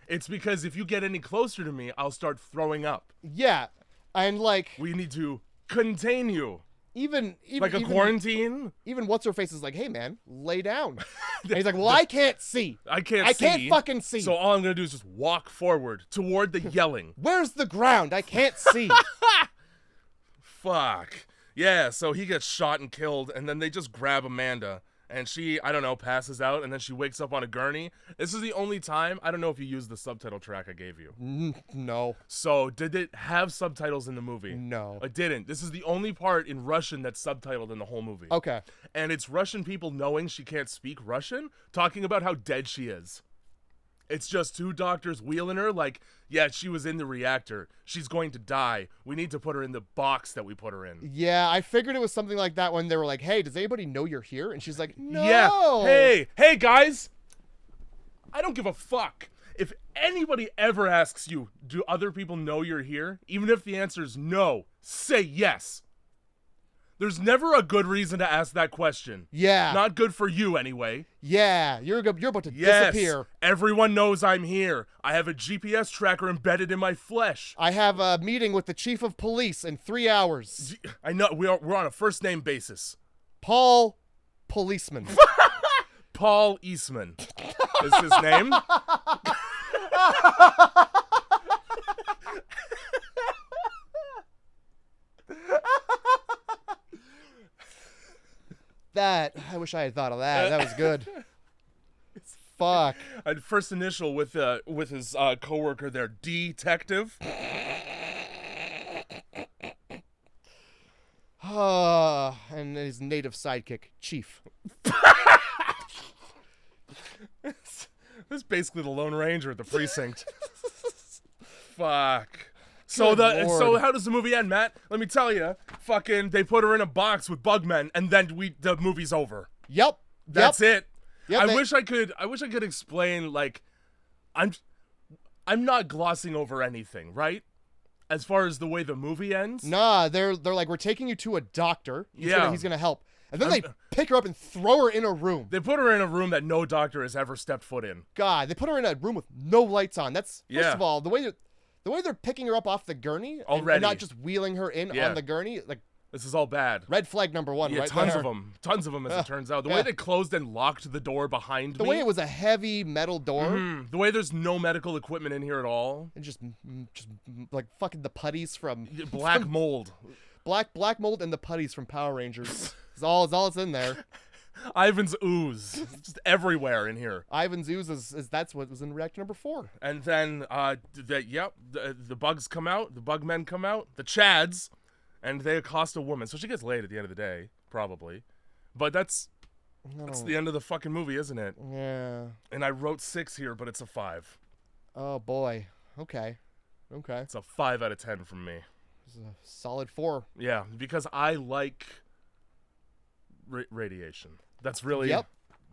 S1: It's because if you get any closer to me, I'll start throwing up.
S2: Yeah, and like...
S1: We need to contain you.
S2: Even
S1: like a quarantine?
S2: Even what's-her-face is like, hey, man, lay down. And he's like, well, I can't see.
S1: I can't
S2: fucking see.
S1: So all I'm going to do is just walk forward toward the yelling.
S2: Where's the ground? I can't see.
S1: Fuck. Yeah, so he gets shot and killed, and then they just grab Amanda. And she, I don't know, passes out, and then she wakes up on a gurney. This is the only time, I don't know if you used the subtitle track I gave you.
S2: No.
S1: So, did it have subtitles in the movie?
S2: No.
S1: It didn't. This is the only part in Russian that's subtitled in the whole movie.
S2: Okay.
S1: And it's Russian people knowing she can't speak Russian, talking about how dead she is. It's just 2 doctors wheeling her like, yeah, she was in the reactor. She's going to die. We need to put her in the box that we put her in.
S2: Yeah, I figured it was something like that when they were like, hey, does anybody know you're here? And she's like, no.
S1: Yeah. Hey, guys. I don't give a fuck. If anybody ever asks you, do other people know you're here? Even if the answer is no, say yes. There's never a good reason to ask that question.
S2: Yeah.
S1: Not good for you, anyway.
S2: Yeah. You're about to disappear.
S1: Everyone knows I'm here. I have a GPS tracker embedded in my flesh.
S2: I have a meeting with the chief of police in 3 hours.
S1: I know. We're on a first-name basis.
S2: Paul Policeman.
S1: Paul Eastman is his name.
S2: That, I wish I had thought of that. That was good. Fuck.
S1: First initial with his coworker there, Detective.
S2: And his native sidekick, Chief.
S1: This is basically the Lone Ranger at the precinct. Fuck. So how does the movie end, Matt? Let me tell you. Fucking, they put her in a box with bugmen, and then the movie's over.
S2: Yep.
S1: That's it.
S2: Yep,
S1: I wish I could explain, like, I'm not glossing over anything, right? As far as the way the movie ends.
S2: Nah, they're like, we're taking you to a doctor. He's gonna help. And then they pick her up and throw her in a room.
S1: They put her in a room that no doctor has ever stepped foot in.
S2: God, they put her in a room with no lights on. That's, first of all, the way they're picking her up off the gurney and not just wheeling her in on the gurney, like,
S1: this is all bad.
S2: red flag number one, right?
S1: Tons of them, as it turns out. The way they closed and locked the door behind me.
S2: The way it was a heavy metal door.
S1: Mm-hmm. The way there's no medical equipment in here at all.
S2: And just like fucking the putties from
S1: black mold.
S2: Black mold and the putties from Power Rangers. It's all it's in there.
S1: Ivan's ooze. It's just everywhere in here.
S2: Ivan's ooze is that's what was in reactor number 4.
S1: And then the bugs come out, the bugmen come out, the Chads, and they accost a woman. So she gets laid at the end of the day, probably. But that's the end of the fucking movie, isn't it?
S2: Yeah.
S1: And I wrote 6 here, but it's a 5.
S2: Oh boy. Okay.
S1: It's a 5 out of 10 from me.
S2: It's a solid 4.
S1: Yeah, because I like radiation. That's really.
S2: Yep.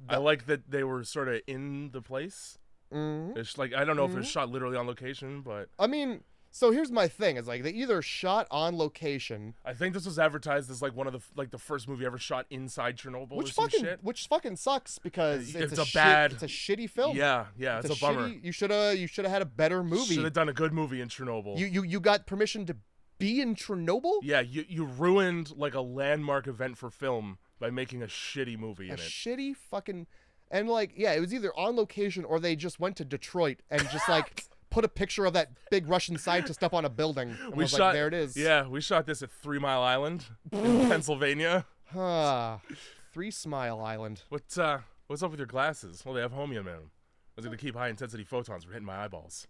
S1: I like that they were sort of in the place.
S2: Mm-hmm.
S1: It's like, I don't know if it was shot literally on location, but
S2: I mean, so here's my thing: is like they either shot on location.
S1: I think this was advertised as like one of the first movie ever shot inside Chernobyl,
S2: which fucking sucks because it's a shitty film.
S1: Yeah, it's a bummer.
S2: You should have had a better movie.
S1: Should have done a good movie in Chernobyl.
S2: You got permission to be in Chernobyl?
S1: Yeah, you ruined like a landmark event for film by making a shitty movie in it.
S2: Shitty fucking, and like, yeah, it was either on location or they just went to Detroit and just like put a picture of that big Russian scientist up on a building. And was like, there it is.
S1: Yeah, we shot this at 3 Mile Island in Pennsylvania.
S2: 3 Smile Island.
S1: What's up with your glasses? Well, they have homium in them. I was gonna keep high intensity photons from hitting my eyeballs.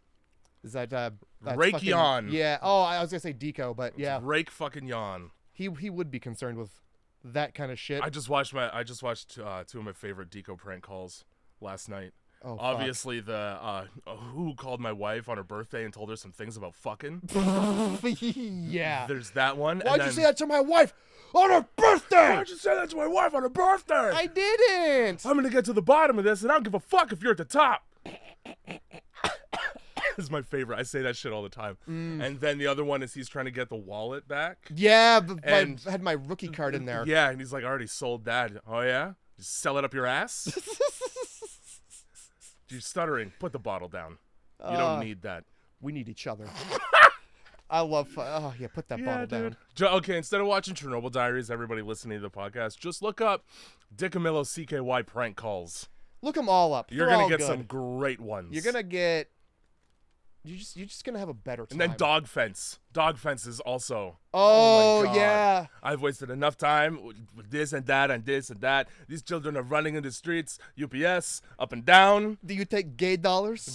S2: Is that
S1: Raytheon?
S2: Yeah. Oh, I was gonna say Deco, but yeah.
S1: Rake fucking yawn.
S2: He would be concerned with that kind of shit.
S1: I just watched 2 of my favorite Deco prank calls last night.
S2: Oh,
S1: obviously the who called my wife on her birthday and told her some things about fucking.
S2: Yeah.
S1: There's that one.
S2: Why'd you say that to my wife on her birthday?
S1: Why'd you say that to my wife on her birthday?
S2: I didn't.
S1: I'm gonna get to the bottom of this, and I don't give a fuck if you're at the top. This is my favorite. I say that shit all the time. And then the other one is he's trying to get the wallet back.
S2: Yeah, I had my rookie card in there.
S1: Yeah, and he's like, I already sold that. Oh yeah? Just sell it up your ass? You're stuttering. Put the bottle down. You don't need that.
S2: We need each other. I love. Put that bottle down.
S1: Okay, instead of watching Chernobyl Diaries, everybody listening to the podcast, just look up Dickamillo CKY prank calls.
S2: Look them all up.
S1: You're gonna get some great ones.
S2: You're gonna get. You're just gonna have a better time.
S1: And then Dog Fence. Dog Fence is also.
S2: Oh
S1: my God.
S2: yeah.
S1: I've wasted enough time with this and that and this and that. These children are running in the streets. UPS up and down.
S2: Do you take gay dollars?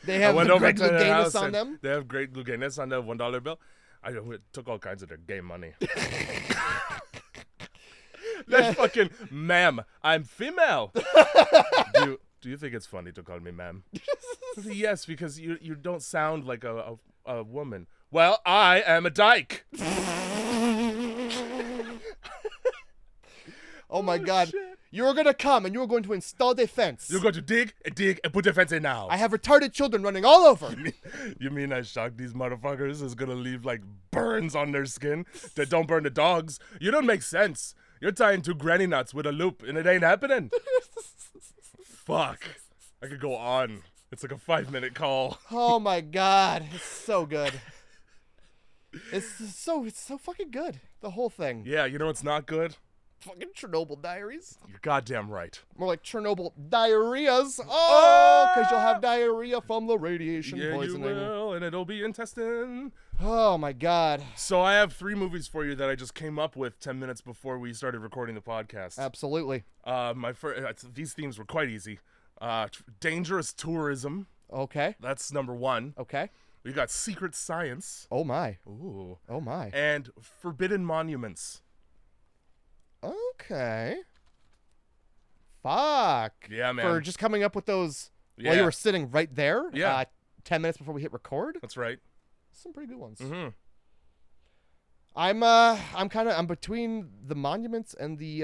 S2: They have
S1: Greg
S2: Louganis on them.
S1: They have Greg Louganis on the $1 bill. I took all kinds of their gay money. That fucking, ma'am, I'm female. Do you think it's funny to call me ma'am? Yes, because you don't sound like a woman. Well, I am a dyke.
S2: Oh my God.
S1: Shit.
S2: You're going to come and you're going to install the fence.
S1: You're going to dig, and put the fence in now.
S2: I have retarded children running all over.
S1: You mean I shocked these motherfuckers is gonna leave like burns on their skin that don't burn the dogs? You don't make sense. You're tying two granny nuts with a loop and it ain't happening. Fuck. I could go on. It's like a 5-minute call.
S2: Oh my god, it's so good. It's so fucking good. The whole thing.
S1: Yeah, you know what's not good?
S2: Fucking Chernobyl Diaries.
S1: You're goddamn right.
S2: More like Chernobyl diarrheas. Oh, because you'll have diarrhea from the radiation poisoning.
S1: Yeah, you will, and it'll be intestine.
S2: Oh my god.
S1: So I have 3 movies for you that I just came up with 10 minutes before we started recording the podcast.
S2: Absolutely.
S1: These themes were quite easy. Dangerous tourism.
S2: Okay.
S1: That's number 1.
S2: Okay.
S1: We got secret science.
S2: Oh my.
S1: Ooh.
S2: Oh my.
S1: And forbidden monuments.
S2: Okay. Fuck.
S1: Yeah, man.
S2: For just coming up with those while you were sitting right there.
S1: Yeah.
S2: 10 minutes before we hit record.
S1: That's right.
S2: Some pretty good ones.
S1: Mm-hmm.
S2: I'm between the monuments and the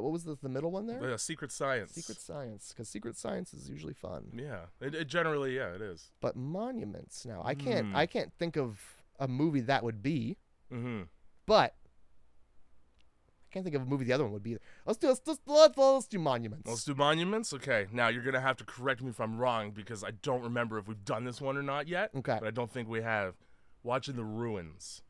S2: what was the middle one there?
S1: Secret science.
S2: Secret science, because secret science is usually fun.
S1: Yeah, it generally it is.
S2: But monuments now, I can't think of a movie that would be.
S1: Mm-hmm.
S2: But I can't think of a movie the other one would be either. Let's do monuments.
S1: Let's do monuments. Okay. Now you're gonna have to correct me if I'm wrong because I don't remember if we've done this one or not yet.
S2: Okay.
S1: But I don't think we have. Watching the ruins.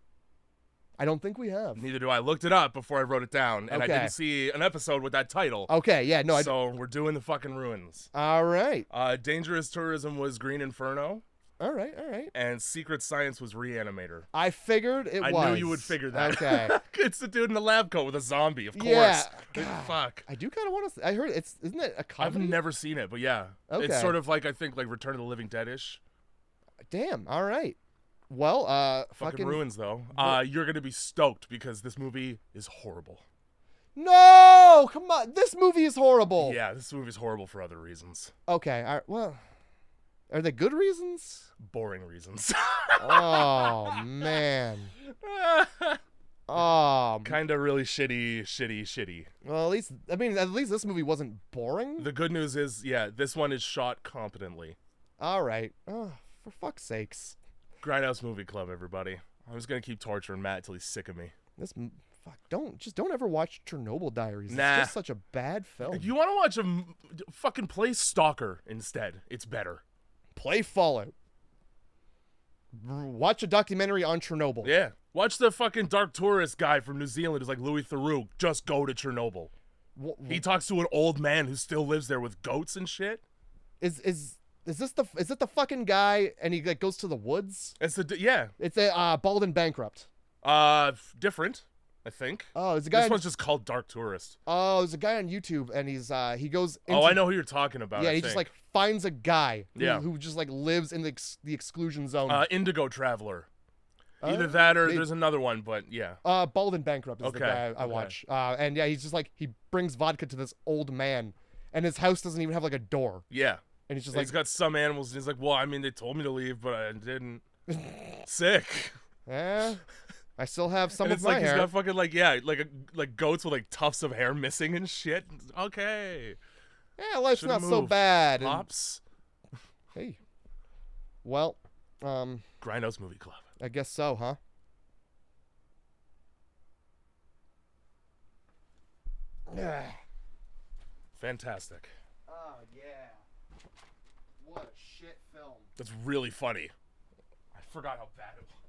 S2: I don't think we have.
S1: Neither do I. Looked it up before I wrote it down, and I didn't see an episode with that title.
S2: Okay, yeah, no.
S1: So we're doing the fucking ruins.
S2: All right.
S1: Dangerous tourism was Green Inferno.
S2: All right.
S1: And secret science was Reanimator.
S2: I figured it was.
S1: I knew you would figure that.
S2: Okay.
S1: It's the dude in the lab coat with a zombie, of course.
S2: Yeah.
S1: Fuck.
S2: I do kind of want to. I heard isn't it a comedy?
S1: I've never seen it, but yeah.
S2: Okay.
S1: It's sort of like I think like Return of the Living Dead-ish.
S2: Damn. All right. Well,
S1: fucking ruins though. You're gonna be stoked because this movie is horrible.
S2: No, come on. This movie is horrible.
S1: Yeah, this movie is horrible for other reasons.
S2: Okay. All right. Well, are they good reasons?
S1: Boring reasons.
S2: Oh man. Oh.
S1: Kind of really shitty.
S2: Well, at least this movie wasn't boring.
S1: The good news is, yeah, this one is shot competently.
S2: All right. Oh, for fuck's sakes.
S1: Grindhouse Movie Club, everybody. I'm just gonna keep torturing Matt till he's sick of me.
S2: Don't ever watch Chernobyl Diaries.
S1: Nah.
S2: It's just such a bad film.
S1: If you want to watch fucking play Stalker instead, it's better.
S2: Play Fallout. Watch a documentary on Chernobyl.
S1: Yeah. Watch the fucking dark tourist guy from New Zealand who's like Louis Theroux. Just go to Chernobyl. He talks to an old man who still lives there with goats and shit.
S2: Is it the fucking guy and he like goes to the woods?
S1: It's
S2: a Bald and Bankrupt.
S1: Different, I think.
S2: Oh, there's a guy.
S1: This one's just called Dark Tourist.
S2: Oh, there's a guy on YouTube and he goes into,
S1: I know who you're talking about.
S2: Yeah, he just like finds a guy who just like lives in the exclusion zone.
S1: Indigo Traveler. Either that or there's another one, but yeah.
S2: Bald and Bankrupt is the guy I watch. And yeah, he's just like he brings vodka to this old man and his house doesn't even have like a door.
S1: Yeah.
S2: And he's just
S1: he's got some animals, and he's like, well, I mean, they told me to leave, but I didn't. Sick.
S2: Yeah. I still have some
S1: and
S2: of my hair.
S1: He's got fucking, like goats with, like, tufts of hair missing and shit. Okay.
S2: Yeah, life's not so bad.
S1: Pops.
S2: Hey. Well,
S1: Grindhouse Movie Club.
S2: I guess so, huh? Yeah.
S1: Fantastic.
S2: Oh, yeah. What a shit film.
S1: That's really funny. I forgot how bad it was.